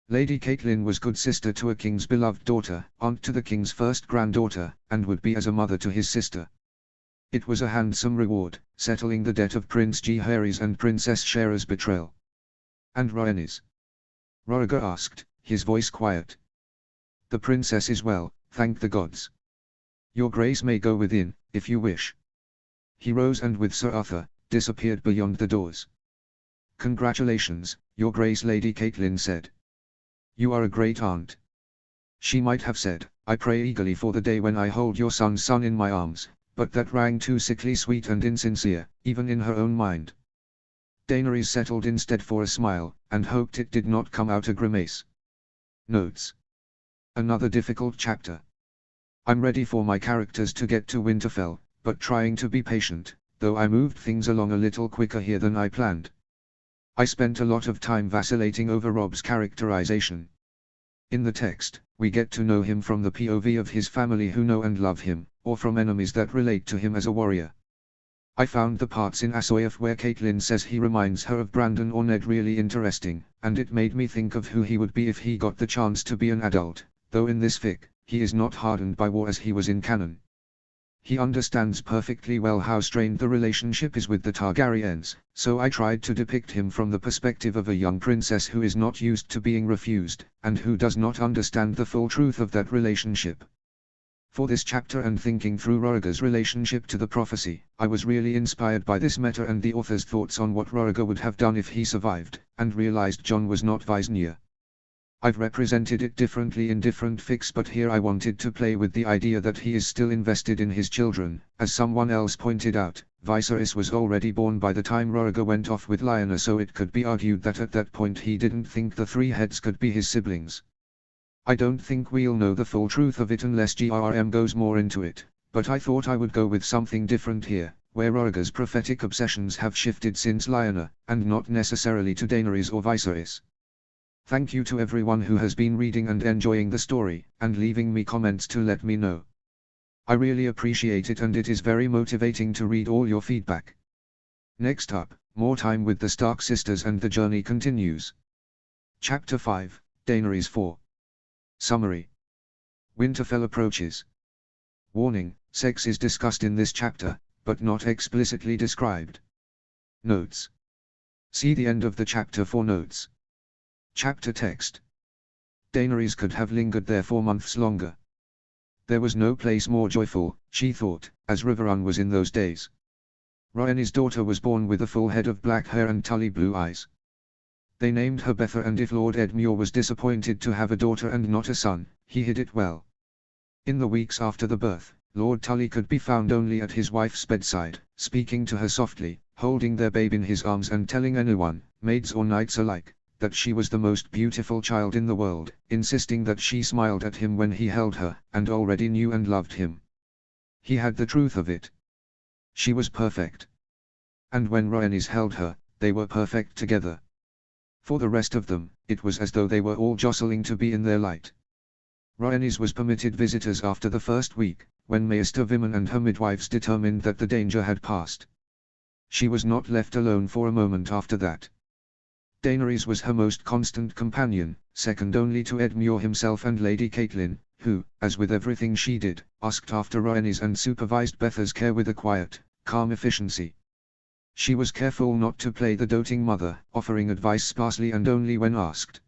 Lady Catelyn was good sister to a king's beloved daughter, aunt to the king's first granddaughter, and would be as a mother to his sister. It was a handsome reward, settling the debt of Prince Jaehaerys and Princess Shaera's betrayal. "And Rhaenys?" Rhaegar asked, his voice quiet. "The princess is well, thank the gods. Your grace may go within, if you wish." He rose and with Sir Arthur, disappeared beyond the doors. "Congratulations, your grace," Lady Catelyn said. "You are a great aunt." She might have said, "I pray eagerly for the day when I hold your son's son in my arms," but that rang too sickly sweet and insincere, even in her own mind. Daenerys settled instead for a smile, and hoped it did not come out a grimace. Notes. Another difficult chapter. I'm ready for my characters to get to Winterfell, but trying to be patient, though I moved things along a little quicker here than I planned. I spent a lot of time vacillating over Robb's characterization. In the text, we get to know him from the POV of his family who know and love him, or from enemies that relate to him as a warrior. I found the parts in Asoyaf where Catelyn says he reminds her of Brandon or Ned really interesting, and it made me think of who he would be if he got the chance to be an adult, though in this fic, he is not hardened by war as he was in canon. He understands perfectly well how strained the relationship is with the Targaryens, so I tried to depict him from the perspective of a young princess who is not used to being refused, and who does not understand the full truth of that relationship. For this chapter and thinking through Rhaegar's relationship to the prophecy, I was really inspired by this matter and the author's thoughts on what Rhaegar would have done if he survived, and realized Jon was not Visenya. I've represented it differently in different fics, but here I wanted to play with the idea that he is still invested in his children. As someone else pointed out, Viserys was already born by the time Rhaegar went off with Lyanna, so it could be argued that at that point he didn't think the three heads could be his siblings. I don't think we'll know the full truth of it unless GRM goes more into it, but I thought I would go with something different here, where Rhaegar's prophetic obsessions have shifted since Lyanna, and not necessarily to Daenerys or Viserys. Thank you to everyone who has been reading and enjoying the story, and leaving me comments to let me know. I really appreciate it, and it is very motivating to read all your feedback. Next up, more time with the Stark sisters and the journey continues. Chapter 5, Daenerys 4. Summary. Winterfell approaches. Warning, sex is discussed in this chapter, but not explicitly described. Notes. See the end of the chapter for notes. Chapter text. Daenerys could have lingered there 4 months longer. There was no place more joyful, she thought, as Riverrun was in those days. Rhaenys' daughter was born with a full head of black hair and tully blue eyes. They named her Betha, and if Lord Edmure was disappointed to have a daughter and not a son, he hid it well. In the weeks after the birth, Lord Tully could be found only at his wife's bedside, speaking to her softly, holding their babe in his arms and telling anyone, maids or knights alike, that she was the most beautiful child in the world, insisting that she smiled at him when he held her, and already knew and loved him. He had the truth of it. She was perfect. And when Rhaenys held her, they were perfect together. For the rest of them, it was as though they were all jostling to be in their light. Rhaenys was permitted visitors after the first week, when Maester Vimen and her midwives determined that the danger had passed. She was not left alone for a moment after that. Daenerys was her most constant companion, second only to Edmure himself and Lady Catelyn, who, as with everything she did, asked after Rhaenys and supervised Betha's care with a quiet, calm efficiency. She was careful not to play the doting mother, offering advice sparsely and only when asked.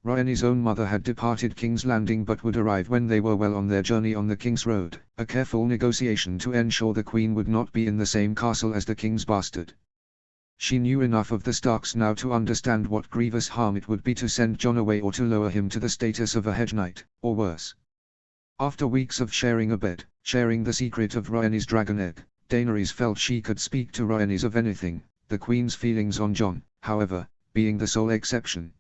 Rhaenys' own mother had departed King's Landing but would arrive when they were well on their journey on the King's Road, a careful negotiation to ensure the Queen would not be in the same castle as the King's bastard. She knew enough of the Starks now to understand what grievous harm it would be to send Jon away or to lower him to the status of a hedge knight, or worse. After weeks of sharing a bed, sharing the secret of Rhaenys' dragon egg, Daenerys felt she could speak to Rhaenys of anything, the Queen's feelings on Jon, however, being the sole exception.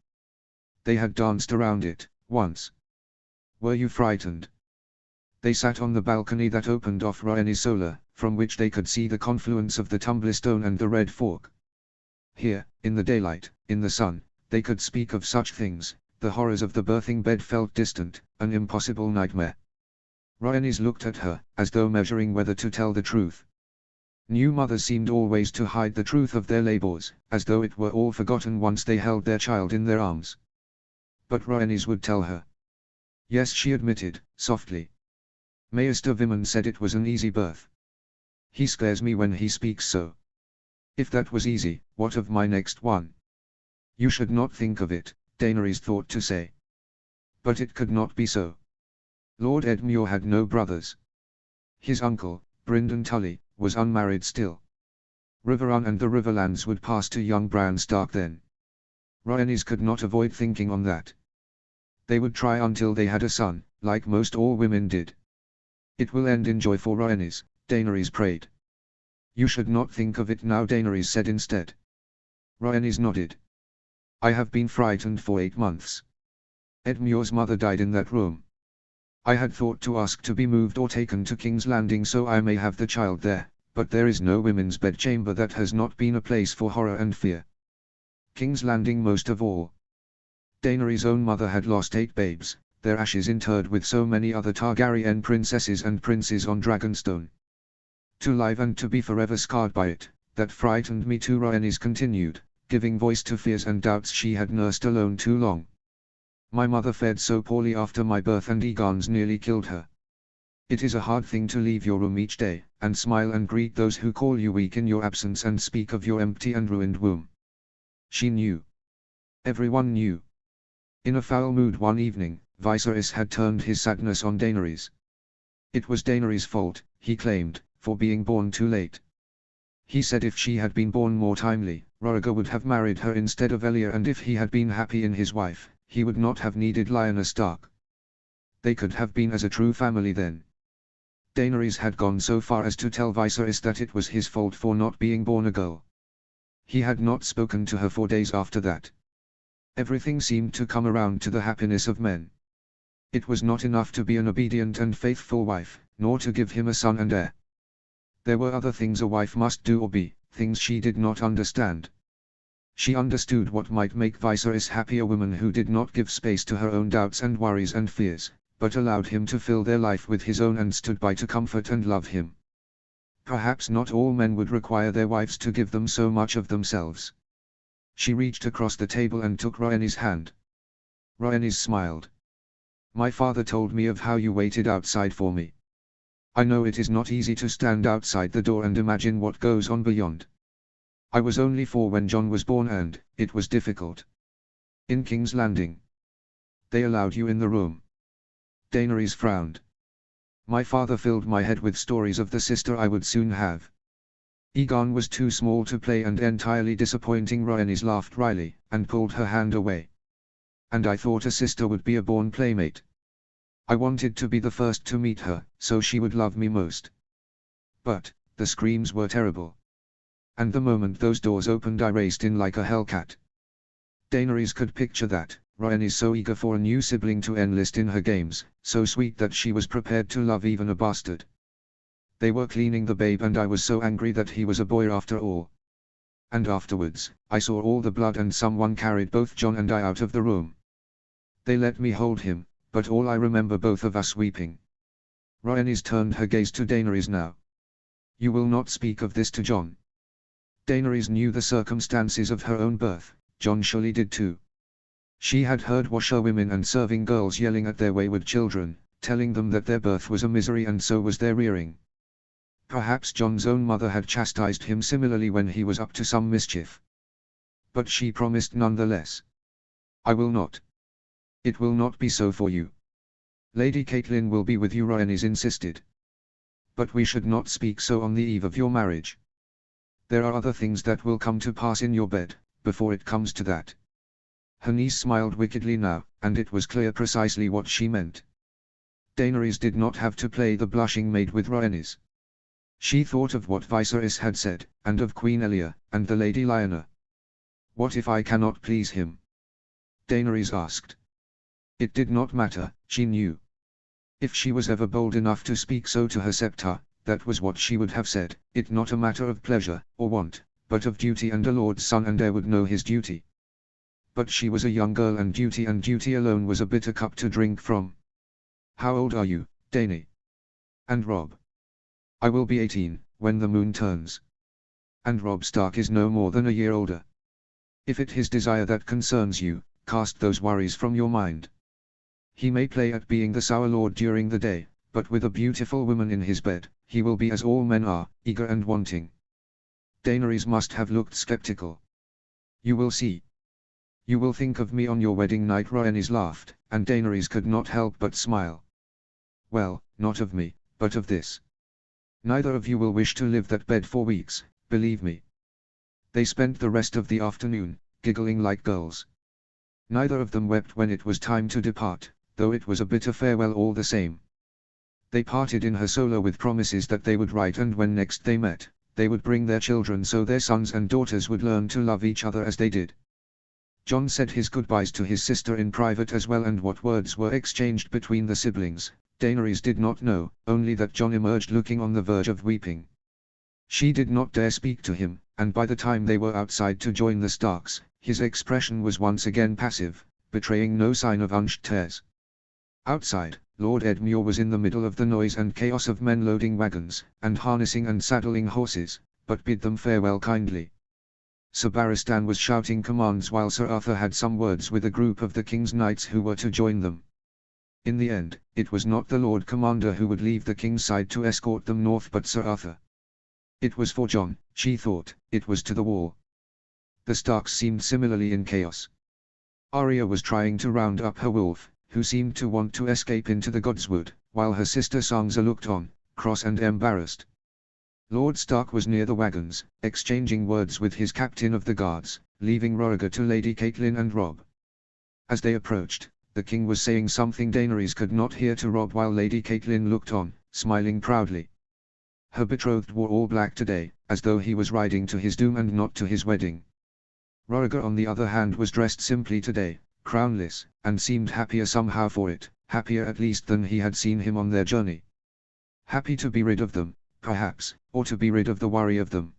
They had danced around it, once. Were you frightened? They sat on the balcony that opened off Rhaenys Solar, from which they could see the confluence of the Tumblestone and the Red Fork. Here, in the daylight, in the sun, they could speak of such things. The horrors of the birthing bed felt distant, an impossible nightmare. Rhaenys looked at her, as though measuring whether to tell the truth. New mothers seemed always to hide the truth of their labors, as though it were all forgotten once they held their child in their arms. But Rhaenys would tell her. Yes, she admitted, softly. Maester Vimen said it was an easy birth. He scares me when he speaks so. If that was easy, what of my next one? You should not think of it, Daenerys thought to say. But it could not be so. Lord Edmure had no brothers. His uncle, Brynden Tully, was unmarried still. Riverrun and the Riverlands would pass to young Bran Stark then. Rhaenys could not avoid thinking on that. They would try until they had a son, like most all women did. It will end in joy for Rhaenys, Daenerys prayed. You should not think of it now, Daenerys said instead. Rhaenys nodded. I have been frightened for 8 months. Edmure's mother died in that room. I had thought to ask to be moved or taken to King's Landing so I may have the child there, but there is no women's bedchamber that has not been a place for horror and fear. King's Landing most of all. Daenerys' own mother had lost 8 babes, their ashes interred with so many other Targaryen princesses and princes on Dragonstone. To live and to be forever scarred by it, that frightened me too, Rhaenys continued, giving voice to fears and doubts she had nursed alone too long. My mother fared so poorly after my birth and Aegons nearly killed her. It is a hard thing to leave your room each day, and smile and greet those who call you weak in your absence and speak of your empty and ruined womb. She knew. Everyone knew. In a foul mood one evening, Viserys had turned his sadness on Daenerys. It was Daenerys' fault, he claimed, for being born too late. He said if she had been born more timely, Rhaegar would have married her instead of Elia, and if he had been happy in his wife, he would not have needed Lyanna Stark. They could have been as a true family then. Daenerys had gone so far as to tell Viserys that it was his fault for not being born a girl. He had not spoken to her for days after that. Everything seemed to come around to the happiness of men. It was not enough to be an obedient and faithful wife, nor to give him a son and heir. There were other things a wife must do or be, things she did not understand. She understood what might make Viserys happy, a woman who did not give space to her own doubts and worries and fears, but allowed him to fill their life with his own and stood by to comfort and love him. Perhaps not all men would require their wives to give them so much of themselves. She reached across the table and took Rhaenys' hand. Rhaenys smiled. My father told me of how you waited outside for me. I know it is not easy to stand outside the door and imagine what goes on beyond. I was only 4 when Jon was born and it was difficult. In King's Landing. They allowed you in the room. Daenerys frowned. My father filled my head with stories of the sister I would soon have. Aegon was too small to play and entirely disappointing. Rhaenys laughed wryly, and pulled her hand away. And I thought a sister would be a born playmate. I wanted to be the first to meet her, so she would love me most. But, the screams were terrible. And the moment those doors opened I raced in like a hellcat. Daenerys could picture that, Rhaenys so eager for a new sibling to enlist in her games, so sweet that she was prepared to love even a bastard. They were cleaning the babe and I was so angry that he was a boy after all. And afterwards, I saw all the blood and someone carried both Jon and I out of the room. They let me hold him, but all I remember both of us weeping. Rhaenys turned her gaze to Daenerys now. You will not speak of this to Jon. Daenerys knew the circumstances of her own birth, Jon surely did too. She had heard washerwomen and serving girls yelling at their wayward children, telling them that their birth was a misery and so was their rearing. Perhaps Jon's own mother had chastised him similarly when he was up to some mischief. But she promised nonetheless. I will not. It will not be so for you. Lady Catelyn will be with you, Rhaenys insisted. But we should not speak so on the eve of your marriage. There are other things that will come to pass in your bed, before it comes to that. Her niece smiled wickedly now, and it was clear precisely what she meant. Daenerys did not have to play the blushing maid with Rhaenys. She thought of what Viserys had said, and of Queen Elia, and the Lady Lyanna. What if I cannot please him? Daenerys asked. It did not matter, she knew. If she was ever bold enough to speak so to her scepter, that was what she would have said, it not a matter of pleasure, or want, but of duty, and a lord's son and heir would know his duty. But she was a young girl and duty alone was a bitter cup to drink from. How old are you, Dany? And Robb? I will be 18, when the moon turns. And Robb Stark is no more than a year older. If it is desire that concerns you, cast those worries from your mind. He may play at being the sour lord during the day, but with a beautiful woman in his bed, he will be as all men are, eager and wanting. Daenerys must have looked skeptical. You will see. You will think of me on your wedding night. Rhaenys laughed, and Daenerys could not help but smile. Well, not of me, but of this. Neither of you will wish to live that bed for weeks, believe me. They spent the rest of the afternoon, giggling like girls. Neither of them wept when it was time to depart, though it was a bitter farewell all the same. They parted in her solo with promises that they would write, and when next they met, they would bring their children so their sons and daughters would learn to love each other as they did. Jon said his goodbyes to his sister in private as well, and what words were exchanged between the siblings, Daenerys did not know, only that Jon emerged looking on the verge of weeping. She did not dare speak to him, and by the time they were outside to join the Starks, his expression was once again passive, betraying no sign of unshed tears. Outside, Lord Edmure was in the middle of the noise and chaos of men loading wagons, and harnessing and saddling horses, but bid them farewell kindly. Sir Barristan was shouting commands while Sir Arthur had some words with a group of the king's knights who were to join them. In the end, it was not the Lord Commander who would leave the king's side to escort them north but Sir Arthur. It was for Jon, she thought, it was to the war. The Starks seemed similarly in chaos. Arya was trying to round up her wolf, who seemed to want to escape into the Godswood, while her sister Sansa looked on, cross and embarrassed. Lord Stark was near the wagons, exchanging words with his captain of the guards, leaving Rhaegar to Lady Catelyn and Robb. As they approached, the king was saying something Daenerys could not hear to Robb while Lady Catelyn looked on, smiling proudly. Her betrothed wore all black today, as though he was riding to his doom and not to his wedding. Rhaegar on the other hand was dressed simply today, crownless, and seemed happier somehow for it, happier at least than he had seen him on their journey. Happy to be rid of them, perhaps, or to be rid of the worry of them.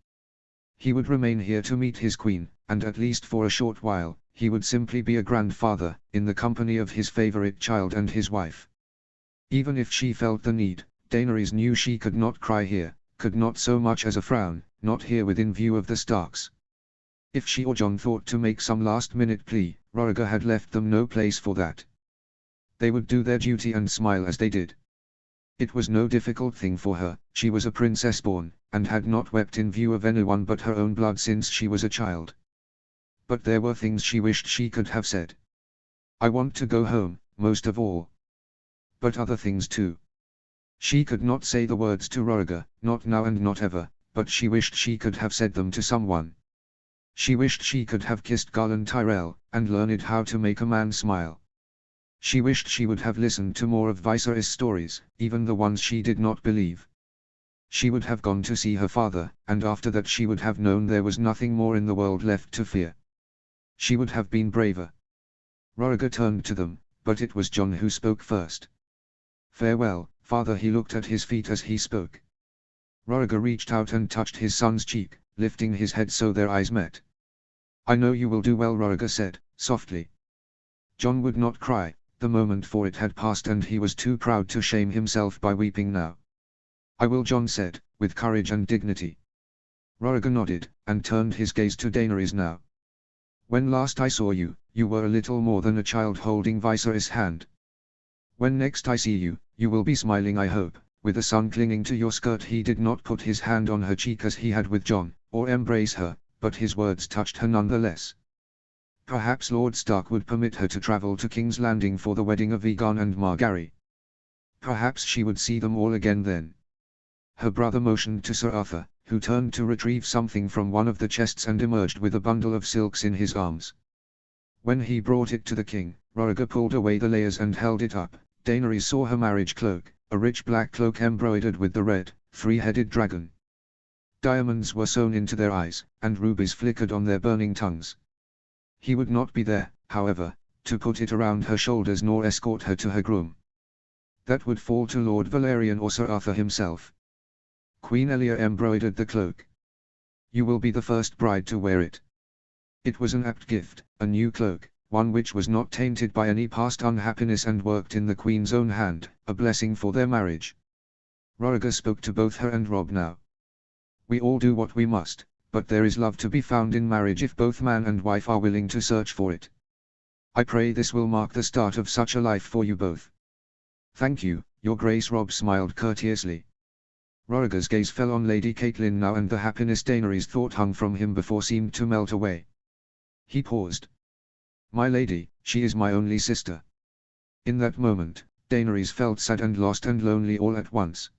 He would remain here to meet his queen, and at least for a short while, he would simply be a grandfather, in the company of his favorite child and his wife. Even if she felt the need, Daenerys knew she could not cry here, could not so much as a frown, not here within view of the Starks. If she or Jon thought to make some last-minute plea, Rhaegar had left them no place for that. They would do their duty and smile as they did. It was no difficult thing for her, she was a princess born, and had not wept in view of anyone but her own blood since she was a child. But there were things she wished she could have said. I want to go home, most of all. But other things too. She could not say the words to Rhaegar, not now and not ever, but she wished she could have said them to someone. She wished she could have kissed Garland Tyrell, and learned how to make a man smile. She wished she would have listened to more of Viserys' stories, even the ones she did not believe. She would have gone to see her father, and after that she would have known there was nothing more in the world left to fear. She would have been braver. Rhaegar turned to them, but it was Jon who spoke first. Farewell, father. He looked at his feet as he spoke. Rhaegar reached out and touched his son's cheek, lifting his head so their eyes met. I know you will do well, Rhaegar said, softly. Jon would not cry, the moment for it had passed and he was too proud to shame himself by weeping now. I will, Jon said, with courage and dignity. Rhaegar nodded, and turned his gaze to Daenerys now. When last I saw you, you were a little more than a child holding Viserys' hand. When next I see you, you will be smiling, I hope, with the sun clinging to your skirt. He did not put his hand on her cheek as he had with Jon, or embrace her, but his words touched her nonetheless. Perhaps Lord Stark would permit her to travel to King's Landing for the wedding of Aegon and Margaery. Perhaps she would see them all again then. Her brother motioned to Sir Arthur, who turned to retrieve something from one of the chests and emerged with a bundle of silks in his arms. When he brought it to the king, Rhaegar pulled away the layers and held it up. Daenerys saw her marriage cloak, a rich black cloak embroidered with the red, three-headed dragon. Diamonds were sewn into their eyes, and rubies flickered on their burning tongues. He would not be there, however, to put it around her shoulders nor escort her to her groom. That would fall to Lord Valerian or Sir Arthur himself. Queen Elia embroidered the cloak. You will be the first bride to wear it. It was an apt gift, a new cloak, one which was not tainted by any past unhappiness and worked in the Queen's own hand, a blessing for their marriage. Rhaegar spoke to both her and Robb now. We all do what we must, but there is love to be found in marriage if both man and wife are willing to search for it. I pray this will mark the start of such a life for you both. Thank you, Your Grace. Robb smiled courteously. Rhaegar's gaze fell on Lady Catelyn now, and the happiness Daenerys thought hung from him before seemed to melt away. He paused. My lady, she is my only sister. In that moment, Daenerys felt sad and lost and lonely all at once.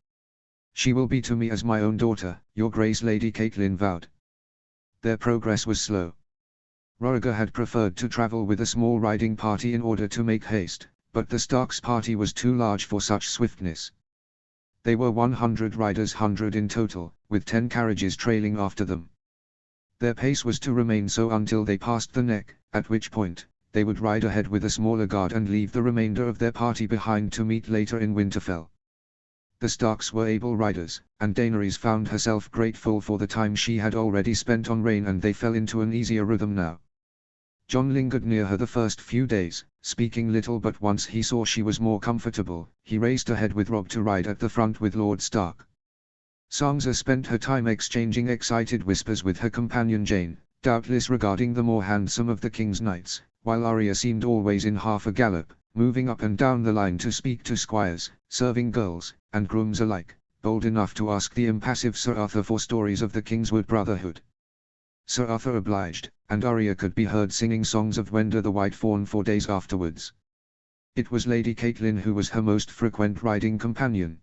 She will be to me as my own daughter, Your Grace, Lady Catelyn vowed. Their progress was slow. Rhaegar had preferred to travel with a small riding party in order to make haste, but the Starks' party was too large for such swiftness. They were 100 riders, 100 in total, with 10 carriages trailing after them. Their pace was to remain so until they passed the neck, at which point, they would ride ahead with a smaller guard and leave the remainder of their party behind to meet later in Winterfell. The Starks were able riders, and Daenerys found herself grateful for the time she had already spent on Rhaen, and they fell into an easier rhythm now. Jon lingered near her the first few days, speaking little, but once he saw she was more comfortable, he raced ahead with Robb to ride at the front with Lord Stark. Sansa spent her time exchanging excited whispers with her companion Jane, doubtless regarding the more handsome of the king's knights, while Arya seemed always in half a gallop, moving up and down the line to speak to squires, serving girls, and grooms alike, bold enough to ask the impassive Sir Arthur for stories of the Kingswood Brotherhood. Sir Arthur obliged, and Arya could be heard singing songs of Wenda the White Fawn for days afterwards. It was Lady Catelyn who was her most frequent riding companion.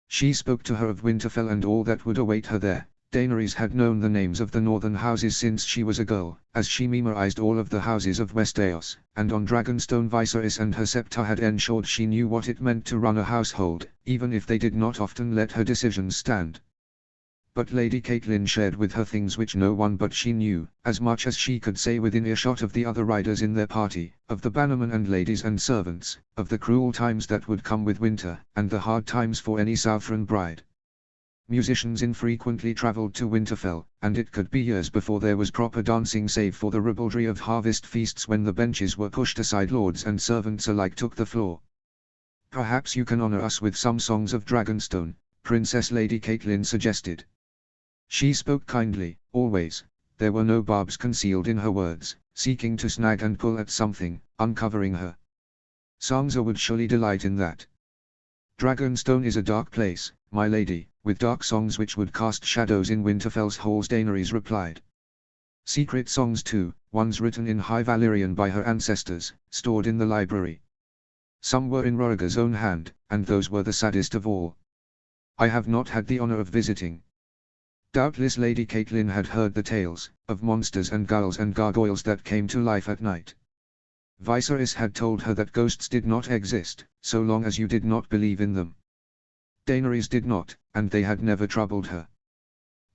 She spoke to her of Winterfell and all that would await her there. Daenerys had known the names of the northern houses since she was a girl, as she memorized all of the houses of Westeros, and on Dragonstone Viserys and her septa had ensured she knew what it meant to run a household, even if they did not often let her decisions stand. But Lady Catelyn shared with her things which no one but she knew, as much as she could say within earshot of the other riders in their party, of the bannermen and ladies and servants, of the cruel times that would come with winter, and the hard times for any Southron bride. Musicians infrequently travelled to Winterfell, and it could be years before there was proper dancing save for the ribaldry of harvest feasts when the benches were pushed aside. Lords and servants alike took the floor. "Perhaps you can honour us with some songs of Dragonstone," Princess Lady Catelyn suggested. She spoke kindly, always. There were no barbs concealed in her words, seeking to snag and pull at something, uncovering her. Sansa would surely delight in that. "Dragonstone is a dark place, my lady, with dark songs which would cast shadows in Winterfell's halls," Daenerys replied. "Secret songs too, ones written in High Valyrian by her ancestors, stored in the library. Some were in Rhaegar's own hand, and those were the saddest of all. I have not had the honor of visiting." Doubtless Lady Catelyn had heard the tales, of monsters and ghouls and gargoyles that came to life at night. Viserys had told her that ghosts did not exist, so long as you did not believe in them. Daenerys did not, and they had never troubled her.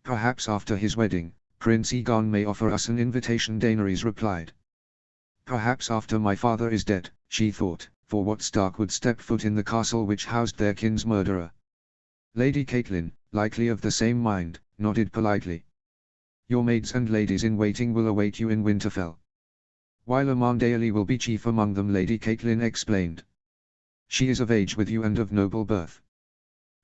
"Perhaps after his wedding, Prince Aegon may offer us an invitation," Daenerys replied. "Perhaps after my father is dead," she thought, for what Stark would step foot in the castle which housed their kin's murderer? Lady Catelyn, likely of the same mind, nodded politely. "Your maids and ladies in waiting will await you in Winterfell. While Amandaeli will be chief among them," Lady Catelyn explained. "She is of age with you and of noble birth.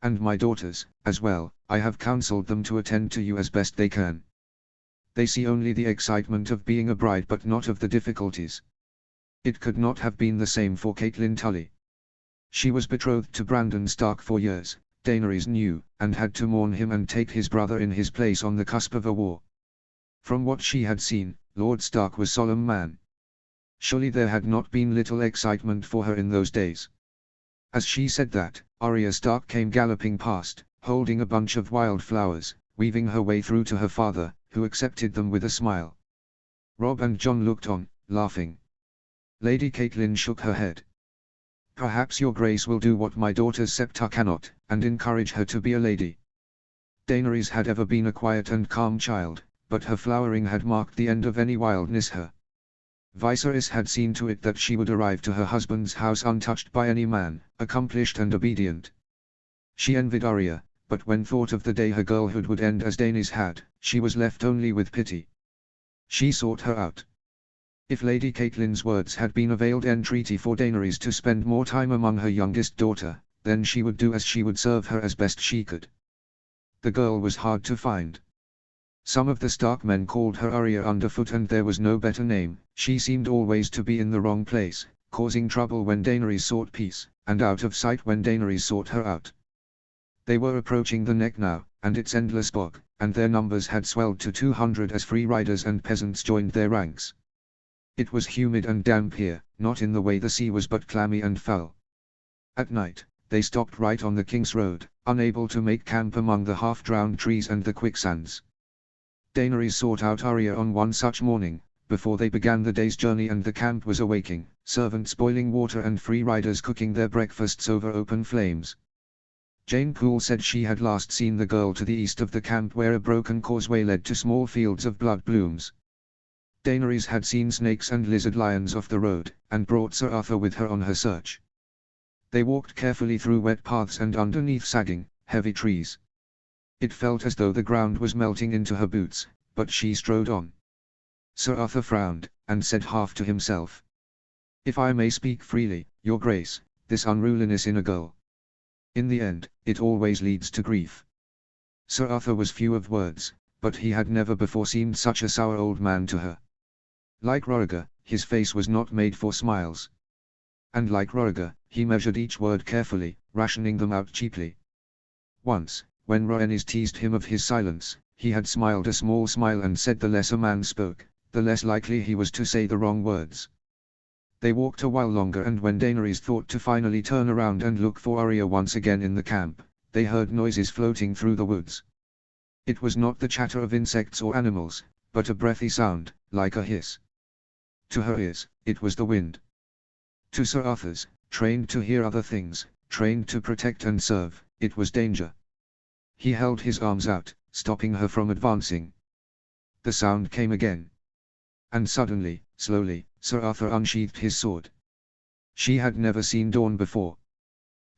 And my daughters, as well, I have counseled them to attend to you as best they can. They see only the excitement of being a bride but not of the difficulties." It could not have been the same for Catelyn Tully. She was betrothed to Brandon Stark for years, Daenerys knew, and had to mourn him and take his brother in his place on the cusp of a war. From what she had seen, Lord Stark was a solemn man. Surely there had not been little excitement for her in those days. As she said that, Arya Stark came galloping past, holding a bunch of wild flowers, weaving her way through to her father, who accepted them with a smile. Robb and Jon looked on, laughing. Lady Catelyn shook her head. "Perhaps your grace will do what my daughter's septa cannot, and encourage her to be a lady." Daenerys had ever been a quiet and calm child, but her flowering had marked the end of any wildness her. Viserys had seen to it that she would arrive to her husband's house untouched by any man, accomplished and obedient. She envied Arya, but when thought of the day her girlhood would end as Daenerys had, she was left only with pity. She sought her out. If Lady Catelyn's words had been a veiled entreaty for Daenerys to spend more time among her youngest daughter, then she would do as she would serve her as best she could. The girl was hard to find. Some of the Stark men called her Arya Underfoot, and there was no better name. She seemed always to be in the wrong place, causing trouble when Daenerys sought peace, and out of sight when Daenerys sought her out. They were approaching the neck now, and its endless bog, and their numbers had swelled to 200 as free riders and peasants joined their ranks. It was humid and damp here, not in the way the sea was but clammy and foul. At night, they stopped right on the King's Road, unable to make camp among the half-drowned trees and the quicksands. Daenerys sought out Arya on one such morning, before they began the day's journey, and the camp was awaking, servants boiling water and free riders cooking their breakfasts over open flames. Jane Poole said she had last seen the girl to the east of the camp where a broken causeway led to small fields of blood blooms. Daenerys had seen snakes and lizard lions off the road, and brought Sir Arthur with her on her search. They walked carefully through wet paths and underneath sagging, heavy trees. It felt as though the ground was melting into her boots, but she strode on. Sir Arthur frowned, and said half to himself, "If I may speak freely, your grace, this unruliness in a girl. In the end, it always leads to grief." Sir Arthur was few of words, but he had never before seemed such a sour old man to her. Like Rhaegar, his face was not made for smiles. and like Rhaegar, he measured each word carefully, rationing them out cheaply. Once, when Rhaenys teased him of his silence, he had smiled a small smile and said the less a man spoke, the less likely he was to say the wrong words. They walked a while longer, and when Daenerys thought to finally turn around and look for Arya once again in the camp, they heard noises floating through the woods. It was not the chatter of insects or animals, but a breathy sound, like a hiss. To her ears, it was the wind. To Sir Arthur's, trained to hear other things, trained to protect and serve, it was danger. He held his arms out, stopping her from advancing. The sound came again. And suddenly, slowly, Sir Arthur unsheathed his sword. She had never seen dawn before.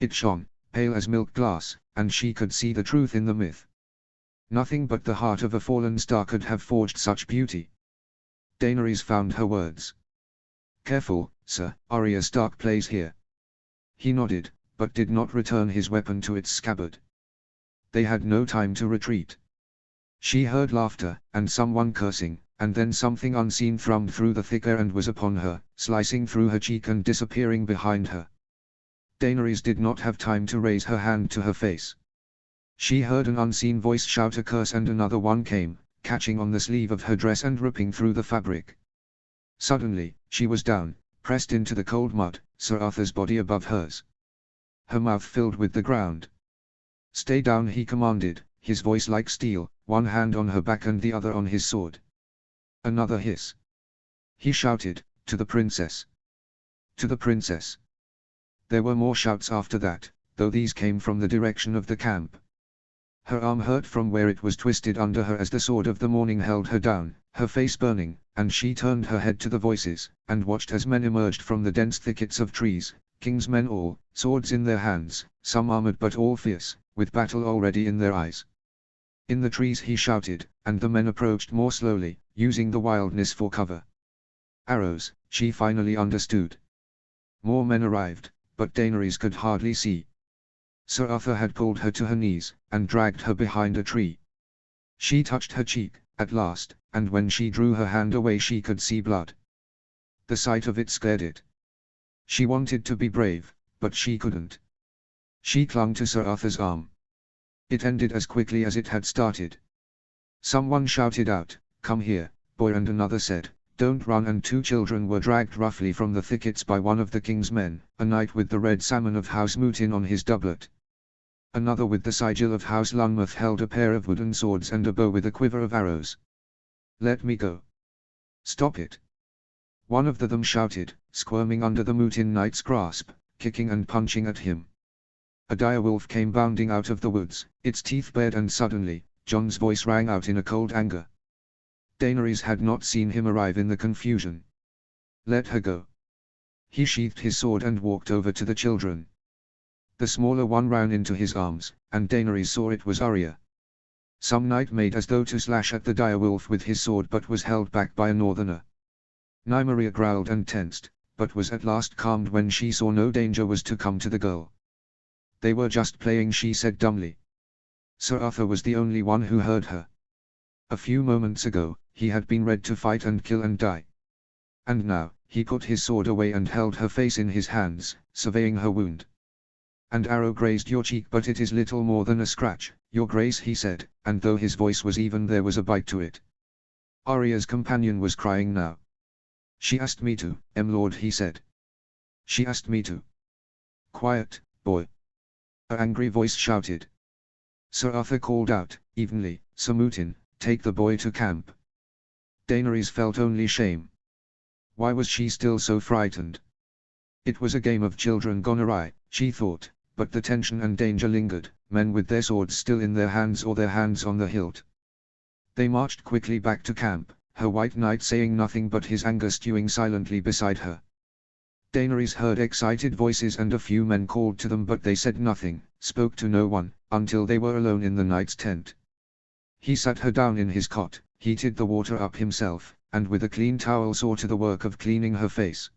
It shone, pale as milk glass, and she could see the truth in the myth. Nothing but the heart of a fallen star could have forged such beauty. Daenerys found her words. "Careful, sir, Arya Stark plays here." He nodded, but did not return his weapon to its scabbard. They had no time to retreat. She heard laughter, and someone cursing, and then something unseen thrummed through the thick air and was upon her, slicing through her cheek and disappearing behind her. Daenerys did not have time to raise her hand to her face. She heard an unseen voice shout a curse, and another one came, catching on the sleeve of her dress and ripping through the fabric. Suddenly, she was down, pressed into the cold mud, Sir Arthur's body above hers. Her mouth filled with the ground. "Stay down," he commanded, his voice like steel, one hand on her back and the other on his sword. Another hiss. He shouted, "To the princess! To the princess!" There were more shouts after that, though these came from the direction of the camp. Her arm hurt from where it was twisted under her as the sword of the morning held her down, her face burning, and she turned her head to the voices, and watched as men emerged from the dense thickets of trees, king's men all, swords in their hands, some armored but all fierce, with battle already in their eyes. In the trees he shouted, and the men approached more slowly, using the wildness for cover. Arrows, she finally understood. More men arrived, but Daenerys could hardly see. Sir Arthur had pulled her to her knees, and dragged her behind a tree. She touched her cheek, at last, and when she drew her hand away she could see blood. The sight of it scared it. She wanted to be brave, but she couldn't. She clung to Sir Arthur's arm. It ended as quickly as it had started. Someone shouted out, "Come here, boy," and another said, "Don't run," and two children were dragged roughly from the thickets by one of the king's men, a knight with the red salmon of House Mutin on his doublet. Another with the sigil of House Lunmouth held a pair of wooden swords and a bow with a quiver of arrows. "Let me go. Stop it!" One of them shouted, squirming under the Mutin knight's grasp, kicking and punching at him. A direwolf came bounding out of the woods, its teeth bared, and suddenly, Jon's voice rang out in a cold anger. Daenerys had not seen him arrive in the confusion. "Let her go." He sheathed his sword and walked over to the children. The smaller one ran into his arms, and Daenerys saw it was Arya. Some knight made as though to slash at the direwolf with his sword but was held back by a northerner. Nymeria growled and tensed, but was at last calmed when she saw no danger was to come to the girl. "They were just playing," she said dumbly. Sir Arthur was the only one who heard her. A few moments ago, he had been ready to fight and kill and die. And now, he put his sword away and held her face in his hands, surveying her wound. "An arrow grazed your cheek, but it is little more than a scratch, your grace," he said, and though his voice was even there was a bite to it. Arya's companion was crying now. "She asked me to, Lord," he said. "She asked me to." "Quiet, boy!" An angry voice shouted. Sir Arthur called out, evenly, "Sir Mutin, take the boy to camp." Daenerys felt only shame. Why was she still so frightened? It was a game of children gone awry, she thought, but the tension and danger lingered, men with their swords still in their hands or their hands on the hilt. They marched quickly back to camp, her white knight saying nothing but his anger stewing silently beside her. Daenerys heard excited voices and a few men called to them, but they said nothing, spoke to no one, until they were alone in the knight's tent. He sat her down in his cot, heated the water up himself, and with a clean towel saw to the work of cleaning her face.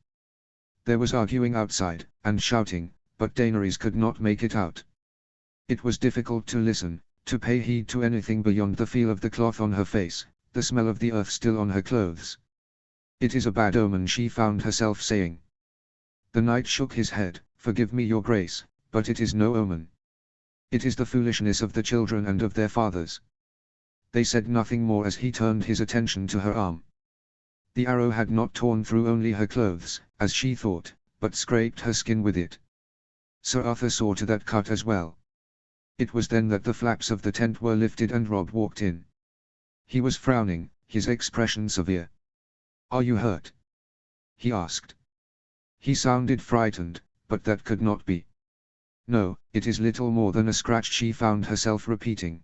There was arguing outside, and shouting, but Daenerys could not make it out. It was difficult to listen, to pay heed to anything beyond the feel of the cloth on her face, the smell of the earth still on her clothes. "It is a bad omen," she found herself saying. The knight shook his head. Forgive me, your grace, but it is no omen. It is the foolishness of the children and of their fathers. They said nothing more as he turned his attention to her arm. The arrow had not torn through only her clothes, as she thought, but scraped her skin with it. Sir Arthur saw to that cut as well. It was then that the flaps of the tent were lifted and Rob walked in. He was frowning, his expression severe. "Are you hurt?" he asked. He sounded frightened, but that could not be. "No, it is little more than a scratch," she found herself repeating.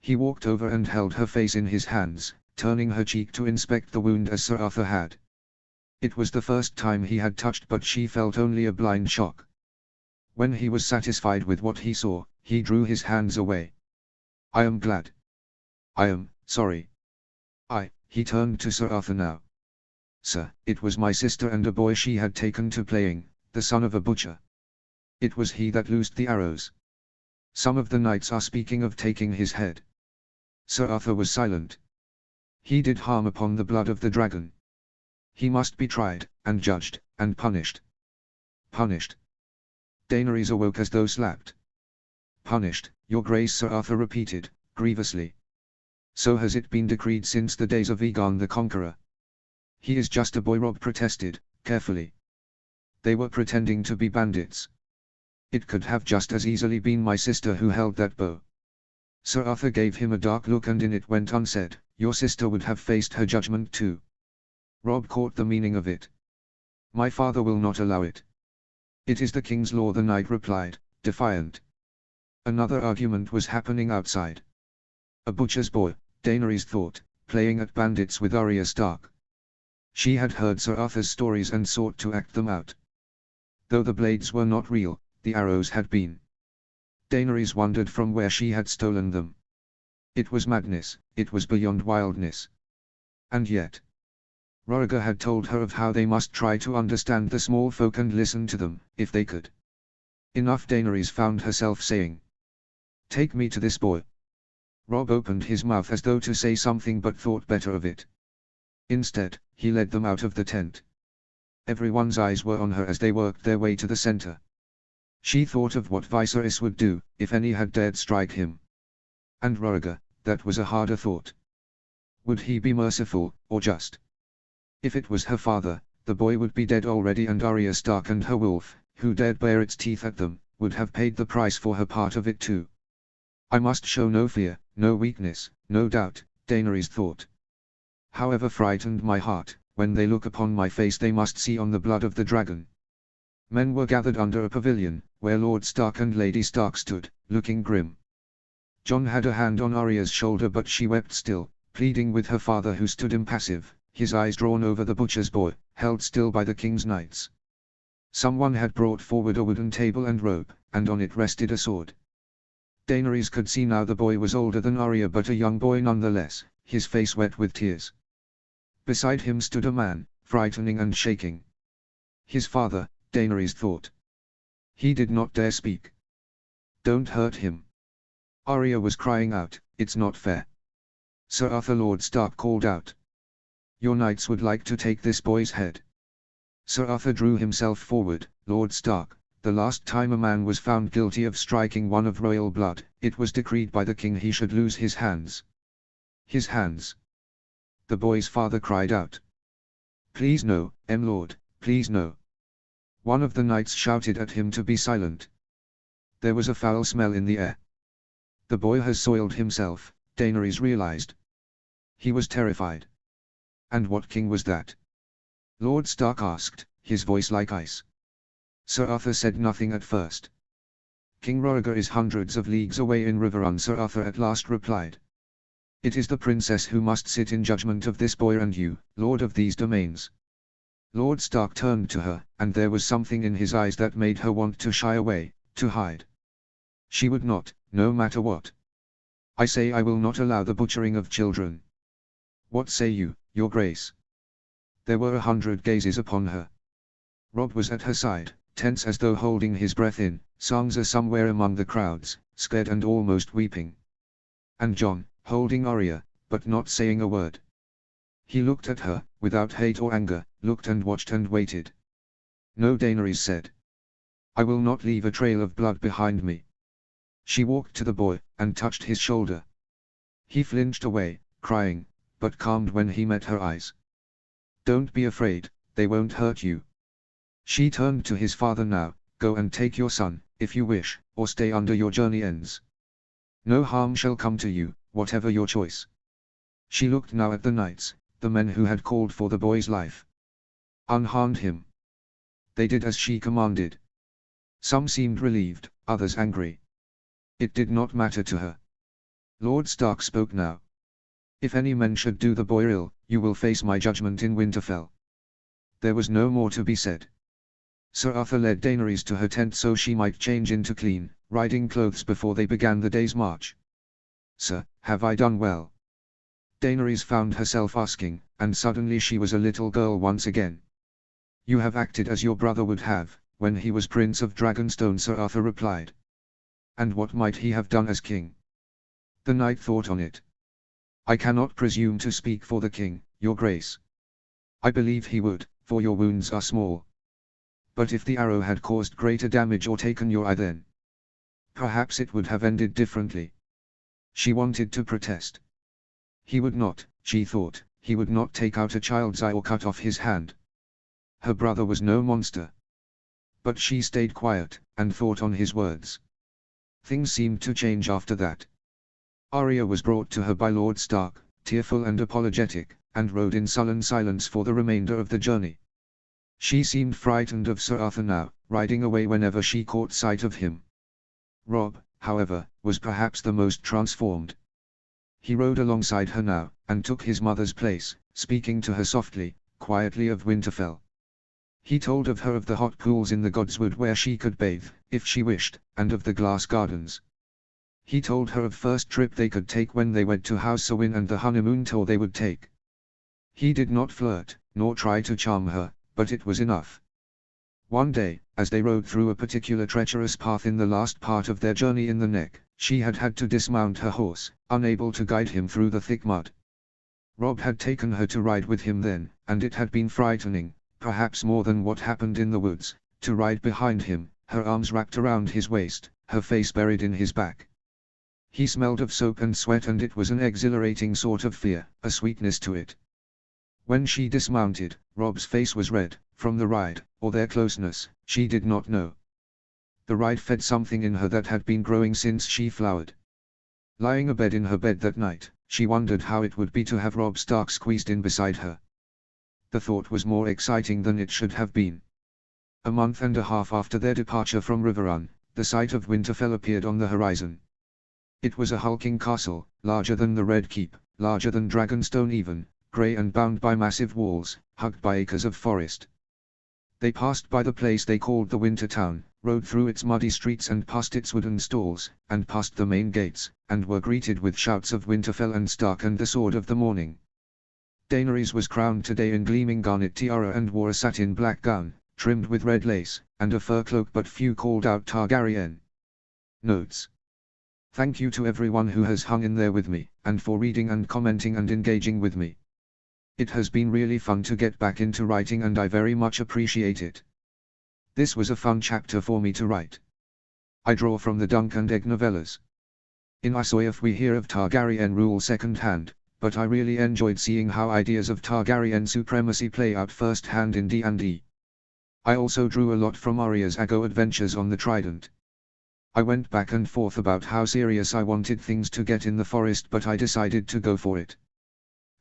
He walked over and held her face in his hands, turning her cheek to inspect the wound as Sir Arthur had. It was the first time he had touched, but she felt only a blind shock. When he was satisfied with what he saw, he drew his hands away. "I am glad. I am sorry. He turned to Sir Arthur now. "Sir, it was my sister and a boy she had taken to playing, the son of a butcher. It was he that loosed the arrows. Some of the knights are speaking of taking his head." Sir Arthur was silent. "He did harm upon the blood of the dragon. He must be tried, and judged, and punished." "Punished?" Daenerys awoke as though slapped. "Punished, your grace," Sir Arthur repeated, grievously. "So has it been decreed since the days of Aegon the Conqueror." "He is just a boy," Rob protested, carefully. "They were pretending to be bandits. It could have just as easily been my sister who held that bow." Sir Arthur gave him a dark look and in it went unsaid, "Your sister would have faced her judgment too." Rob caught the meaning of it. "My father will not allow it." "It is the king's law," the knight replied, defiant. Another argument was happening outside. A butcher's boy, Daenerys thought, playing at bandits with Arya Stark. She had heard Sir Arthur's stories and sought to act them out. Though the blades were not real, the arrows had been. Daenerys wondered from where she had stolen them. It was madness, it was beyond wildness. And yet, Rhaegar had told her of how they must try to understand the small folk and listen to them, if they could. Enough, Daenerys found herself saying. "Take me to this boy." Rob opened his mouth as though to say something but thought better of it. Instead, he led them out of the tent. Everyone's eyes were on her as they worked their way to the center. She thought of what Viserys would do, if any had dared strike him. And Rhaegar, that was a harder thought. Would he be merciful, or just? If it was her father, the boy would be dead already, and Arya Stark and her wolf, who dared bare its teeth at them, would have paid the price for her part of it too. "I must show no fear, no weakness, no doubt," Daenerys thought. "However frightened my heart, when they look upon my face they must see on the blood of the dragon." Men were gathered under a pavilion, where Lord Stark and Lady Stark stood, looking grim. Jon had a hand on Arya's shoulder, but she wept still, pleading with her father, who stood impassive, his eyes drawn over the butcher's boy, held still by the king's knights. Someone had brought forward a wooden table and rope, and on it rested a sword. Daenerys could see now the boy was older than Arya, but a young boy nonetheless, his face wet with tears. Beside him stood a man, frightening and shaking. His father, Daenerys thought. He did not dare speak. "Don't hurt him." Arya was crying out, "It's not fair." Sir Arthur, Lord Stark called out. "Your knights would like to take this boy's head." Sir Arthur drew himself forward. "Lord Stark, the last time a man was found guilty of striking one of royal blood, it was decreed by the king he should lose his hands." "His hands?" the boy's father cried out. "Please no, Lord, please no." One of the knights shouted at him to be silent. There was a foul smell in the air. "The boy has soiled himself," Daenerys realized. He was terrified. "And what king was that?" Lord Stark asked, his voice like ice. Sir Arthur said nothing at first. "King Rhaegar is hundreds of leagues away in Riverrun," Sir Arthur at last replied. "It is the princess who must sit in judgment of this boy and you, lord of these domains." Lord Stark turned to her, and there was something in his eyes that made her want to shy away, to hide. She would not, no matter what. "I say I will not allow the butchering of children." "What say you, your grace?" There were 100 gazes upon her. Rob was at her side, tense as though holding his breath in, Sansa somewhere among the crowds, scared and almost weeping. And Jon, holding Arya, but not saying a word. He looked at her, without hate or anger, looked and watched and waited. No, Daenerys said. I will not leave a trail of blood behind me. She walked to the boy, and touched his shoulder. He flinched away, crying, but calmed when he met her eyes. Don't be afraid, they won't hurt you. She turned to his father now, go and take your son, if you wish, or stay until your journey ends. No harm shall come to you, whatever your choice. She looked now at the knights, the men who had called for the boy's life. Unharmed him. They did as she commanded. Some seemed relieved, others angry. It did not matter to her. Lord Stark spoke now. If any men should do the boy ill, you will face my judgment in Winterfell. There was no more to be said. Sir Arthur led Daenerys to her tent so she might change into clean, riding clothes before they began the day's march. Sir, have I done well? Daenerys found herself asking, and suddenly she was a little girl once again. You have acted as your brother would have, when he was Prince of Dragonstone, Sir Arthur replied. And what might he have done as king? The knight thought on it. I cannot presume to speak for the king, your grace. I believe he would, for your wounds are small. But if the arrow had caused greater damage or taken your eye, then perhaps it would have ended differently. She wanted to protest. He would not, she thought, he would not take out a child's eye or cut off his hand. Her brother was no monster. But she stayed quiet, and thought on his words. Things seemed to change after that. Arya was brought to her by Lord Stark, tearful and apologetic, and rode in sullen silence for the remainder of the journey. She seemed frightened of Sir Arthur now, riding away whenever she caught sight of him. Robb, however, was perhaps the most transformed. He rode alongside her now, and took his mother's place, speaking to her softly, quietly of Winterfell. He told of her of the hot pools in the Godswood where she could bathe, if she wished, and of the glass gardens. He told her of first trip they could take when they went to House Sewin and the honeymoon tour they would take. He did not flirt, nor try to charm her, but it was enough. One day, as they rode through a particular treacherous path in the last part of their journey in the neck, she had had to dismount her horse, unable to guide him through the thick mud. Robb had taken her to ride with him then, and it had been frightening, perhaps more than what happened in the woods, to ride behind him, her arms wrapped around his waist, her face buried in his back. He smelled of soap and sweat, and it was an exhilarating sort of fear, a sweetness to it. When she dismounted, Robb's face was red, from the ride, or their closeness, she did not know. The ride fed something in her that had been growing since she flowered. Lying abed in her bed that night, she wondered how it would be to have Robb Stark squeezed in beside her. The thought was more exciting than it should have been. A month and a half after their departure from Riverrun, the sight of Winterfell appeared on the horizon. It was a hulking castle, larger than the Red Keep, larger than Dragonstone even, grey and bound by massive walls, hugged by acres of forest. They passed by the place they called the Winter Town, rode through its muddy streets and past its wooden stalls, and past the main gates, and were greeted with shouts of Winterfell and Stark and the Sword of the Morning. Daenerys was crowned today in gleaming garnet tiara and wore a satin black gown, trimmed with red lace, and a fur cloak, but few called out Targaryen. Notes. Thank you to everyone who has hung in there with me, and for reading and commenting and engaging with me. It has been really fun to get back into writing, and I very much appreciate it. This was a fun chapter for me to write. I draw from the Dunk and Egg novellas. In Asoyaf we hear of Targaryen rule second-hand, but I really enjoyed seeing how ideas of Targaryen supremacy play out first-hand in D&D. I also drew a lot from Arya's Aggo adventures on the Trident. I went back and forth about how serious I wanted things to get in the forest, but I decided to go for it.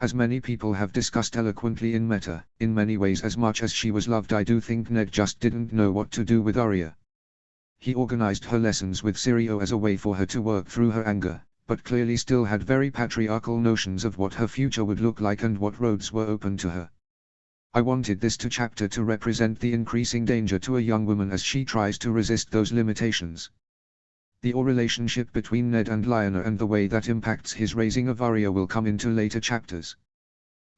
As many people have discussed eloquently in Meta, in many ways as much as she was loved, I do think Ned just didn't know what to do with Arya. He organized her lessons with Syrio as a way for her to work through her anger, but clearly still had very patriarchal notions of what her future would look like and what roads were open to her. I wanted this chapter to represent the increasing danger to a young woman as she tries to resist those limitations. The relationship between Ned and Lyanna and the way that impacts his raising of Arya will come into later chapters.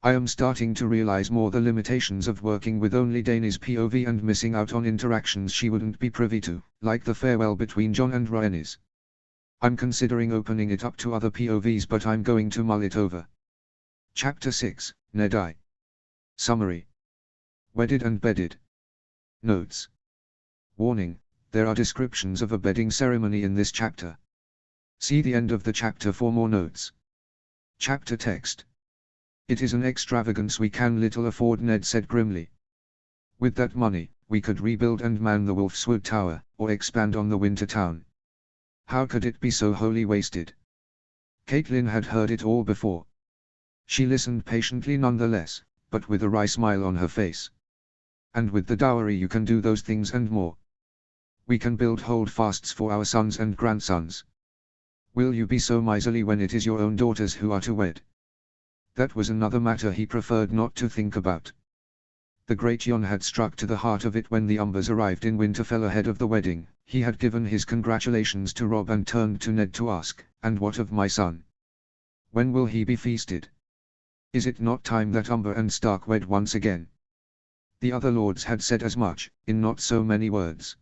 I am starting to realize more the limitations of working with only Dany's POV and missing out on interactions she wouldn't be privy to, like the farewell between Jon and Rhaenys. I'm considering opening it up to other POVs, but I'm going to mull it over. Chapter 6, Ned I. Summary. Wedded and bedded. Notes. Warning, there are descriptions of a bedding ceremony in this chapter. See the end of the chapter for more notes. Chapter text. It is an extravagance we can little afford, Ned said grimly. With that money, we could rebuild and man the Wolfswood Tower, or expand on the Winter Town. How could it be so wholly wasted? Caitlin had heard it all before. She listened patiently nonetheless, but with a wry smile on her face. And with the dowry you can do those things and more. We can build holdfasts for our sons and grandsons. Will you be so miserly when it is your own daughters who are to wed? That was another matter he preferred not to think about. The great Jon had struck to the heart of it when the Umbers arrived in Winterfell ahead of the wedding. He had given his congratulations to Robb and turned to Ned to ask, "And what of my son? When will he be feasted? Is it not time that Umber and Stark wed once again?" The other lords had said as much, in not so many words.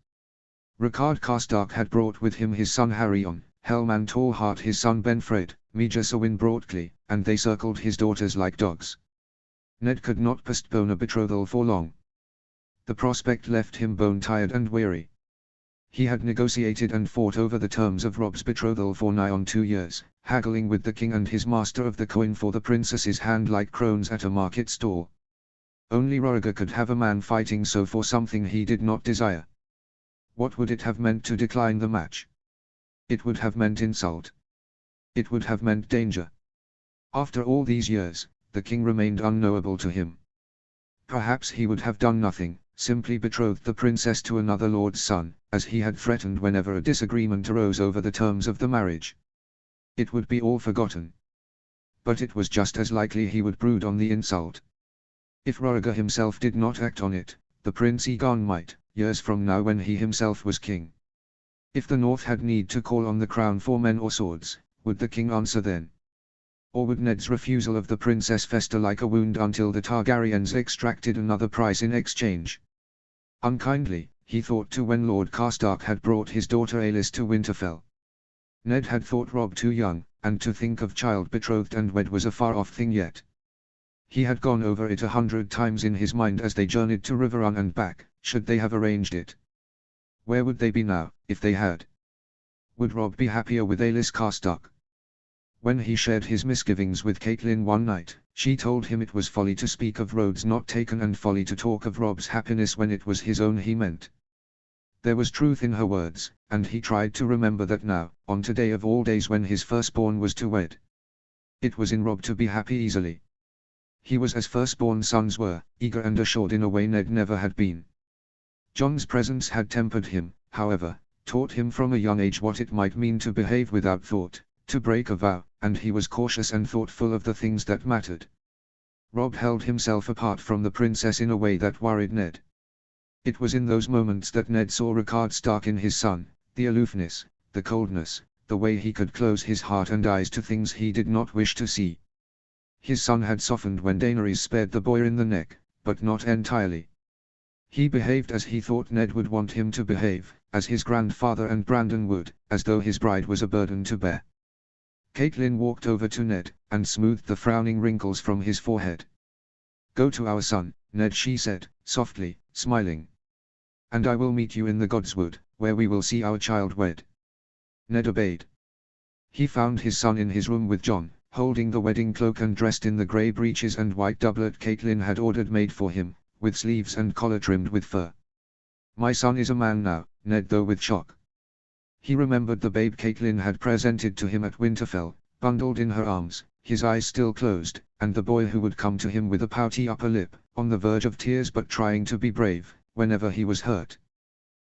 Rickard Karstark had brought with him his son Haryon, Helman Tallheart his son Benfred, Meager Sewin Broughtclay, and they circled his daughters like dogs. Ned could not postpone a betrothal for long. The prospect left him bone-tired and weary. He had negotiated and fought over the terms of Robb's betrothal for nigh on 2 years, haggling with the king and his master of the coin for the princess's hand like crones at a market stall. Only Rhaegar could have a man fighting so for something he did not desire. What would it have meant to decline the match? It would have meant insult. It would have meant danger. After all these years, the king remained unknowable to him. Perhaps he would have done nothing, simply betrothed the princess to another lord's son, as he had threatened whenever a disagreement arose over the terms of the marriage. It would be all forgotten. But it was just as likely he would brood on the insult. If Rhaegar himself did not act on it, the Prince Aegon might, years from now when he himself was king. If the North had need to call on the crown for men or swords, would the king answer then? Or would Ned's refusal of the princess fester like a wound until the Targaryens extracted another price in exchange? Unkindly, he thought too when Lord Karstark had brought his daughter Aelys to Winterfell. Ned had thought Robb too young, and to think of child betrothed and wed was a far-off thing yet. He had gone over it 100 times in his mind as they journeyed to Riverrun and back. Should they have arranged it? Where would they be now, if they had? Would Robb be happier with Aelys Karstark? When he shared his misgivings with Caitlin one night, she told him it was folly to speak of roads not taken and folly to talk of Robb's happiness when it was his own he meant. There was truth in her words, and he tried to remember that now, on today of all days when his firstborn was to wed. It was in Robb to be happy easily. He was as firstborn sons were, eager and assured in a way Ned never had been. Jon's presence had tempered him, however, taught him from a young age what it might mean to behave without thought, to break a vow, and he was cautious and thoughtful of the things that mattered. Robb held himself apart from the princess in a way that worried Ned. It was in those moments that Ned saw Rickard Stark in his son, the aloofness, the coldness, the way he could close his heart and eyes to things he did not wish to see. His son had softened when Daenerys spared the boy in the neck, but not entirely. He behaved as he thought Ned would want him to behave, as his grandfather and Brandon would, as though his bride was a burden to bear. Caitlin walked over to Ned, and smoothed the frowning wrinkles from his forehead. "Go to our son, Ned," she said, softly, smiling. "And I will meet you in the Godswood, where we will see our child wed." Ned obeyed. He found his son in his room with Jon, holding the wedding cloak and dressed in the grey breeches and white doublet Caitlin had ordered made for him, with sleeves and collar trimmed with fur. "My son is a man now," Ned thought with shock. He remembered the babe Caitlin had presented to him at Winterfell, bundled in her arms, his eyes still closed, and the boy who would come to him with a pouty upper lip, on the verge of tears but trying to be brave, whenever he was hurt.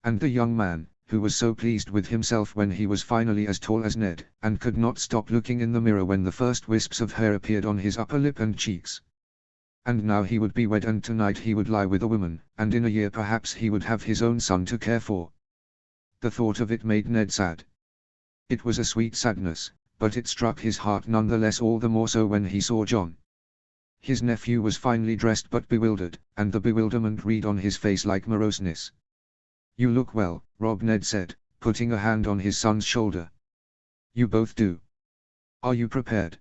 And the young man, who was so pleased with himself when he was finally as tall as Ned, and could not stop looking in the mirror when the first wisps of hair appeared on his upper lip and cheeks. And now he would be wed, and tonight he would lie with a woman, and in a year perhaps he would have his own son to care for. The thought of it made Ned sad. It was a sweet sadness, but it struck his heart nonetheless, all the more so when he saw Jon. His nephew was finely dressed but bewildered, and the bewilderment read on his face like moroseness. "You look well, Robb," Ned said, putting a hand on his son's shoulder. "You both do. Are you prepared?"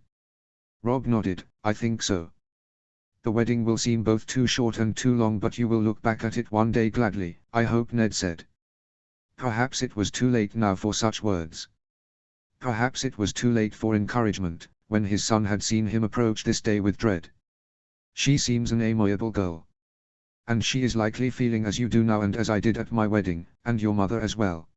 Robb nodded. "I think so." The wedding will seem both too short and too long, but you will look back at it one day gladly, I hope, Ned said. Perhaps it was too late now for such words. Perhaps it was too late for encouragement, when his son had seen him approach this day with dread. She seems an amiable girl. And she is likely feeling as you do now and as I did at my wedding, and your mother as well.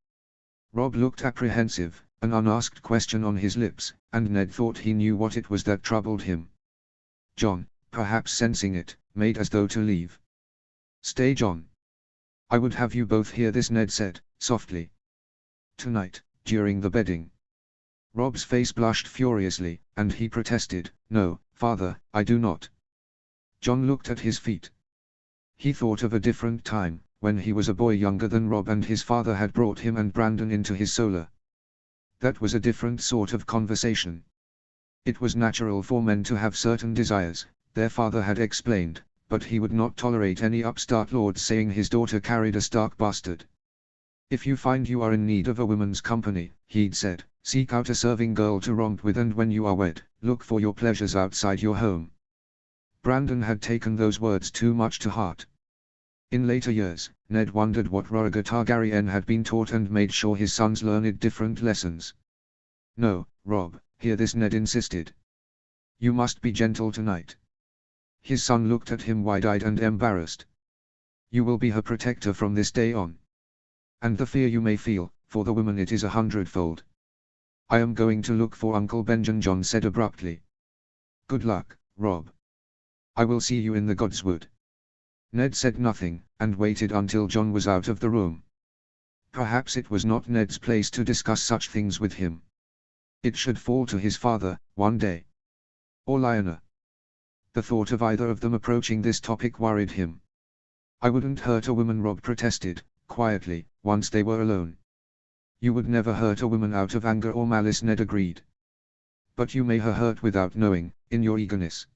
Rob looked apprehensive, an unasked question on his lips, and Ned thought he knew what it was that troubled him. John, perhaps sensing it, made as though to leave. Stay, John. I would have you both hear this, Ned said, softly. Tonight, during the bedding. Rob's face blushed furiously, and he protested, No, father, I do not. John looked at his feet. He thought of a different time, when he was a boy younger than Rob and his father had brought him and Brandon into his solar. That was a different sort of conversation. It was natural for men to have certain desires, their father had explained, but he would not tolerate any upstart lord saying his daughter carried a stark bastard. If you find you are in need of a woman's company, he'd said, seek out a serving girl to romp with, and when you are wed, look for your pleasures outside your home. Brandon had taken those words too much to heart. In later years, Ned wondered what Rhaegar Targaryen had been taught and made sure his sons learned different lessons. No, Rob, hear this, Ned insisted. You must be gentle tonight. His son looked at him wide-eyed and embarrassed. You will be her protector from this day on. And the fear you may feel, for the woman, it is 100-fold. I am going to look for Uncle Benjen, John said abruptly. Good luck, Rob. I will see you in the Godswood. Ned said nothing, and waited until John was out of the room. Perhaps it was not Ned's place to discuss such things with him. It should fall to his father, one day. Or Lyanna. The thought of either of them approaching this topic worried him. I wouldn't hurt a woman, Rob protested, quietly, once they were alone. You would never hurt a woman out of anger or malice, Ned agreed. But you may her hurt without knowing, in your eagerness.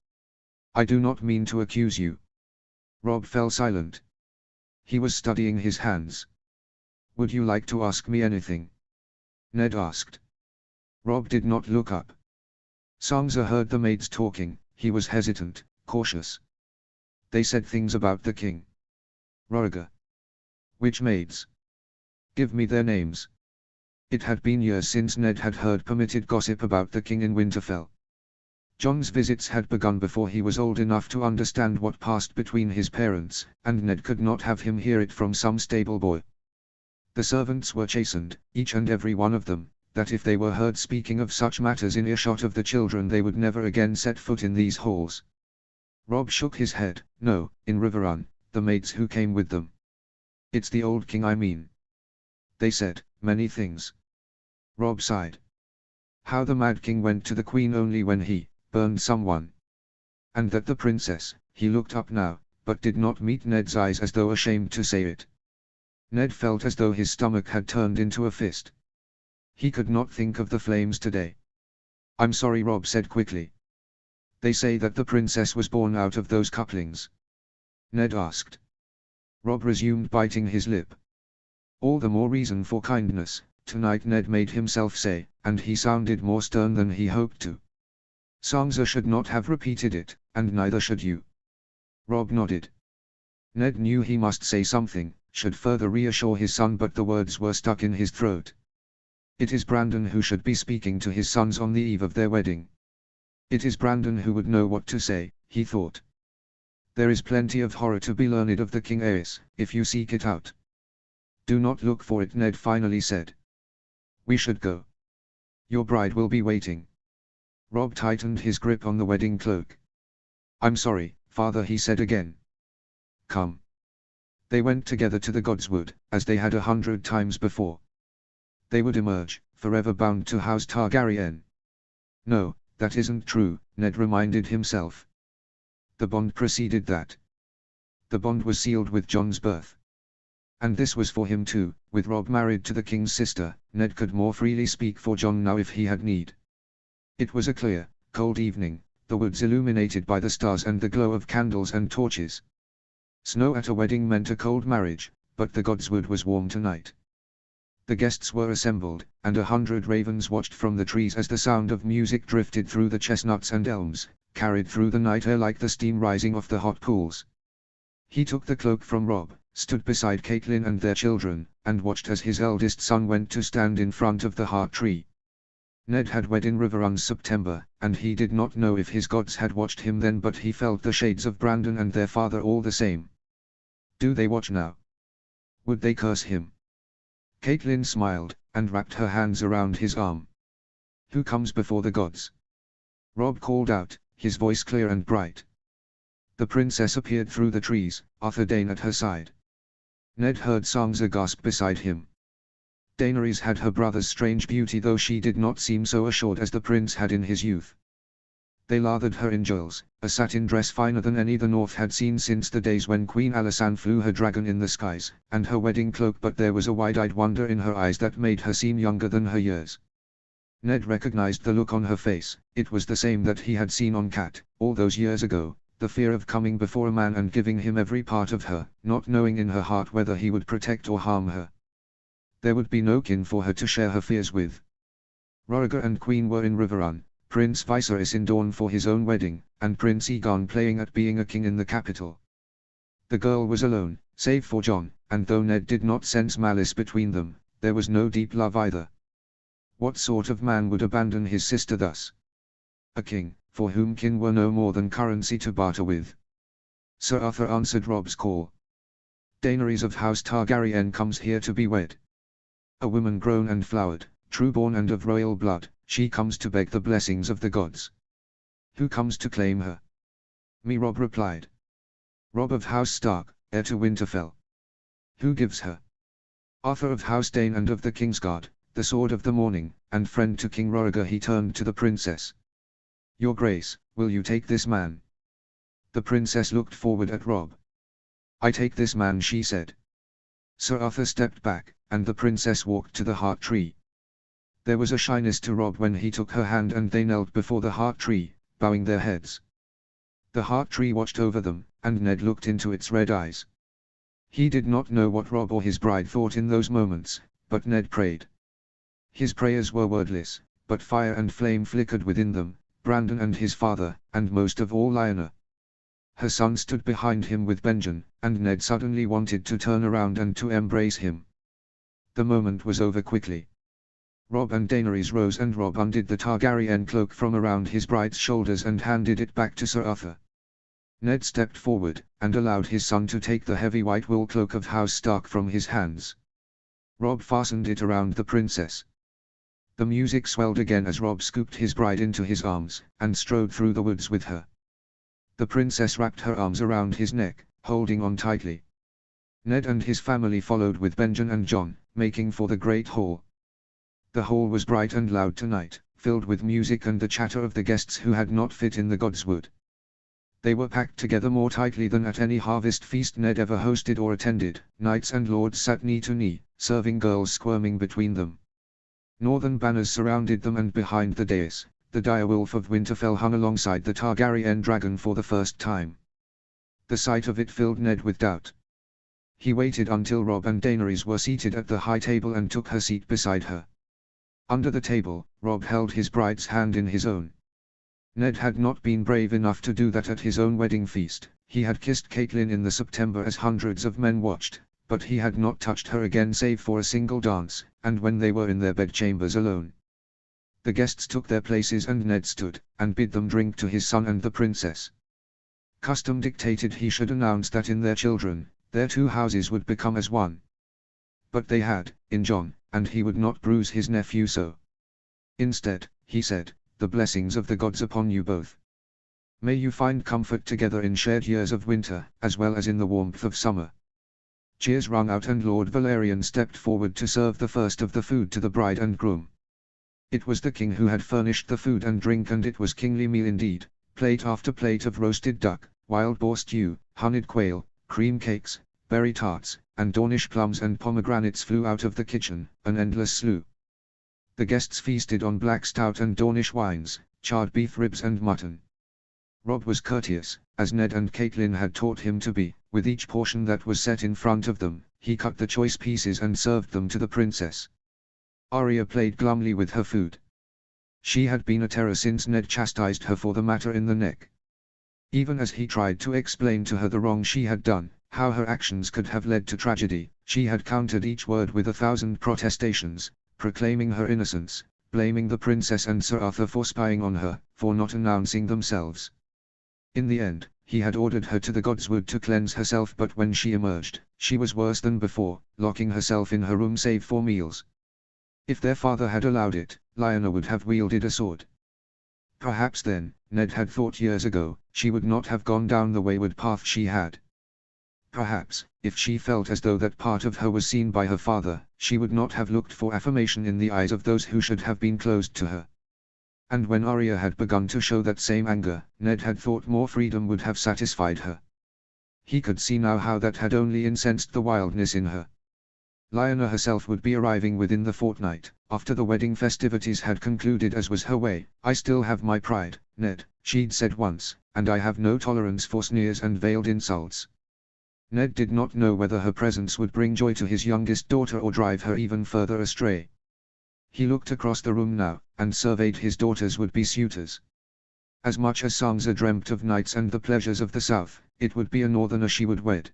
I do not mean to accuse you. Rob fell silent. He was studying his hands. Would you like to ask me anything? Ned asked. Rob did not look up. Sansa heard the maids talking. He was hesitant, cautious. They said things about the king. Rhaegar. Which maids? Give me their names. It had been years since Ned had heard permitted gossip about the king in Winterfell. John's visits had begun before he was old enough to understand what passed between his parents, and Ned could not have him hear it from some stable boy. The servants were chastened, each and every one of them, that if they were heard speaking of such matters in earshot of the children they would never again set foot in these halls. Rob shook his head. No, in Riverrun, the maids who came with them. It's the old king I mean. They said many things. Rob sighed. How the Mad King went to the Queen only when he burned someone. And that the princess, he looked up now, but did not meet Ned's eyes as though ashamed to say it. Ned felt as though his stomach had turned into a fist. He could not think of the flames today. I'm sorry, Rob said quickly. They say that the princess was born out of those couplings. Ned asked. Rob resumed, biting his lip. All the more reason for kindness, tonight, Ned made himself say, and he sounded more stern than he hoped to. Sansa should not have repeated it, and neither should you. Rob nodded. Ned knew he must say something, should further reassure his son, but the words were stuck in his throat. It is Brandon who should be speaking to his sons on the eve of their wedding. It is Brandon who would know what to say, he thought. There is plenty of horror to be learned of the King Aes, if you seek it out. Do not look for it, Ned finally said. We should go. Your bride will be waiting. Rob tightened his grip on the wedding cloak. I'm sorry, father, he said again. Come. They went together to the Godswood, as they had 100 times before. They would emerge, forever bound to House Targaryen. No, that isn't true, Ned reminded himself. The bond preceded that. The bond was sealed with Jon's birth. And this was for him too, with Rob married to the king's sister. Ned could more freely speak for Jon now if he had need. It was a clear, cold evening, the woods illuminated by the stars and the glow of candles and torches. Snow at a wedding meant a cold marriage, but the Godswood was warm tonight. The guests were assembled, and 100 ravens watched from the trees as the sound of music drifted through the chestnuts and elms, carried through the night air like the steam rising off the hot pools. He took the cloak from Rob, stood beside Caitlin and their children, and watched as his eldest son went to stand in front of the heart tree. Ned had wed in Riverrun's September, and he did not know if his gods had watched him then, but he felt the shades of Brandon and their father all the same. Do they watch now? Would they curse him? Caitlin smiled, and wrapped her hands around his arm. Who comes before the gods? Rob called out, his voice clear and bright. The princess appeared through the trees, Arthur Dane at her side. Ned heard Sansa gasp beside him. Daenerys had her brother's strange beauty, though she did not seem so assured as the prince had in his youth. They lathered her in jewels, a satin dress finer than any the North had seen since the days when Queen Alysanne flew her dragon in the skies, and her wedding cloak, but there was a wide-eyed wonder in her eyes that made her seem younger than her years. Ned recognized the look on her face. It was the same that he had seen on Cat, all those years ago, the fear of coming before a man and giving him every part of her, not knowing in her heart whether he would protect or harm her. There would be no kin for her to share her fears with. Rhaegar and Queen were in Riverrun, Prince Viserys in Dorne for his own wedding, and Prince Aegon playing at being a king in the capital. The girl was alone, save for Jon, and though Ned did not sense malice between them, there was no deep love either. What sort of man would abandon his sister thus? A king, for whom kin were no more than currency to barter with. Sir Arthur answered Rob's call. Daenerys of House Targaryen comes here to be wed. A woman grown and flowered, true-born and of royal blood, she comes to beg the blessings of the gods. Who comes to claim her? Me, Rob replied. Rob of House Stark, heir to Winterfell. Who gives her? Arthur of House Dane and of the Kingsguard, the Sword of the Morning, and friend to King Rhaegar. He turned to the princess. Your Grace, will you take this man? The princess looked forward at Rob. I take this man, she said. Sir Arthur stepped back, and the princess walked to the heart tree. There was a shyness to Rob when he took her hand, and they knelt before the heart tree, bowing their heads. The heart tree watched over them, and Ned looked into its red eyes. He did not know what Rob or his bride thought in those moments, but Ned prayed. His prayers were wordless, but fire and flame flickered within them, Brandon and his father, and most of all Lyanna. Her son stood behind him with Benjen, and Ned suddenly wanted to turn around and to embrace him. The moment was over quickly. Rob and Daenerys rose, and Rob undid the Targaryen cloak from around his bride's shoulders and handed it back to Sir Arthur. Ned stepped forward, and allowed his son to take the heavy white wool cloak of House Stark from his hands. Rob fastened it around the princess. The music swelled again as Rob scooped his bride into his arms, and strode through the woods with her. The princess wrapped her arms around his neck, holding on tightly. Ned and his family followed with Benjen and Jon, making for the great hall. The hall was bright and loud tonight, filled with music and the chatter of the guests who had not fit in the Godswood. They were packed together more tightly than at any harvest feast Ned ever hosted or attended. Knights and lords sat knee to knee, serving girls squirming between them. Northern banners surrounded them, and behind the dais, the direwolf of Winterfell hung alongside the Targaryen dragon for the first time. The sight of it filled Ned with doubt. He waited until Rob and Daenerys were seated at the high table and took her seat beside her. Under the table, Rob held his bride's hand in his own. Ned had not been brave enough to do that at his own wedding feast. He had kissed Caitlin in the September as hundreds of men watched, but he had not touched her again save for a single dance, and when they were in their bedchambers alone. The guests took their places, and Ned stood, and bid them drink to his son and the princess. Custom dictated he should announce that in their children, their two houses would become as one. But they had, in Jon, and he would not bruise his nephew so. Instead, he said, the blessings of the gods upon you both. May you find comfort together in shared years of winter, as well as in the warmth of summer. Cheers rung out, and Lord Valerian stepped forward to serve the first of the food to the bride and groom. It was the king who had furnished the food and drink, and it was kingly meal indeed, plate after plate of roasted duck, wild boar stew, honeyed quail, cream cakes, berry tarts, and Dornish plums and pomegranates flew out of the kitchen, an endless slew. The guests feasted on black stout and Dornish wines, charred beef ribs and mutton. Rob was courteous, as Ned and Caitlin had taught him to be. With each portion that was set in front of them, he cut the choice pieces and served them to the princess. Arya played glumly with her food. She had been a terror since Ned chastised her for the matter in the neck. Even as he tried to explain to her the wrong she had done, how her actions could have led to tragedy, she had countered each word with 1,000 protestations, proclaiming her innocence, blaming the princess and Sir Arthur for spying on her, for not announcing themselves. In the end, he had ordered her to the Godswood to cleanse herself, but when she emerged, she was worse than before, locking herself in her room save for meals. If their father had allowed it, Lyanna would have wielded a sword. Perhaps then, Ned had thought years ago, she would not have gone down the wayward path she had. Perhaps, if she felt as though that part of her was seen by her father, she would not have looked for affirmation in the eyes of those who should have been closed to her. And when Arya had begun to show that same anger, Ned had thought more freedom would have satisfied her. He could see now how that had only incensed the wildness in her. Lyanna herself would be arriving within the fortnight, after the wedding festivities had concluded, as was her way. "I still have my pride, Ned," she'd said once, "and I have no tolerance for sneers and veiled insults." Ned did not know whether her presence would bring joy to his youngest daughter or drive her even further astray. He looked across the room now, and surveyed his daughters would-be suitors. As much as Sansa dreamt of knights and the pleasures of the south, it would be a northerner she would wed.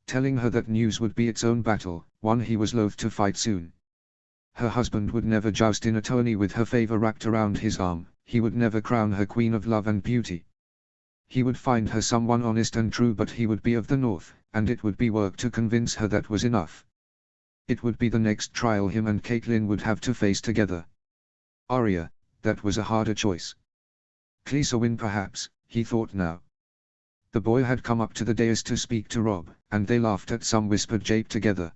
Telling her that news would be its own battle, one he was loath to fight soon. Her husband would never joust in a tourney with her favor wrapped around his arm, he would never crown her queen of love and beauty. He would find her someone honest and true, but he would be of the north, and it would be work to convince her that was enough. It would be the next trial him and Catelyn would have to face together. Arya, that was a harder choice. Cleisewin perhaps, he thought now. The boy had come up to the dais to speak to Robb, and they laughed at some whispered jape together.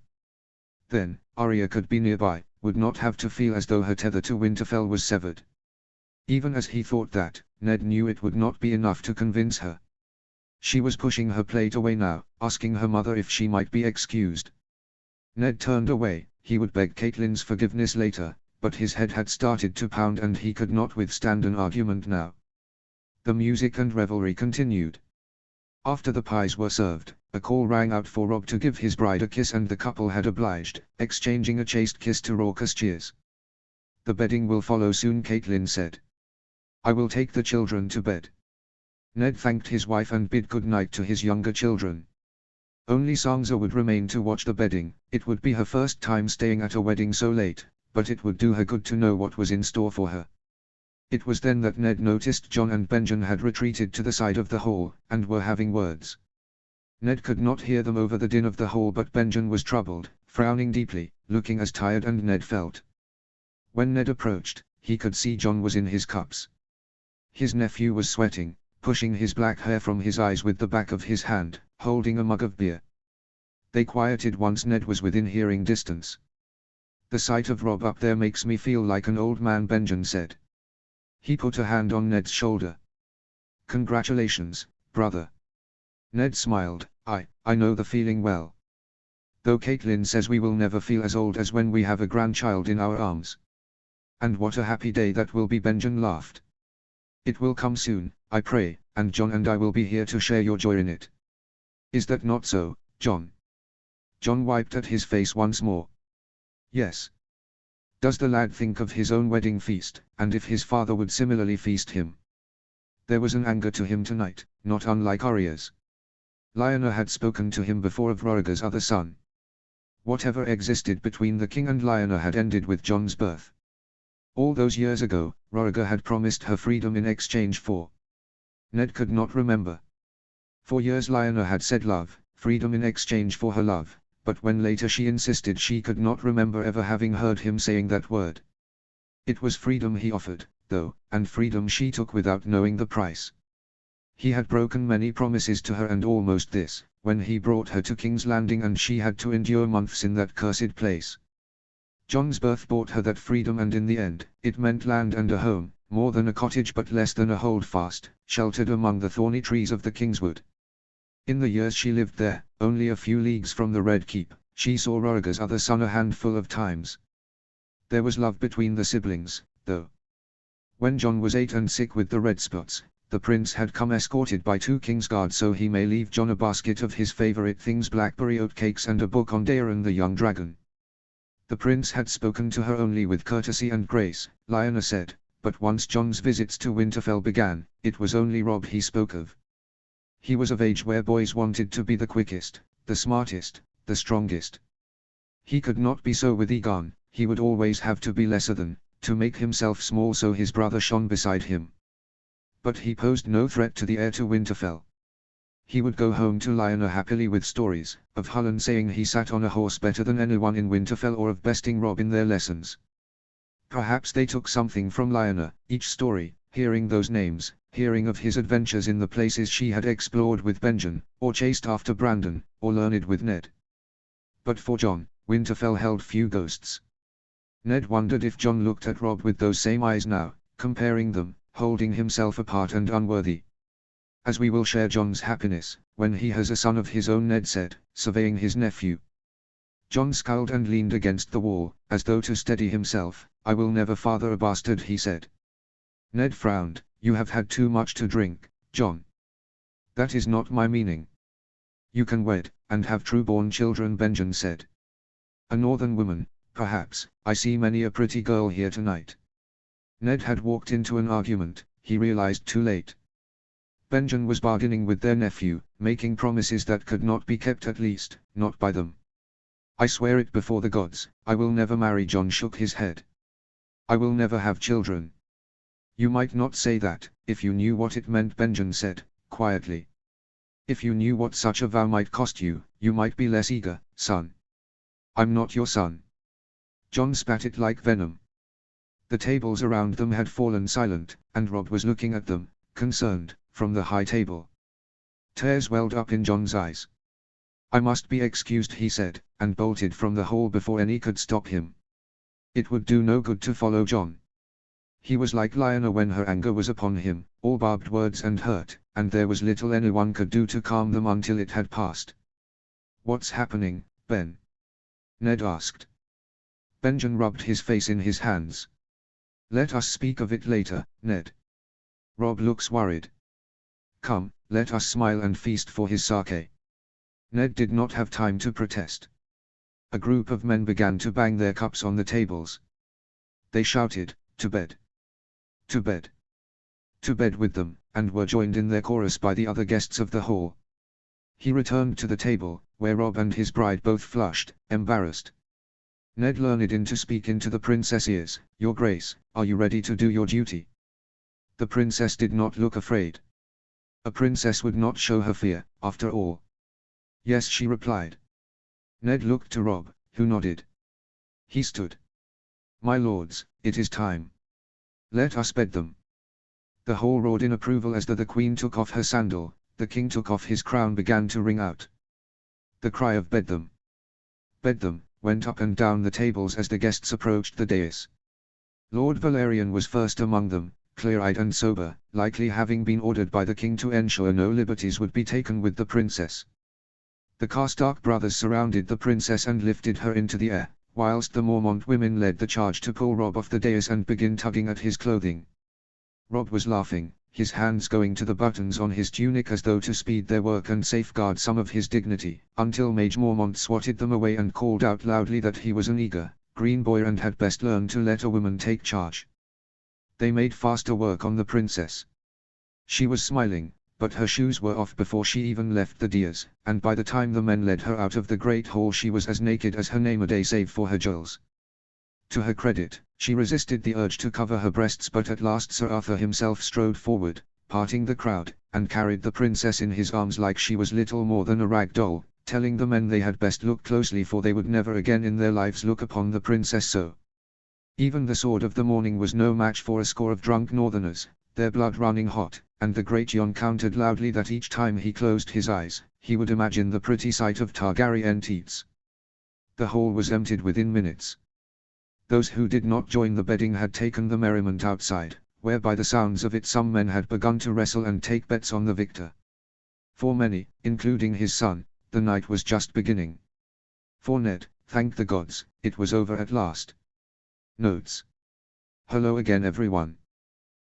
Then, Arya could be nearby, would not have to feel as though her tether to Winterfell was severed. Even as he thought that, Ned knew it would not be enough to convince her. She was pushing her plate away now, asking her mother if she might be excused. Ned turned away. He would beg Catelyn's forgiveness later, but his head had started to pound and he could not withstand an argument now. The music and revelry continued. After the pies were served, a call rang out for Robb to give his bride a kiss, and the couple had obliged, exchanging a chaste kiss to raucous cheers. "The bedding will follow soon," Catelyn said. "I will take the children to bed." Ned thanked his wife and bid good night to his younger children. Only Sansa would remain to watch the bedding. It would be her first time staying at a wedding so late, but it would do her good to know what was in store for her. It was then that Ned noticed Jon and Benjen had retreated to the side of the hall, and were having words. Ned could not hear them over the din of the hall, but Benjen was troubled, frowning deeply, looking as tired as Ned felt. When Ned approached, he could see Jon was in his cups. His nephew was sweating, pushing his black hair from his eyes with the back of his hand, holding a mug of beer. They quieted once Ned was within hearing distance. "The sight of Robb up there makes me feel like an old man," Benjen said. He put a hand on Ned's shoulder. "Congratulations, brother." Ned smiled. I know the feeling well. Though Catelyn says we will never feel as old as when we have a grandchild in our arms." "And what a happy day that will be," Benjen laughed. "It will come soon, I pray, and Jon and I will be here to share your joy in it. Is that not so, Jon?" Jon wiped at his face once more. "Yes. Does the lad think of his own wedding feast, and if his father would similarly feast him?" There was an anger to him tonight, not unlike Arya's. Lyanna had spoken to him before of Rhaegar's other son. Whatever existed between the king and Lyanna had ended with Jon's birth. All those years ago, Rhaegar had promised her freedom in exchange for... Ned could not remember. For years Lyanna had said love, freedom in exchange for her love, but when later she insisted, she could not remember ever having heard him saying that word. It was freedom he offered, though, and freedom she took without knowing the price. He had broken many promises to her, and almost this, when he brought her to King's Landing and she had to endure months in that cursed place. Jon's birth bought her that freedom, and in the end, it meant land and a home, more than a cottage but less than a holdfast, sheltered among the thorny trees of the Kingswood. In the years she lived there, only a few leagues from the Red Keep, she saw Rhaegar's other son a handful of times. There was love between the siblings, though. When Jon was 8 and sick with the red spots, the prince had come escorted by 2 Kingsguard so he may leave Jon a basket of his favorite things, blackberry oatcakes and a book on Daeron the young dragon. The prince had spoken to her only with courtesy and grace, Lyanna said, but once John's visits to Winterfell began, it was only Robb he spoke of. He was of age where boys wanted to be the quickest, the smartest, the strongest. He could not be so with Aegon, he would always have to be lesser than, to make himself small so his brother shone beside him. But he posed no threat to the heir to Winterfell. He would go home to Lyanna happily with stories, of Hullen saying he sat on a horse better than anyone in Winterfell or of besting Robb in their lessons. Perhaps they took something from Lyanna, each story, hearing those names, hearing of his adventures in the places she had explored with Benjen, or chased after Brandon, or learned with Ned. But for Jon, Winterfell held few ghosts. Ned wondered if Jon looked at Robb with those same eyes now, comparing them, holding himself apart and unworthy. As we will share Jon's happiness, when he has a son of his own, Ned said, surveying his nephew. Jon scowled and leaned against the wall, as though to steady himself. I will never father a bastard, he said. Ned frowned. You have had too much to drink, Jon. That is not my meaning. You can wed, and have true-born children, Benjen said. A northern woman, perhaps. I see many a pretty girl here tonight. Ned had walked into an argument, he realized too late. Benjen was bargaining with their nephew, making promises that could not be kept, at least, not by them. I swear it before the gods, I will never marry. Jon shook his head. I will never have children. You might not say that, if you knew what it meant, Benjen said, quietly. If you knew what such a vow might cost you, you might be less eager, son. I'm not your son. Jon spat it like venom. The tables around them had fallen silent, and Robb was looking at them, concerned, from the high table. Tears welled up in Jon's eyes. I must be excused, he said, and bolted from the hall before any could stop him. It would do no good to follow Jon. He was like Lyanna when her anger was upon him, all barbed words and hurt, and there was little anyone could do to calm them until it had passed. What's happening, Ben? Ned asked. Benjen rubbed his face in his hands. Let us speak of it later, Ned. Robb looks worried. Come, let us smile and feast for his sake. Ned did not have time to protest. A group of men began to bang their cups on the tables. They shouted, to bed. To bed. To bed with them, and were joined in their chorus by the other guests of the hall. He returned to the table, where Robb and his bride both flushed, embarrassed. Ned leaned in to speak into the princess' ears. Your Grace, are you ready to do your duty? The princess did not look afraid. A princess would not show her fear, after all. Yes, she replied. Ned looked to Robb, who nodded. He stood. My lords, it is time. Let us bed them. The hall roared in approval as the queen took off her sandal, the king took off his crown began to ring out. The cry of bed them went up and down the tables as the guests approached the dais. Lord Valerian was first among them, clear-eyed and sober, likely having been ordered by the king to ensure no liberties would be taken with the princess. The Karstark brothers surrounded the princess and lifted her into the air, whilst the Mormont women led the charge to pull Robb off the dais and begin tugging at his clothing. Robb was laughing, his hands going to the buttons on his tunic as though to speed their work and safeguard some of his dignity, until Mage Mormont swatted them away and called out loudly that he was an eager, green boy and had best learn to let a woman take charge. They made faster work on the princess. She was smiling, but her shoes were off before she even left the dais, and by the time the men led her out of the great hall she was as naked as her name-a-day save for her jewels. To her credit, she resisted the urge to cover her breasts, but at last Sir Arthur himself strode forward, parting the crowd, and carried the princess in his arms like she was little more than a rag doll, telling the men they had best look closely for they would never again in their lives look upon the princess so. Even the sword of the morning was no match for a score of drunk northerners, their blood running hot, and the great Jon countered loudly that each time he closed his eyes, he would imagine the pretty sight of Targaryen teats. The hall was emptied within minutes. Those who did not join the bedding had taken the merriment outside, where by the sounds of it some men had begun to wrestle and take bets on the victor. For many, including his son, the night was just beginning. For Ned, thank the gods, it was over at last. Notes. Hello again everyone.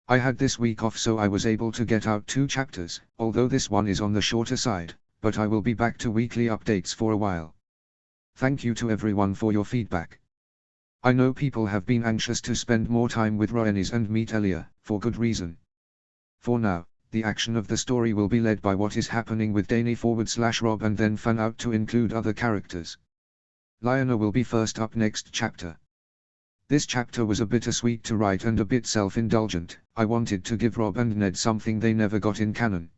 I had this week off so I was able to get out 2 chapters, although this one is on the shorter side, but I will be back to weekly updates for a while. Thank you to everyone for your feedback. I know people have been anxious to spend more time with Rhaenys and meet Elia, for good reason. For now, the action of the story will be led by what is happening with Dany/Robb and then fan out to include other characters. Lyanna will be first up next chapter. This chapter was a bittersweet to write and a bit self-indulgent. I wanted to give Robb and Ned something they never got in canon.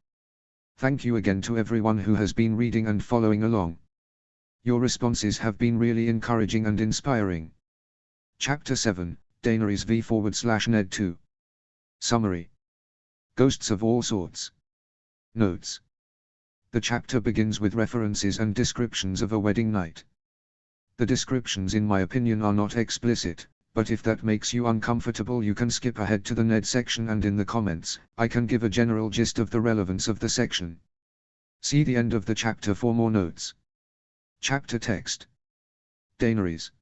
Thank you again to everyone who has been reading and following along. Your responses have been really encouraging and inspiring. Chapter 7, Daenerys v/Ned 2. Summary. Ghosts of all sorts. Notes. The chapter begins with references and descriptions of a wedding night. The descriptions in my opinion are not explicit, but if that makes you uncomfortable you can skip ahead to the Ned section, and in the comments, I can give a general gist of the relevance of the section. See the end of the chapter for more notes. Chapter text. Daenerys.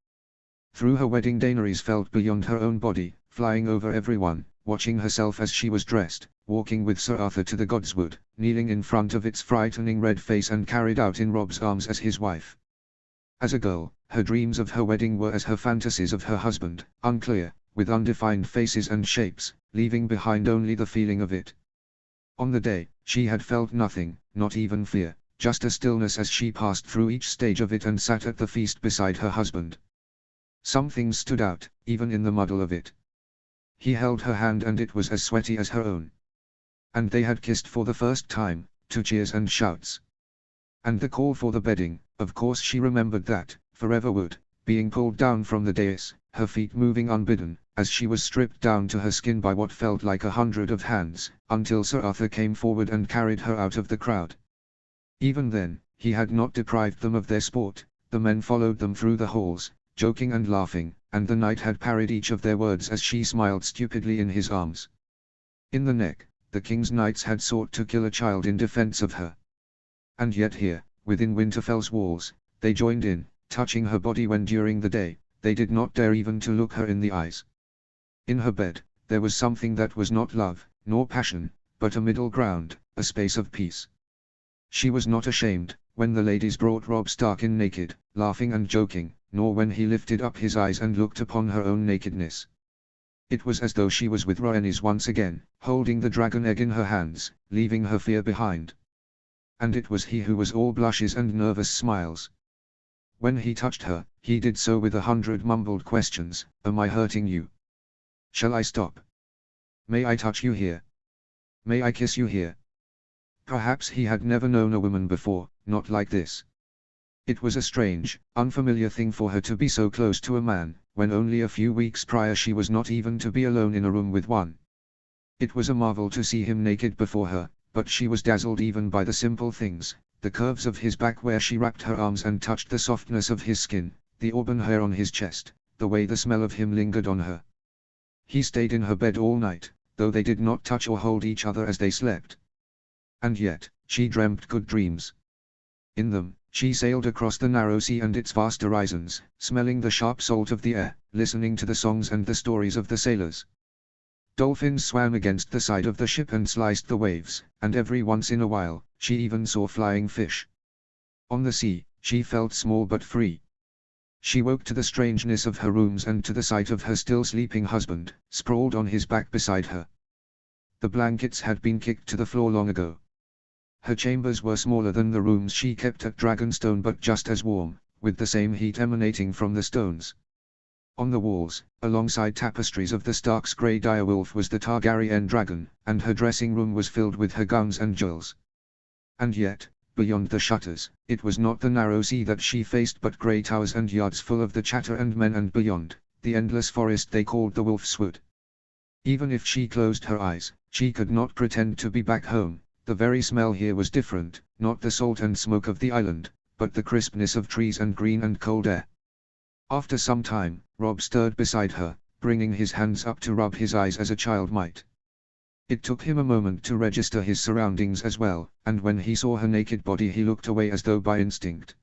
Through her wedding Daenerys felt beyond her own body, flying over everyone, watching herself as she was dressed, walking with Sir Arthur to the Godswood, kneeling in front of its frightening red face and carried out in Robb's arms as his wife. As a girl, her dreams of her wedding were as her fantasies of her husband, unclear, with undefined faces and shapes, leaving behind only the feeling of it. On the day, she had felt nothing, not even fear, just a stillness as she passed through each stage of it and sat at the feast beside her husband. Some things stood out, even in the muddle of it. He held her hand and it was as sweaty as her own. And they had kissed for the first time, to cheers and shouts. And the call for the bedding, of course she remembered that, forever would, being pulled down from the dais, her feet moving unbidden, as she was stripped down to her skin by what felt like 100 of hands, until Sir Arthur came forward and carried her out of the crowd. Even then, he had not deprived them of their sport. The men followed them through the halls, joking and laughing, and the knight had parried each of their words as she smiled stupidly in his arms. In the neck, the king's knights had sought to kill a child in defense of her. And yet here, within Winterfell's walls, they joined in, touching her body when during the day, they did not dare even to look her in the eyes. In her bed, there was something that was not love, nor passion, but a middle ground, a space of peace. She was not ashamed, when the ladies brought Robb Stark in naked, laughing and joking, nor when he lifted up his eyes and looked upon her own nakedness. It was as though she was with Rhaenys once again, holding the dragon egg in her hands, leaving her fear behind. And it was he who was all blushes and nervous smiles. When he touched her, he did so with 100 mumbled questions. Am I hurting you? Shall I stop? May I touch you here? May I kiss you here? Perhaps he had never known a woman before, not like this. It was a strange, unfamiliar thing for her to be so close to a man, when only a few weeks prior she was not even to be alone in a room with one. It was a marvel to see him naked before her, but she was dazzled even by the simple things, the curves of his back where she wrapped her arms and touched the softness of his skin, the auburn hair on his chest, the way the smell of him lingered on her. He stayed in her bed all night, though they did not touch or hold each other as they slept. And yet, she dreamt good dreams. In them, she sailed across the narrow sea and its vast horizons, smelling the sharp salt of the air, listening to the songs and the stories of the sailors. Dolphins swam against the side of the ship and sliced the waves, and every once in a while, she even saw flying fish. On the sea, she felt small but free. She woke to the strangeness of her rooms and to the sight of her still sleeping husband, sprawled on his back beside her. The blankets had been kicked to the floor long ago. Her chambers were smaller than the rooms she kept at Dragonstone but just as warm, with the same heat emanating from the stones. On the walls, alongside tapestries of the Stark's grey direwolf was the Targaryen dragon, and her dressing room was filled with her gowns and jewels. And yet, beyond the shutters, it was not the narrow sea that she faced but grey towers and yards full of the chatter and men, and beyond, the endless forest they called the Wolf's Wood. Even if she closed her eyes, she could not pretend to be back home. The very smell here was different, not the salt and smoke of the island, but the crispness of trees and green and cold air. After some time, Robb stirred beside her, bringing his hands up to rub his eyes as a child might. It took him a moment to register his surroundings as well, and when he saw her naked body he looked away as though by instinct.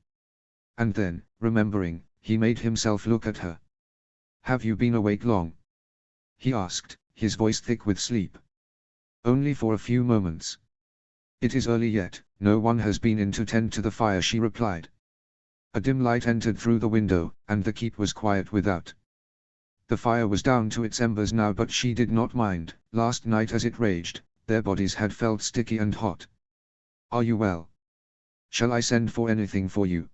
And then, remembering, he made himself look at her. "Have you been awake long?" he asked, his voice thick with sleep. "Only for a few moments." "It is early yet, no one has been in to tend to the fire," she replied. A dim light entered through the window, and the keep was quiet without. The fire was down to its embers now, but she did not mind. Last night as it raged, their bodies had felt sticky and hot. "Are you well? Shall I send for anything for you?"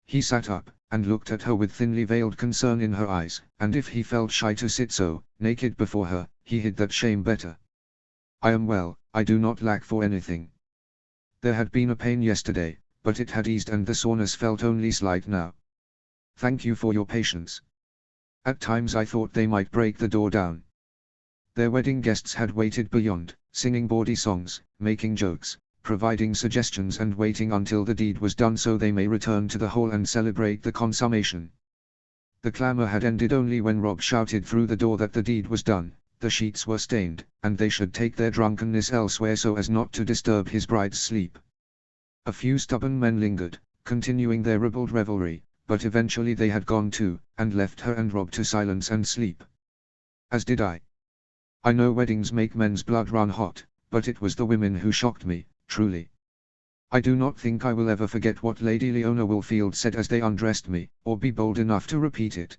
He sat up, and looked at her with thinly veiled concern in her eyes, and if he felt shy to sit so, naked before her, he hid that shame better. "I am well, I do not lack for anything. There had been a pain yesterday, but it had eased and the soreness felt only slight now. Thank you for your patience. At times I thought they might break the door down." Their wedding guests had waited beyond, singing bawdy songs, making jokes, providing suggestions and waiting until the deed was done so they may return to the hall and celebrate the consummation. The clamor had ended only when Rob shouted through the door that the deed was done, the sheets were stained, and they should take their drunkenness elsewhere so as not to disturb his bride's sleep. A few stubborn men lingered, continuing their ribald revelry, but eventually they had gone too, and left her and Rob to silence and sleep. As did I. I know weddings make men's blood run hot, but it was the women who shocked me, truly. I do not think I will ever forget what Lady Leona Woolfield said as they undressed me, or be bold enough to repeat it.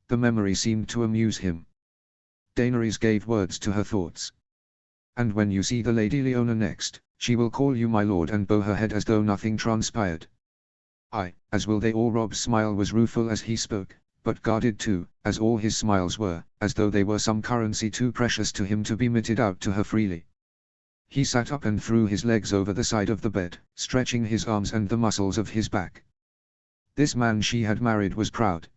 The memory seemed to amuse him. Daenerys gave words to her thoughts. "And when you see the Lady Leona next, she will call you my lord and bow her head as though nothing transpired." "Aye, as will they all." Rob's smile was rueful as he spoke, but guarded too, as all his smiles were, as though they were some currency too precious to him to be meted out to her freely. He sat up and threw his legs over the side of the bed, stretching his arms and the muscles of his back. This man she had married was proud.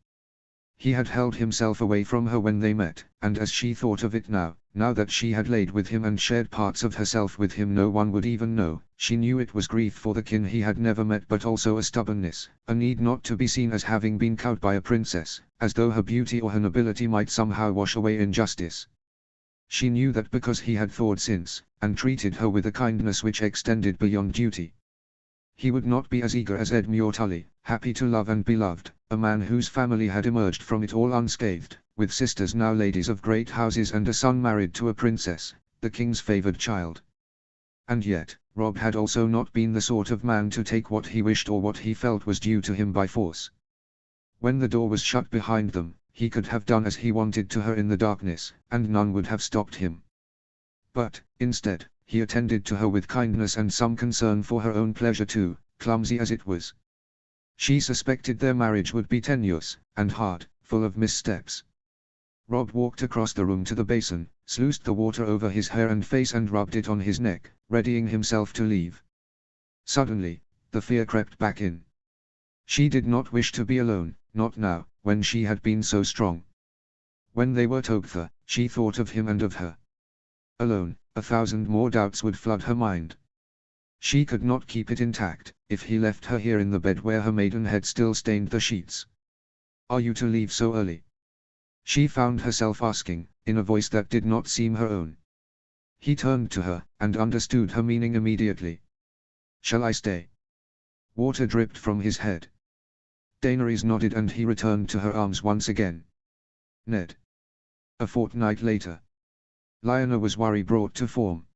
He had held himself away from her when they met, and as she thought of it now that she had laid with him and shared parts of herself with him no one would even know, she knew it was grief for the kin he had never met but also a stubbornness, a need not to be seen as having been cowed by a princess, as though her beauty or her nobility might somehow wash away injustice. She knew that because he had thawed since, and treated her with a kindness which extended beyond duty, he would not be as eager as Edmure Tully, happy to love and be loved, a man whose family had emerged from it all unscathed, with sisters now ladies of great houses and a son married to a princess, the king's favored child. And yet, Rob had also not been the sort of man to take what he wished or what he felt was due to him by force. When the door was shut behind them, he could have done as he wanted to her in the darkness, and none would have stopped him. But, instead, he attended to her with kindness and some concern for her own pleasure too, clumsy as it was. She suspected their marriage would be tenuous, and hard, full of missteps. Rob walked across the room to the basin, sluiced the water over his hair and face and rubbed it on his neck, readying himself to leave. Suddenly, the fear crept back in. She did not wish to be alone, not now, when she had been so strong. When they were together, she thought of him and of her. Alone, 1,000 more doubts would flood her mind. She could not keep it intact, if he left her here in the bed where her maidenhead still stained the sheets. "Are you to leave so early?" she found herself asking, in a voice that did not seem her own. He turned to her, and understood her meaning immediately. "Shall I stay?" Water dripped from his head. Daenerys nodded and he returned to her arms once again. "Ned." A fortnight later. Lyanna was worry brought to form.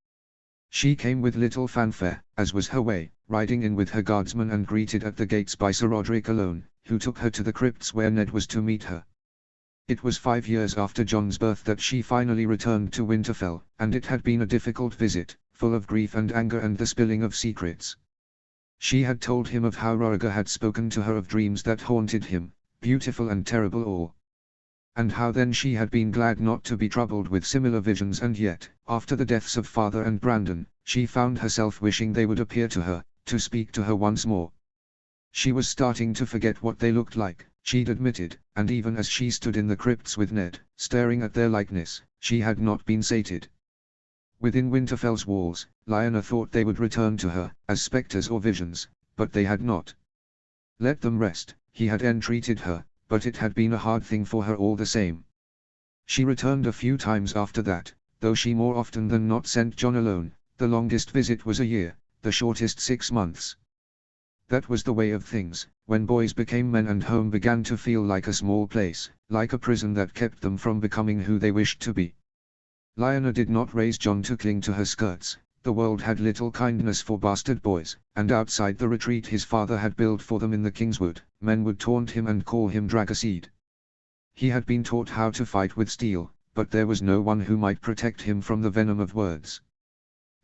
She came with little fanfare, as was her way, riding in with her guardsmen and greeted at the gates by Sir Roderick alone, who took her to the crypts where Ned was to meet her. It was 5 years after Jon's birth that she finally returned to Winterfell, and it had been a difficult visit, full of grief and anger and the spilling of secrets. She had told him of how Rhaegar had spoken to her of dreams that haunted him, beautiful and terrible all. And how then she had been glad not to be troubled with similar visions, and yet, after the deaths of father and Brandon, she found herself wishing they would appear to her, to speak to her once more. She was starting to forget what they looked like, she'd admitted, and even as she stood in the crypts with Ned, staring at their likeness, she had not been sated. Within Winterfell's walls, Lyanna thought they would return to her, as specters or visions, but they had not. Let them rest, he had entreated her, but it had been a hard thing for her all the same. She returned a few times after that, though she more often than not sent Jon alone. The longest visit was a year, the shortest 6 months. That was the way of things, when boys became men and home began to feel like a small place, like a prison that kept them from becoming who they wished to be. Lyanna did not raise Jon to cling to her skirts. The world had little kindness for bastard boys, and outside the retreat his father had built for them in the Kingswood, men would taunt him and call him Dragaseed. He had been taught how to fight with steel, but there was no one who might protect him from the venom of words.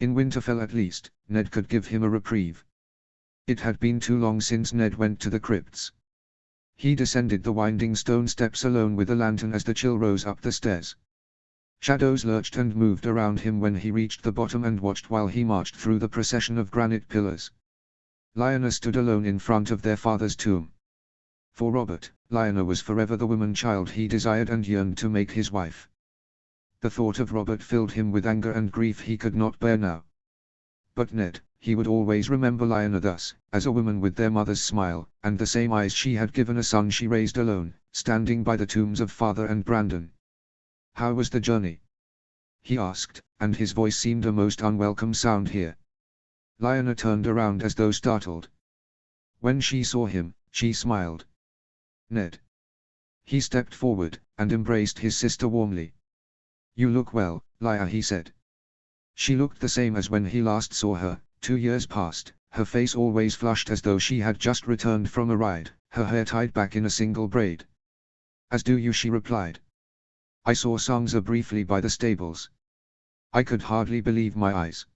In Winterfell at least, Ned could give him a reprieve. It had been too long since Ned went to the crypts. He descended the winding stone steps alone with a lantern as the chill rose up the stairs. Shadows lurched and moved around him when he reached the bottom and watched while he marched through the procession of granite pillars. Lyanna stood alone in front of their father's tomb. For Robert, Lyanna was forever the woman-child he desired and yearned to make his wife. The thought of Robert filled him with anger and grief he could not bear now. But Ned, he would always remember Lyanna thus, as a woman with their mother's smile, and the same eyes she had given a son she raised alone, standing by the tombs of father and Brandon. "How was the journey?" he asked, and his voice seemed a most unwelcome sound here. Lyanna turned around as though startled. When she saw him, she smiled. "Ned." He stepped forward, and embraced his sister warmly. "You look well, Lya," he said. She looked the same as when he last saw her, 2 years past, her face always flushed as though she had just returned from a ride, her hair tied back in a single braid. "As do you," she replied. "I saw Sansa briefly by the stables. I could hardly believe my eyes.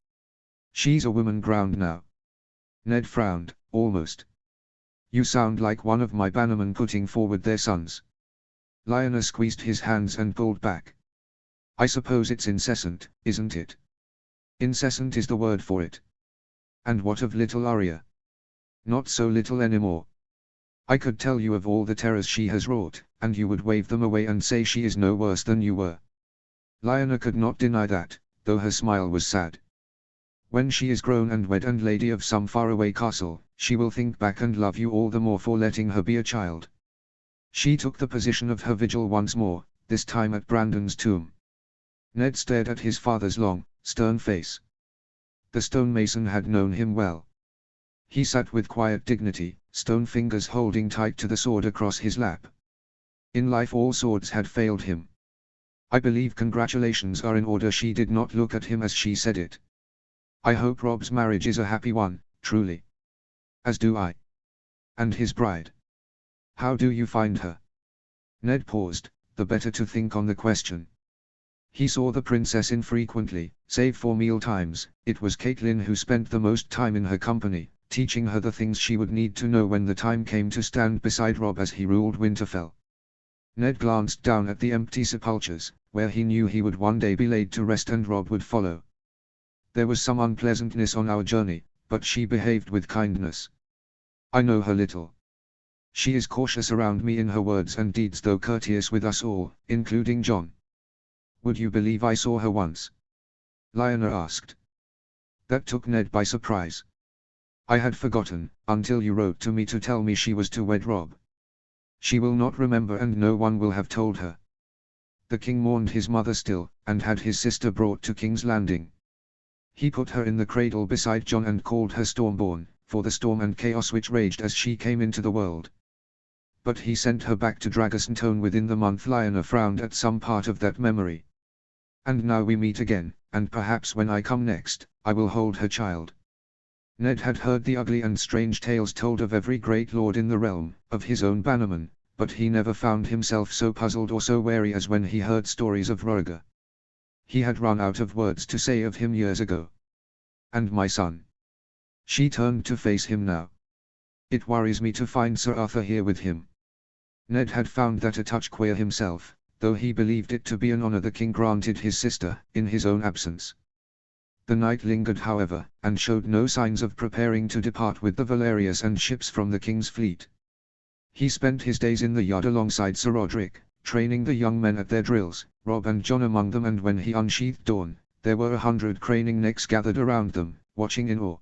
She's a woman ground now." Ned frowned, almost. "You sound like one of my bannermen putting forward their sons." Lyanna squeezed his hands and pulled back. "I suppose it's incessant, isn't it?" "Incessant is the word for it." "And what of little Arya?" "Not so little anymore. I could tell you of all the terrors she has wrought, and you would wave them away and say she is no worse than you were." Lyanna could not deny that, though her smile was sad. "When she is grown and wed and lady of some faraway castle, she will think back and love you all the more for letting her be a child." She took the position of her vigil once more, this time at Brandon's tomb. Ned stared at his father's long, stern face. The stonemason had known him well. He sat with quiet dignity, stone fingers holding tight to the sword across his lap. In life all swords had failed him. "I believe congratulations are in order." She did not look at him as she said it. "I hope Rob's marriage is a happy one, truly." "As do I." "And his bride? How do you find her?" Ned paused, the better to think on the question. He saw the princess infrequently, save for meal times. It was Catelyn who spent the most time in her company, teaching her the things she would need to know when the time came to stand beside Robb as he ruled Winterfell. Ned glanced down at the empty sepulchres, where he knew he would one day be laid to rest and Robb would follow. "There was some unpleasantness on our journey, but she behaved with kindness. I know her little. She is cautious around me in her words and deeds, though courteous with us all, including Jon." "Would you believe I saw her once?" Lyanna asked. That took Ned by surprise. "I had forgotten, until you wrote to me to tell me she was to wed Robb. She will not remember and no one will have told her." The king mourned his mother still, and had his sister brought to King's Landing. He put her in the cradle beside Jon and called her Stormborn, for the storm and chaos which raged as she came into the world. But he sent her back to Dragonstone within the month. Lyanna frowned at some part of that memory. "And now we meet again, and perhaps when I come next, I will hold her child." Ned had heard the ugly and strange tales told of every great lord in the realm, of his own bannermen, but he never found himself so puzzled or so wary as when he heard stories of Rhaegar. He had run out of words to say of him years ago. "And my son?" She turned to face him now. "It worries me to find Sir Arthur here with him." Ned had found that a touch queer himself, though he believed it to be an honor the king granted his sister, in his own absence. The knight lingered however, and showed no signs of preparing to depart with the Valerius and ships from the king's fleet. He spent his days in the yard alongside Sir Roderick, training the young men at their drills, Robb and Jon among them, and when he unsheathed Dawn, there were 100 craning necks gathered around them, watching in awe.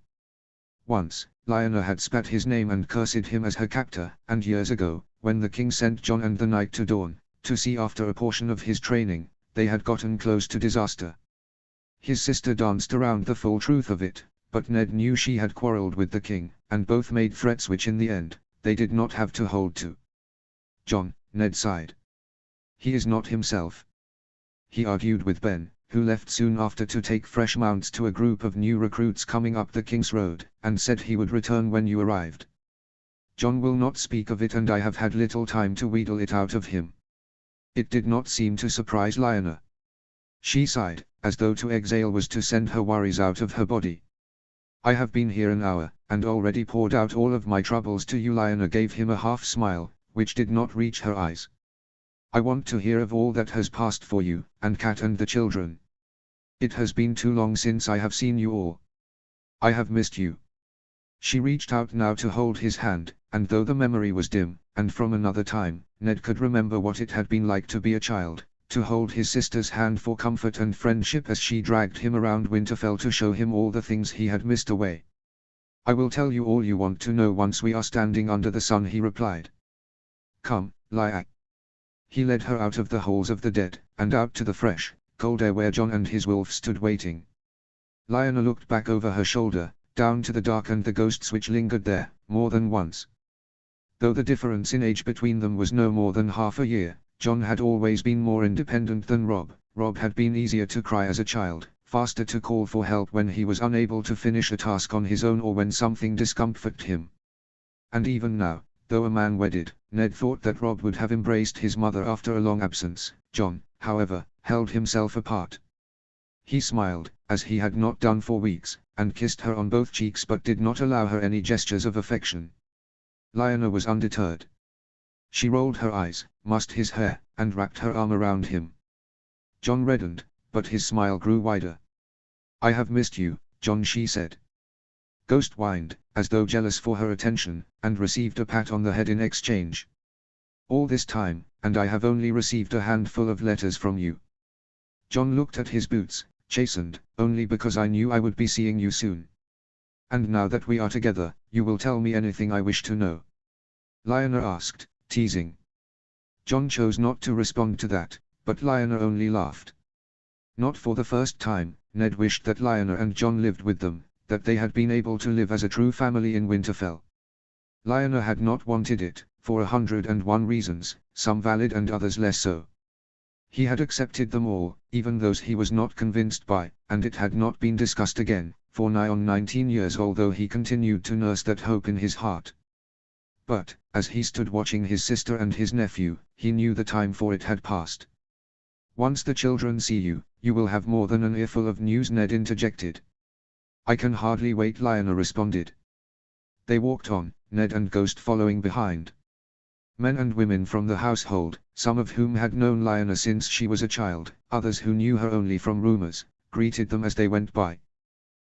Once, Lyanna had spat his name and cursed him as her captor, and years ago, when the king sent Jon and the knight to Dawn, to see after a portion of his training, they had gotten close to disaster. His sister danced around the full truth of it, but Ned knew she had quarreled with the king, and both made threats which in the end, they did not have to hold to. "Jon," Ned sighed. "He is not himself." He argued with Ben, who left soon after to take fresh mounts to a group of new recruits coming up the King's Road, and said he would return when you arrived. "Jon will not speak of it, and I have had little time to wheedle it out of him." It did not seem to surprise Lionel. She sighed, as though to exhale was to send her worries out of her body. I have been here an hour, and already poured out all of my troubles to you. Lionel gave him a half smile, which did not reach her eyes. I want to hear of all that has passed for you, and Kat and the children. It has been too long since I have seen you all. I have missed you. She reached out now to hold his hand, and though the memory was dim, and from another time, Ned could remember what it had been like to be a child, to hold his sister's hand for comfort and friendship as she dragged him around Winterfell to show him all the things he had missed away. I will tell you all you want to know once we are standing under the sun, he replied. Come, Lyak. He led her out of the halls of the dead, and out to the fresh, cold air where Jon and his wolf stood waiting. Lyanna looked back over her shoulder, down to the dark and the ghosts which lingered there, more than once. Though the difference in age between them was no more than half a year, Jon had always been more independent than Robb. Robb had been easier to cry as a child, faster to call for help when he was unable to finish a task on his own or when something discomforted him. And even now, though a man wedded, Ned thought that Robb would have embraced his mother after a long absence. Jon, however, held himself apart. He smiled, as he had not done for weeks, and kissed her on both cheeks but did not allow her any gestures of affection. Lyanna was undeterred. She rolled her eyes, mussed his hair, and wrapped her arm around him. Jon reddened, but his smile grew wider. I have missed you, Jon, she said. Ghost whined, as though jealous for her attention, and received a pat on the head in exchange. All this time, and I have only received a handful of letters from you. Jon looked at his boots, chastened, only because I knew I would be seeing you soon. And now that we are together, you will tell me anything I wish to know. Lyanna asked, teasing. Jon chose not to respond to that, but Lyanna only laughed. Not for the first time, Ned wished that Lyanna and Jon lived with them, that they had been able to live as a true family in Winterfell. Lyanna had not wanted it, for 101 reasons, some valid and others less so. He had accepted them all, even those he was not convinced by, and it had not been discussed again, for nigh on 19 years, although he continued to nurse that hope in his heart. But, as he stood watching his sister and his nephew, he knew the time for it had passed. Once the children see you, you will have more than an earful of news, Ned interjected. I can hardly wait, Lyanna responded. They walked on, Ned and Ghost following behind. Men and women from the household, some of whom had known Lyanna since she was a child, others who knew her only from rumors, greeted them as they went by.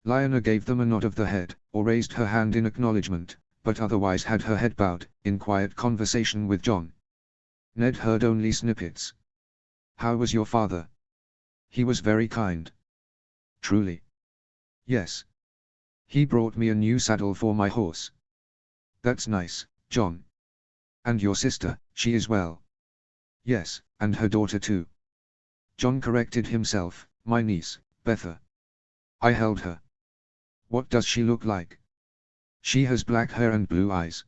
Lyanna gave them a nod of the head, or raised her hand in acknowledgement, but otherwise had her head bowed, in quiet conversation with Jon. Ned heard only snippets. How was your father? He was very kind. Truly? Yes. He brought me a new saddle for my horse. That's nice, Jon. And your sister, she is well. Yes, and her daughter too. Jon corrected himself, my niece, Betha. I held her. What does she look like? She has black hair and blue eyes.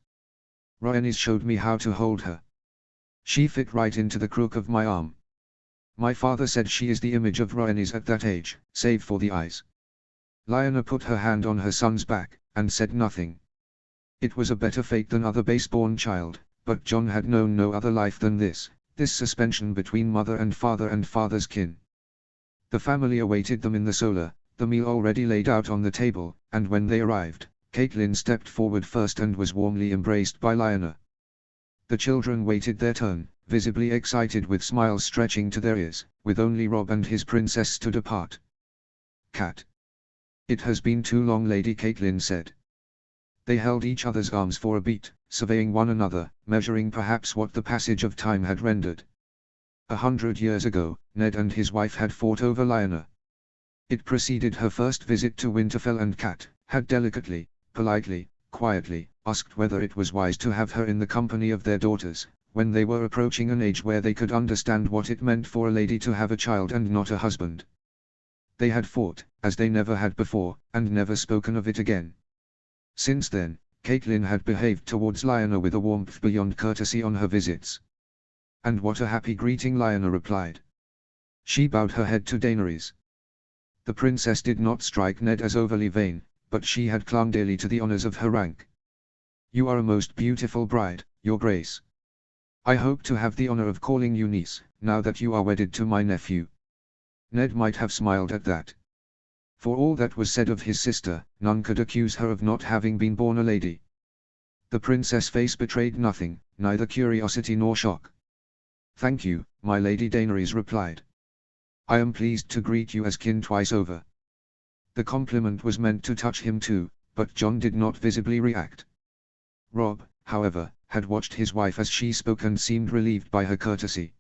Rhaenys showed me how to hold her. She fit right into the crook of my arm. My father said she is the image of Rhaenys at that age, save for the eyes. Lyanna put her hand on her son's back, and said nothing. It was a better fate than other base-born child, but Jon had known no other life than this suspension between mother and father's kin. The family awaited them in the solar, the meal already laid out on the table, and when they arrived, Catelyn stepped forward first and was warmly embraced by Lyanna. The children waited their turn, visibly excited with smiles stretching to their ears, with only Robb and his princess stood apart. Cat. It has been too long, Lady Catelyn said. They held each other's arms for a beat, surveying one another, measuring perhaps what the passage of time had rendered. 100 years ago, Ned and his wife had fought over Lyanna. It preceded her first visit to Winterfell, and Cat had delicately, politely, quietly, asked whether it was wise to have her in the company of their daughters, when they were approaching an age where they could understand what it meant for a lady to have a child and not a husband. They had fought, as they never had before, and never spoken of it again. Since then, Catelyn had behaved towards Lyanna with a warmth beyond courtesy on her visits. And what a happy greeting, Lyanna replied. She bowed her head to Daenerys. The princess did not strike Ned as overly vain, but she had clung dearly to the honors of her rank. You are a most beautiful bride, your grace. I hope to have the honor of calling you niece, now that you are wedded to my nephew. Ned might have smiled at that. For all that was said of his sister, none could accuse her of not having been born a lady. The princess' face betrayed nothing, neither curiosity nor shock. "Thank you," my Lady Daenerys replied. "I am pleased to greet you as kin twice over." The compliment was meant to touch him too, but Jon did not visibly react. Robb, however, had watched his wife as she spoke and seemed relieved by her courtesy.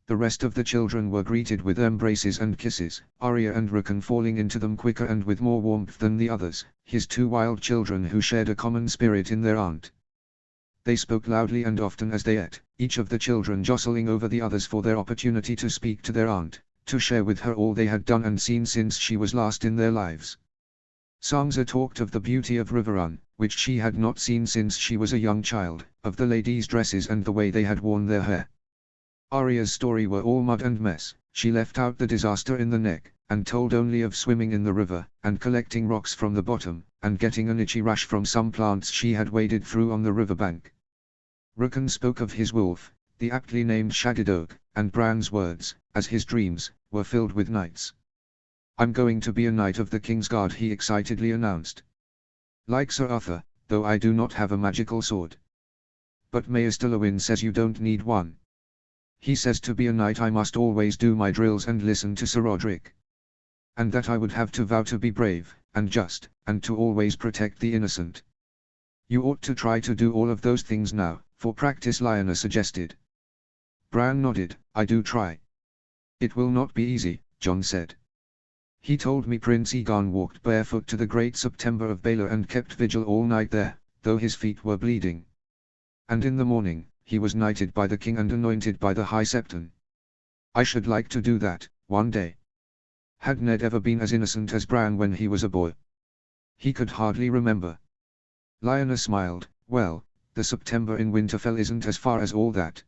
The rest of the children were greeted with embraces and kisses, Arya and Rickon falling into them quicker and with more warmth than the others, his two wild children who shared a common spirit in their aunt. They spoke loudly and often as they ate, each of the children jostling over the others for their opportunity to speak to their aunt, to share with her all they had done and seen since she was last in their lives. Sansa talked of the beauty of Riverrun, which she had not seen since she was a young child, of the ladies' dresses and the way they had worn their hair. Arya's story were all mud and mess. She left out the disaster in the neck, and told only of swimming in the river, and collecting rocks from the bottom, and getting an itchy rash from some plants she had waded through on the riverbank. Rickon spoke of his wolf, the aptly named Shaggydoag, and Bran's words, as his dreams, were filled with knights. "I'm going to be a knight of the King's Guard," he excitedly announced. "Like Sir Arthur, though I do not have a magical sword. But Maester Lewin says you don't need one. He says to be a knight I must always do my drills and listen to Sir Roderick. And that I would have to vow to be brave, and just, and to always protect the innocent. You ought to try to do all of those things now, for practice," Lyanna suggested. Bran nodded. "I do try. It will not be easy," Jon said. "He told me Prince Aegon walked barefoot to the Great September of Baelor and kept vigil all night there, though his feet were bleeding. And in the morning, he was knighted by the king and anointed by the High Septon. I should like to do that, one day." Had Ned ever been as innocent as Bran when he was a boy? He could hardly remember. Lyanna smiled. "Well, the September in Winterfell isn't as far as all that.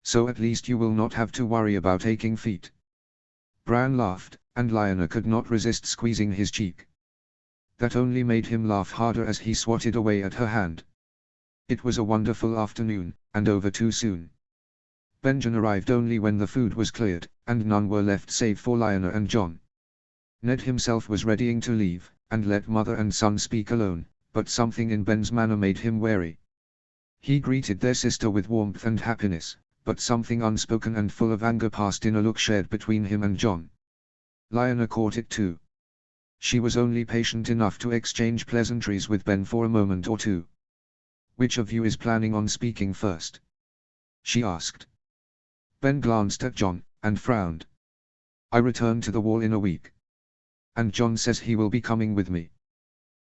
So at least you will not have to worry about aching feet." Bran laughed, and Lyanna could not resist squeezing his cheek. That only made him laugh harder as he swatted away at her hand. It was a wonderful afternoon, and over too soon. Benjen arrived only when the food was cleared, and none were left save for Lyanna and Jon. Ned himself was readying to leave, and let mother and son speak alone, but something in Ben's manner made him wary. He greeted their sister with warmth and happiness, but something unspoken and full of anger passed in a look shared between him and Jon. Lyanna caught it too. She was only patient enough to exchange pleasantries with Ben for a moment or two. "Which of you is planning on speaking first?" she asked. Ben glanced at Jon, and frowned. "I return to the wall in a week. And Jon says he will be coming with me."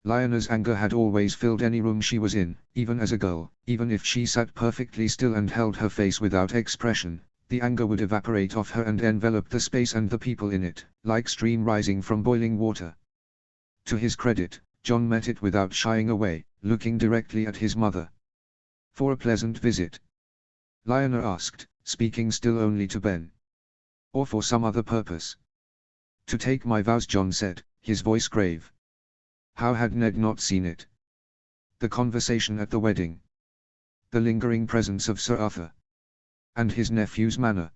Lyanna's anger had always filled any room she was in, even as a girl. Even if she sat perfectly still and held her face without expression, the anger would evaporate off her and envelop the space and the people in it, like steam rising from boiling water. To his credit, Jon met it without shying away, looking directly at his mother. "For a pleasant visit?" Lyanna asked, speaking still only to Ben. "Or for some other purpose?" "To take my vows," Jon said, his voice grave. How had Ned not seen it? The conversation at the wedding. The lingering presence of Sir Arthur. And his nephew's manner.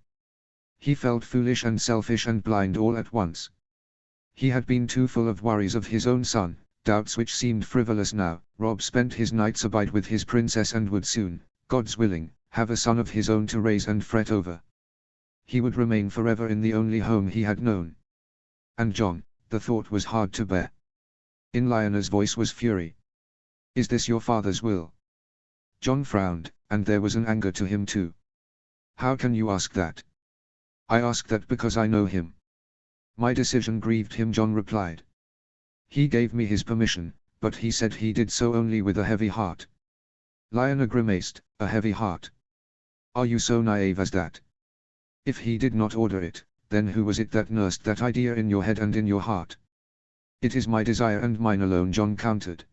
He felt foolish and selfish and blind all at once. He had been too full of worries of his own son, doubts which seemed frivolous now. Robb spent his nights abide with his princess and would soon, God's willing, have a son of his own to raise and fret over. He would remain forever in the only home he had known. And Jon, the thought was hard to bear. In Lyanna's voice was fury. "Is this your father's will?" Jon frowned, and there was an anger to him too. "How can you ask that?" "I ask that because I know him. My decision grieved him," Jon replied. "He gave me his permission, but he said he did so only with a heavy heart." Lyanna grimaced. "A heavy heart? Are you so naive as that? If he did not order it, then who was it that nursed that idea in your head and in your heart?" "It is my desire and mine alone," Jon countered.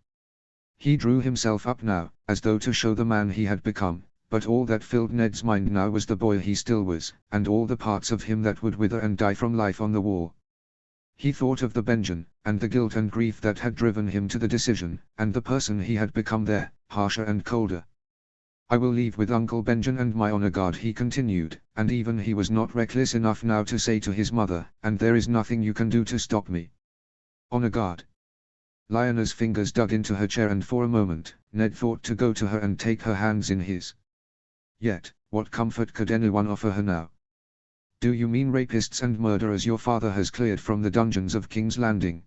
He drew himself up now, as though to show the man he had become, but all that filled Ned's mind now was the boy he still was, and all the parts of him that would wither and die from life on the wall. He thought of the Benjen, and the guilt and grief that had driven him to the decision, and the person he had become there, harsher and colder. I will leave with Uncle Benjen and my honor guard, he continued, and even he was not reckless enough now to say to his mother, and there is nothing you can do to stop me. Honor guard. Lyanna's fingers dug into her chair, and for a moment, Ned thought to go to her and take her hands in his. Yet, what comfort could anyone offer her now? Do you mean rapists and murderers your father has cleared from the dungeons of King's Landing?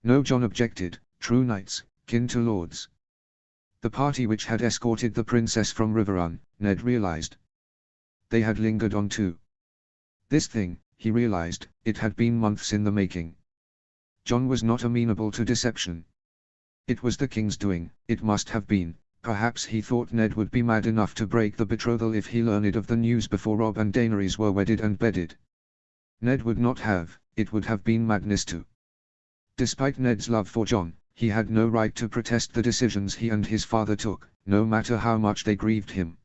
No, John objected, true knights, kin to lords. The party which had escorted the princess from Riverrun, Ned realized. They had lingered on too. This thing, he realized, it had been months in the making. John was not amenable to deception. It was the king's doing, it must have been. Perhaps he thought Ned would be mad enough to break the betrothal if he learned of the news before Robb and Daenerys were wedded and bedded. Ned would not have, it would have been madness too. Despite Ned's love for John, he had no right to protest the decisions he and his father took, no matter how much they grieved him.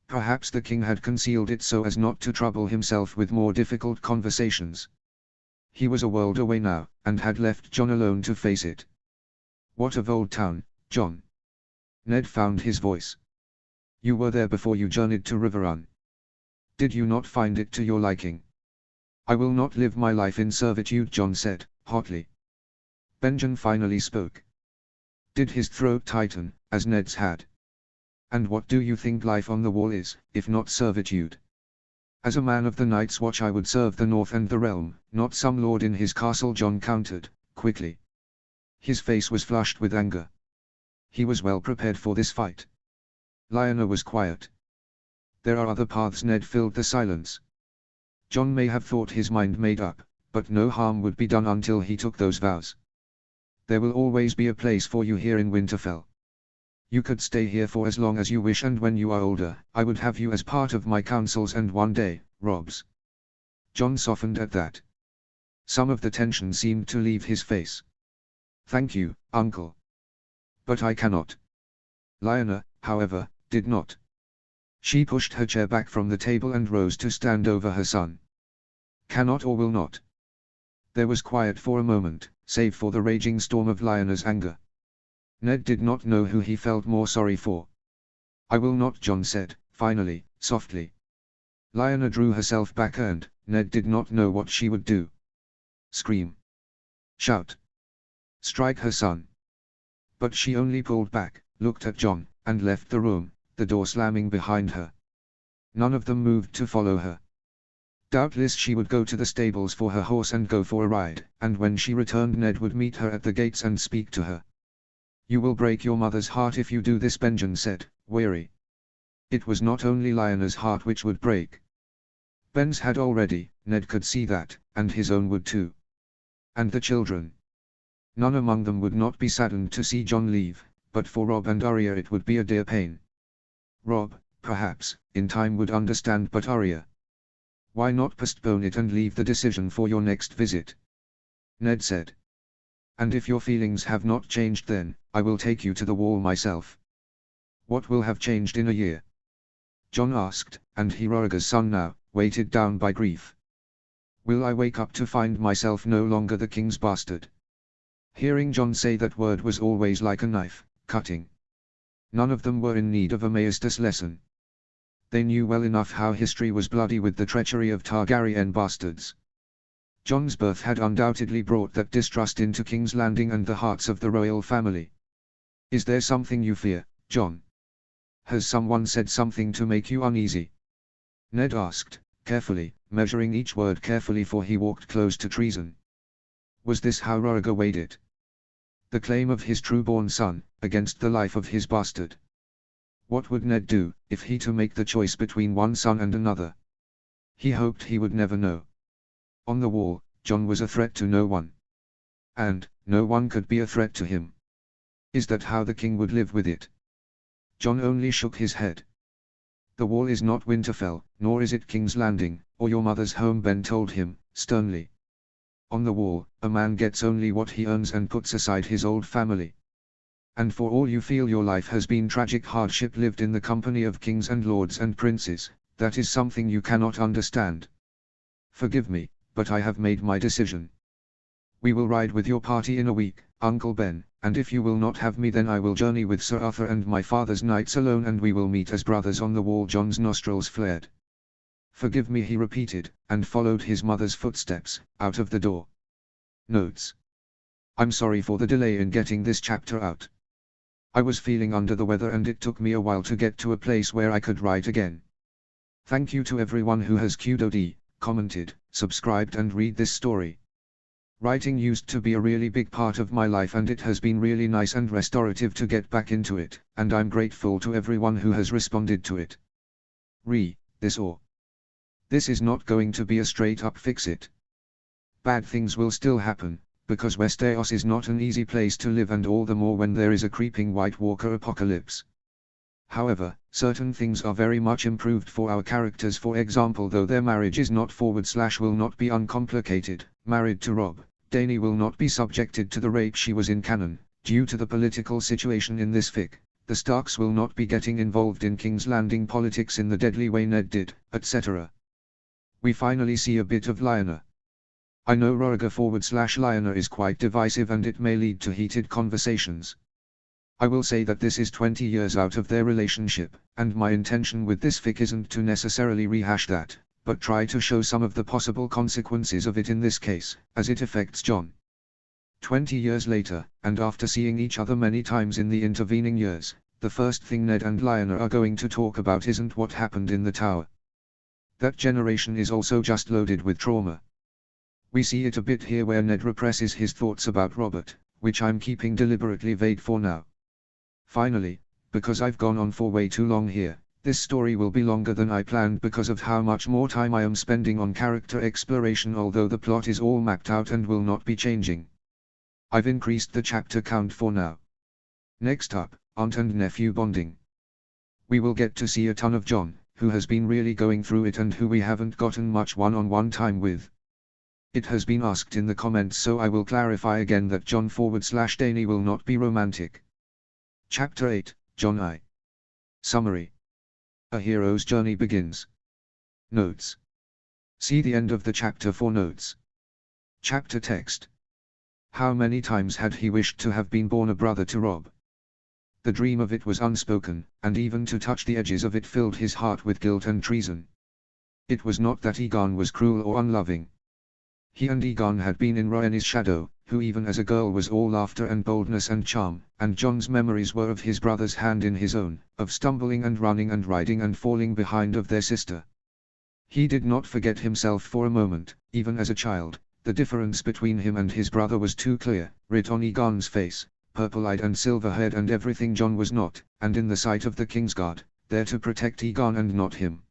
Perhaps the king had concealed it so as not to trouble himself with more difficult conversations. He was a world away now, and had left John alone to face it. What of Old Town, John? Ned found his voice. You were there before you journeyed to Riverrun. Did you not find it to your liking? I will not live my life in servitude, John said, hotly. Benjen finally spoke. Did his throat tighten, as Ned's had? And what do you think life on the wall is, if not servitude? As a man of the Night's Watch I would serve the North and the realm, not some lord in his castle, John countered, quickly. His face was flushed with anger. He was well prepared for this fight. Lyanna was quiet. There are other paths, Ned filled the silence. John may have thought his mind made up, but no harm would be done until he took those vows. There will always be a place for you here in Winterfell. You could stay here for as long as you wish, and when you are older, I would have you as part of my councils, and one day, Robb's. John softened at that. Some of the tension seemed to leave his face. Thank you, uncle. But I cannot. Lyanna, however, did not. She pushed her chair back from the table and rose to stand over her son. Cannot or will not? There was quiet for a moment, save for the raging storm of Lyanna's anger. Ned did not know who he felt more sorry for. I will not, John said, finally, softly. Lyanna drew herself back, and Ned did not know what she would do. Scream. Shout. Strike her son. But she only pulled back, looked at John, and left the room, the door slamming behind her. None of them moved to follow her. Doubtless she would go to the stables for her horse and go for a ride, and when she returned Ned would meet her at the gates and speak to her. You will break your mother's heart if you do this, Benjen said, weary. It was not only Lyanna's heart which would break. Ben's had already, Ned could see that, and his own would too. And the children. None among them would not be saddened to see John leave, but for Robb and Arya it would be a dear pain. Robb, perhaps, in time would understand, but Arya. Why not postpone it and leave the decision for your next visit? Ned said. And if your feelings have not changed, then, I will take you to the wall myself. What will have changed in a year? John asked, and he, Rhaegar's son now, weighted down by grief. Will I wake up to find myself no longer the king's bastard? Hearing John say that word was always like a knife, cutting. None of them were in need of a Maestus lesson. They knew well enough how history was bloody with the treachery of Targaryen bastards. John's birth had undoubtedly brought that distrust into King's Landing and the hearts of the royal family. Is there something you fear, John? Has someone said something to make you uneasy? Ned asked, carefully, measuring each word carefully, for he walked close to treason. Was this how Rhaegar weighed it? The claim of his true-born son, against the life of his bastard. What would Ned do, if he to make the choice between one son and another? He hoped he would never know. On the wall, John was a threat to no one. And, no one could be a threat to him. Is that how the king would live with it? John only shook his head. The wall is not Winterfell, nor is it King's Landing, or your mother's home, Ben told him, sternly. On the wall, a man gets only what he earns and puts aside his old family. And for all you feel your life has been tragic hardship lived in the company of kings and lords and princes, that is something you cannot understand. Forgive me, but I have made my decision. We will ride with your party in a week, Uncle Ben, and if you will not have me then I will journey with Sir Arthur and my father's knights alone and we will meet as brothers on the wall. Jon's nostrils flared. Forgive me, he repeated, and followed his mother's footsteps, out of the door. Notes. I'm sorry for the delay in getting this chapter out. I was feeling under the weather and it took me a while to get to a place where I could write again. Thank you to everyone who has QoD, commented, subscribed and read this story. Writing used to be a really big part of my life and it has been really nice and restorative to get back into it, and I'm grateful to everyone who has responded to it. This is not going to be a straight up fix it. Bad things will still happen, because Westeros is not an easy place to live and all the more when there is a creeping White Walker apocalypse. However, certain things are very much improved for our characters. For example, though their marriage is not will not be uncomplicated, married to Robb, Dany will not be subjected to the rape she was in canon, due to the political situation in this fic. The Starks will not be getting involved in King's Landing politics in the deadly way Ned did, etc. We finally see a bit of Lyanna. I know Rhaegar /Lyanna is quite divisive and it may lead to heated conversations. I will say that this is 20 years out of their relationship, and my intention with this fic isn't to necessarily rehash that, but try to show some of the possible consequences of it in this case, as it affects Jon. 20 years later, and after seeing each other many times in the intervening years, the first thing Ned and Lyanna are going to talk about isn't what happened in the tower. That generation is also just loaded with trauma. We see it a bit here where Ned represses his thoughts about Robert, which I'm keeping deliberately vague for now. Finally, because I've gone on for way too long here, this story will be longer than I planned because of how much more time I am spending on character exploration, although the plot is all mapped out and will not be changing. I've increased the chapter count for now. Next up, aunt and nephew bonding. We will get to see a ton of Jon, who has been really going through it and who we haven't gotten much one-on-one time with. It has been asked in the comments, so I will clarify again that Jon /Dany will not be romantic. Chapter 8, Jon I. Summary. A hero's journey begins. Notes. See the end of the chapter for notes. Chapter text. How many times had he wished to have been born a brother to Robb? The dream of it was unspoken, and even to touch the edges of it filled his heart with guilt and treason. It was not that Aegon was cruel or unloving. He and Aegon had been in Rhaenys' shadow, who even as a girl was all laughter and boldness and charm, and Jon's memories were of his brother's hand in his own, of stumbling and running and riding and falling behind of their sister. He did not forget himself for a moment, even as a child. The difference between him and his brother was too clear, writ on Aegon's face, purple-eyed and silver-haired and everything Jon was not, and in the sight of the Kingsguard, there to protect Aegon and not him.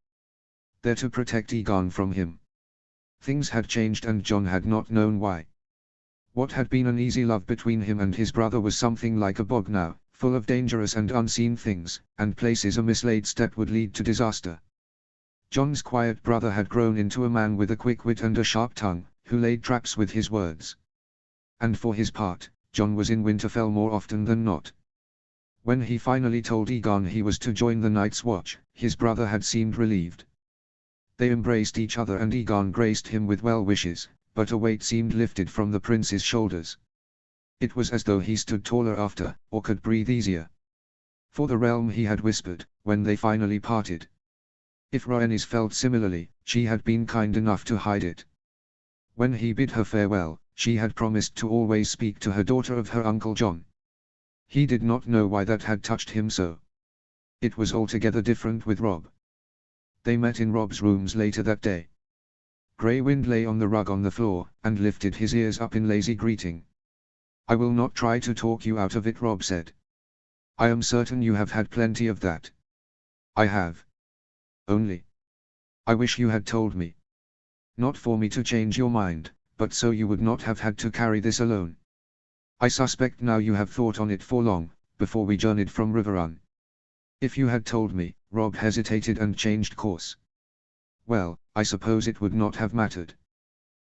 There to protect Aegon from him. Things had changed and Jon had not known why. What had been an easy love between him and his brother was something like a bog now, full of dangerous and unseen things, and places a mislaid step would lead to disaster. Jon's quiet brother had grown into a man with a quick wit and a sharp tongue, who laid traps with his words. And for his part, Jon was in Winterfell more often than not. When he finally told Aegon he was to join the Night's Watch, his brother had seemed relieved. They embraced each other and Aegon graced him with well wishes, but a weight seemed lifted from the prince's shoulders. It was as though he stood taller after, or could breathe easier. For the realm he had whispered, when they finally parted. If Rhaenys felt similarly, she had been kind enough to hide it. When he bid her farewell, she had promised to always speak to her daughter of her Uncle Jon. He did not know why that had touched him so. It was altogether different with Robb. They met in Robb's rooms later that day. Grey Wind lay on the rug on the floor, and lifted his ears up in lazy greeting. "I will not try to talk you out of it," Robb said. "I am certain you have had plenty of that." "I have. Only, I wish you had told me. Not for me to change your mind, but so you would not have had to carry this alone. I suspect now you have thought on it for long, before we journeyed from Riverrun. If you had told me," Robb hesitated and changed course. "Well, I suppose it would not have mattered.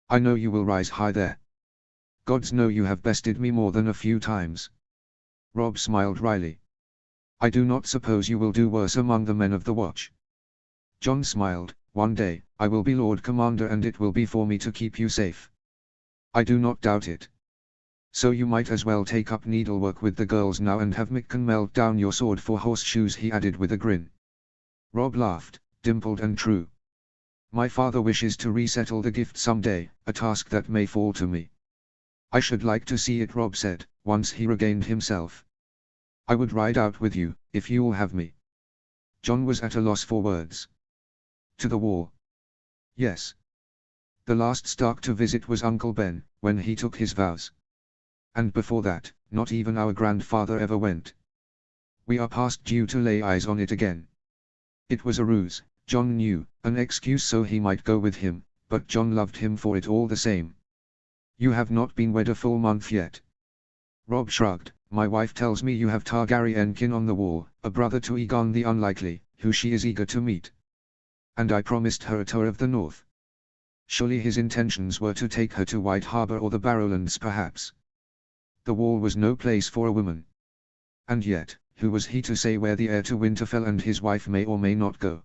I know you will rise high there. Gods know you have bested me more than a few times." Robb smiled wryly. "I do not suppose you will do worse among the men of the Watch." Jon smiled. "One day, I will be Lord Commander and it will be for me to keep you safe." "I do not doubt it." So you might as well take up needlework with the girls now and have Micken melt down your sword for horseshoes, he added with a grin. Rob laughed, dimpled and true. My father wishes to resettle the gift someday, a task that may fall to me. I should like to see it, Rob said, once he regained himself. I would ride out with you, if you'll have me. John was at a loss for words. To the war? Yes. The last Stark to visit was Uncle Ben, when he took his vows. And before that, not even our grandfather ever went. We are past due to lay eyes on it again. It was a ruse, John knew, an excuse so he might go with him, but John loved him for it all the same. You have not been wed a full month yet. Rob shrugged. My wife tells me you have Targaryen kin on the wall, a brother to Aegon the Unlikely, who she is eager to meet. And I promised her a tour of the north. Surely his intentions were to take her to White Harbor or the Barrowlands perhaps. The wall was no place for a woman. And yet, who was he to say where the heir to Winterfell and his wife may or may not go?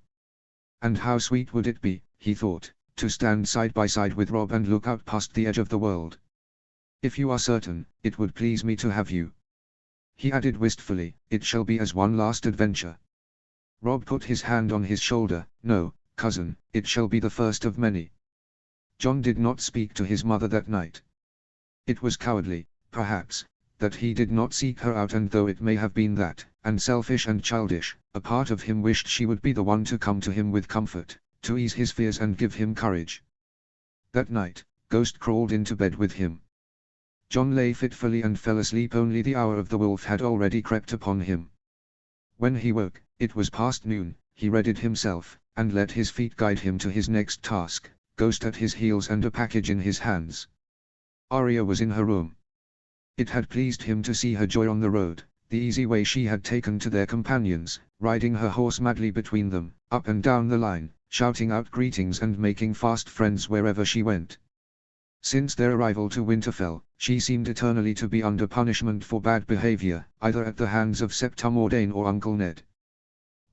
And how sweet would it be, he thought, to stand side by side with Rob and look out past the edge of the world. If you are certain, it would please me to have you. He added wistfully, it shall be as one last adventure. Rob put his hand on his shoulder, no, cousin, it shall be the first of many. John did not speak to his mother that night. It was cowardly, perhaps, that he did not seek her out, and though it may have been that, and selfish and childish, a part of him wished she would be the one to come to him with comfort, to ease his fears and give him courage. That night, Ghost crawled into bed with him. John lay fitfully and fell asleep, only the hour of the wolf had already crept upon him. When he woke, it was past noon. He readied himself, and let his feet guide him to his next task, Ghost at his heels and a package in his hands. Arya was in her room. It had pleased him to see her joy on the road, the easy way she had taken to their companions, riding her horse madly between them, up and down the line, shouting out greetings and making fast friends wherever she went. Since their arrival to Winterfell, she seemed eternally to be under punishment for bad behavior, either at the hands of Septa Mordane or Uncle Ned.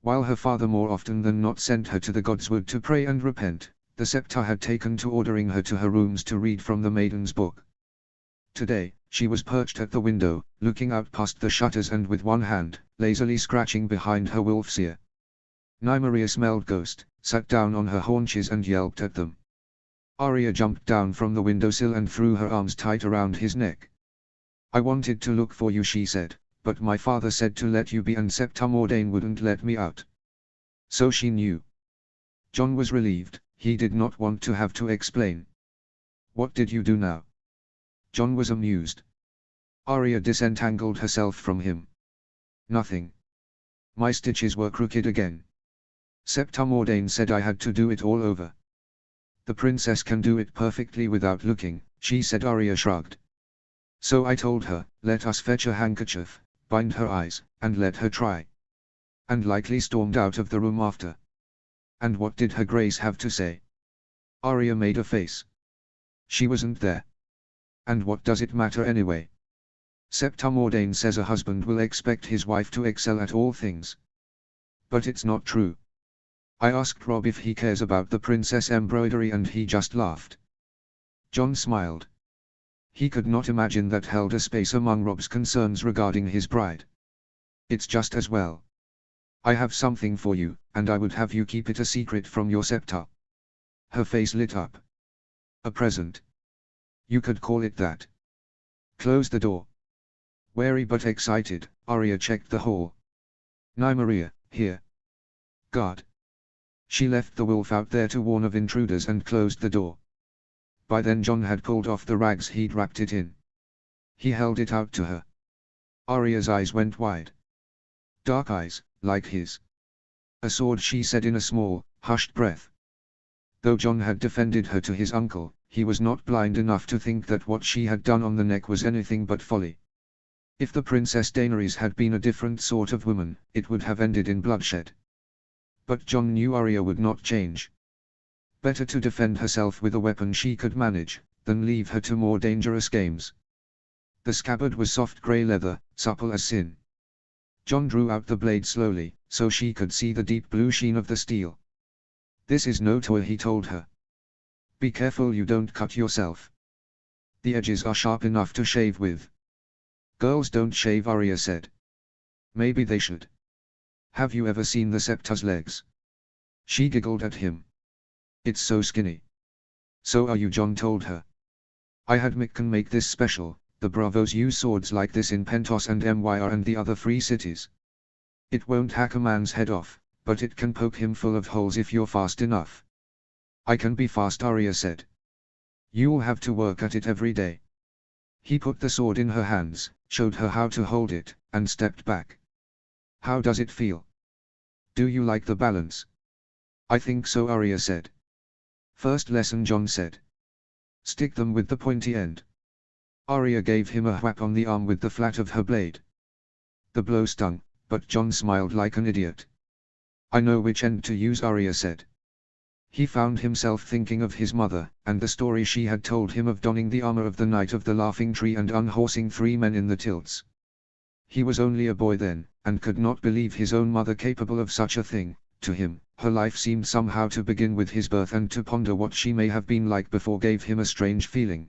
While her father more often than not sent her to the Godswood to pray and repent, the Septa had taken to ordering her to her rooms to read from the Maiden's Book. Today, she was perched at the window, looking out past the shutters and with one hand, lazily scratching behind her wolf's ear. Nymeria smelled Ghost, sat down on her haunches and yelped at them. Arya jumped down from the windowsill and threw her arms tight around his neck. I wanted to look for you, she said, but my father said to let you be, and Septa Mordane wouldn't let me out. So she knew. John was relieved, he did not want to have to explain. What did you do now? John was amused. Arya disentangled herself from him. Nothing. My stitches were crooked again. Septa Mordane said I had to do it all over. The princess can do it perfectly without looking, she said. Arya shrugged. So I told her, let us fetch a handkerchief, bind her eyes, and let her try. And lightly stormed out of the room after. And what did her grace have to say? Arya made a face. She wasn't there. And what does it matter anyway? Septa Mordane says a husband will expect his wife to excel at all things. But it's not true. I asked Rob if he cares about the princess embroidery and he just laughed. John smiled. He could not imagine that held a space among Rob's concerns regarding his bride. It's just as well. I have something for you, and I would have you keep it a secret from your Septa. Her face lit up. A present. You could call it that. Close the door. Wary but excited, Arya checked the hall. Nymeria, here. Guard. She left the wolf out there to warn of intruders and closed the door. By then John had pulled off the rags he'd wrapped it in. He held it out to her. Arya's eyes went wide. Dark eyes, like his. A sword, she said in a small, hushed breath. Though John had defended her to his uncle, he was not blind enough to think that what she had done on the neck was anything but folly. If the Princess Daenerys had been a different sort of woman, it would have ended in bloodshed. But John knew Arya would not change. Better to defend herself with a weapon she could manage, than leave her to more dangerous games. The scabbard was soft grey leather, supple as sin. John drew out the blade slowly, so she could see the deep blue sheen of the steel. This is no toy, he told her. Be careful you don't cut yourself. The edges are sharp enough to shave with. Girls don't shave, Arya said. Maybe they should. Have you ever seen the Septa's legs? She giggled at him. It's so skinny. So are you, Jon told her. I had Mikan make this special. The Bravos use swords like this in Pentos and Myr and the other free cities. It won't hack a man's head off, but it can poke him full of holes if you're fast enough. I can be fast, Arya said. You'll have to work at it every day. He put the sword in her hands, showed her how to hold it, and stepped back. How does it feel? Do you like the balance? I think so, Arya said. First lesson, Jon said. Stick them with the pointy end. Arya gave him a whap on the arm with the flat of her blade. The blow stung, but Jon smiled like an idiot. I know which end to use, Arya said. He found himself thinking of his mother, and the story she had told him of donning the armor of the Knight of the Laughing Tree and unhorsing 3 men in the tilts. He was only a boy then, and could not believe his own mother capable of such a thing. To him, her life seemed somehow to begin with his birth, and to ponder what she may have been like before gave him a strange feeling.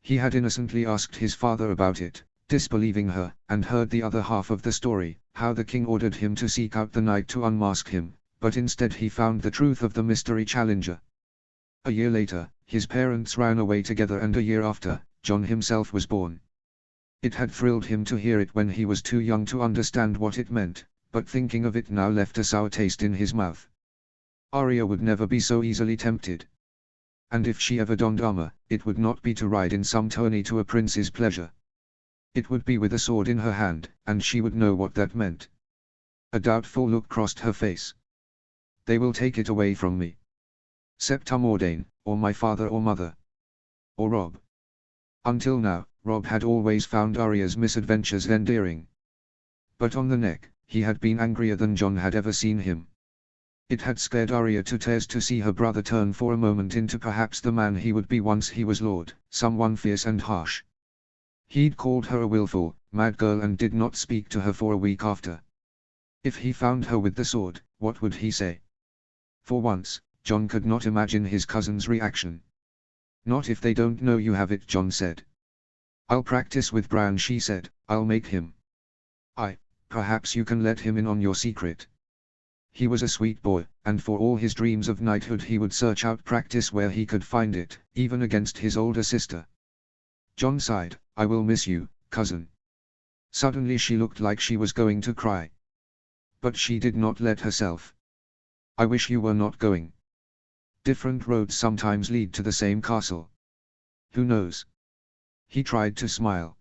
He had innocently asked his father about it, disbelieving her, and heard the other half of the story, how the king ordered him to seek out the knight to unmask him, but instead he found the truth of the mystery challenger. A year later, his parents ran away together, and a year after, Jon himself was born. It had thrilled him to hear it when he was too young to understand what it meant, but thinking of it now left a sour taste in his mouth. Arya would never be so easily tempted. And if she ever donned armor, it would not be to ride in some tourney to a prince's pleasure. It would be with a sword in her hand, and she would know what that meant. A doubtful look crossed her face. They will take it away from me. Septa Mordane, or my father or mother. Or Robb. Until now, Robb had always found Arya's misadventures endearing. But on the neck, he had been angrier than Jon had ever seen him. It had scared Arya to tears to see her brother turn for a moment into perhaps the man he would be once he was lord, someone fierce and harsh. He'd called her a willful, mad girl and did not speak to her for a week after. If he found her with the sword, what would he say? For once, Jon could not imagine his cousin's reaction. Not if they don't know you have it, Jon said. I'll practice with Bran, she said. I'll make him. Perhaps you can let him in on your secret. He was a sweet boy, and for all his dreams of knighthood he would search out practice where he could find it, even against his older sister. Jon sighed. I will miss you, cousin. Suddenly she looked like she was going to cry. But she did not let herself. I wish you were not going. Different roads sometimes lead to the same castle. Who knows? He tried to smile.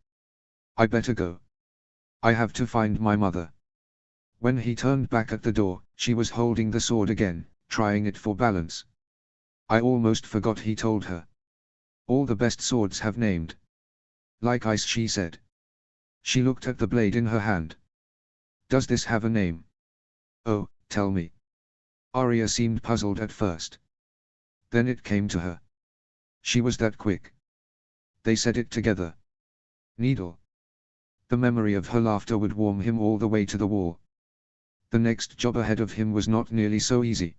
I better go. I have to find my mother. When he turned back at the door, she was holding the sword again, trying it for balance. I almost forgot, he told her. All the best swords have named. Like ice, she said. She looked at the blade in her hand. Does this have a name? Oh, tell me. Arya seemed puzzled at first. Then it came to her. She was that quick. They said it together. Needle. The memory of her laughter would warm him all the way to the wall. The next job ahead of him was not nearly so easy.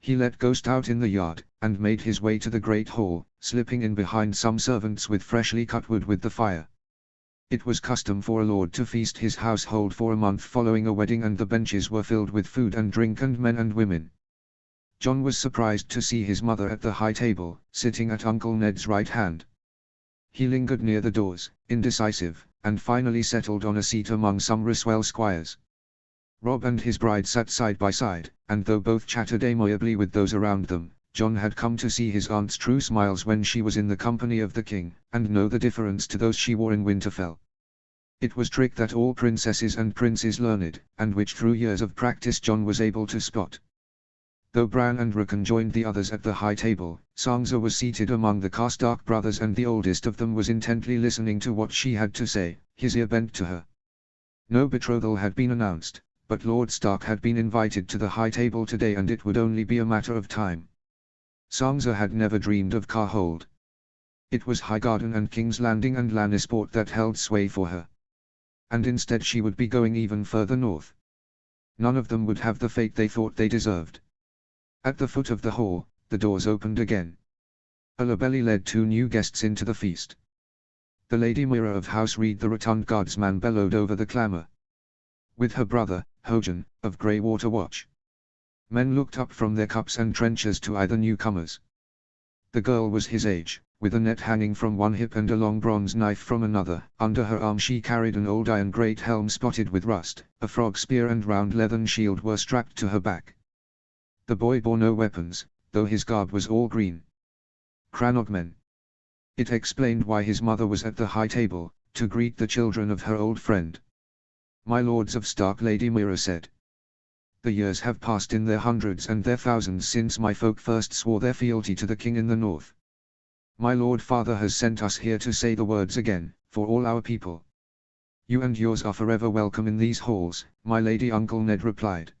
He let Ghost out in the yard, and made his way to the great hall, slipping in behind some servants with freshly cut wood with the fire. It was custom for a lord to feast his household for a month following a wedding, and the benches were filled with food and drink and men and women. Jon was surprised to see his mother at the high table, sitting at Uncle Ned's right hand. He lingered near the doors, indecisive, and finally settled on a seat among some Ryswell squires. Robb and his bride sat side by side, and though both chattered amiably with those around them, Jon had come to see his aunt's true smiles when she was in the company of the king, and know the difference to those she wore in Winterfell. It was a trick that all princesses and princes learned, and which through years of practice Jon was able to spot. Though Bran and Rickon joined the others at the high table, Sansa was seated among the Karstark brothers, and the oldest of them was intently listening to what she had to say, his ear bent to her. No betrothal had been announced, but Lord Stark had been invited to the high table today, and it would only be a matter of time. Sansa had never dreamed of Carhold. It was Highgarden and King's Landing and Lannisport that held sway for her. And instead she would be going even further north. None of them would have the fate they thought they deserved. At the foot of the hall, the doors opened again. Ullabelly led 2 new guests into the feast. The Lady Moira of House Reed, the rotund guardsman, bellowed over the clamour. With her brother, Hojan, of Greywater Watch. Men looked up from their cups and trenchers to eye the newcomers. The girl was his age, with a net hanging from one hip and a long bronze knife from another. Under her arm she carried an old iron great helm spotted with rust, a frog spear and round leathern shield were strapped to her back. The boy bore no weapons, though his garb was all green. Cranogmen. It explained why his mother was at the high table, to greet the children of her old friend. My lords of Stark, Lady Moira said. The years have passed in their hundreds and their thousands since my folk first swore their fealty to the king in the north. My lord father has sent us here to say the words again, for all our people. You and yours are forever welcome in these halls, my lady Uncle Ned replied.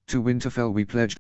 To Winterfell we pledged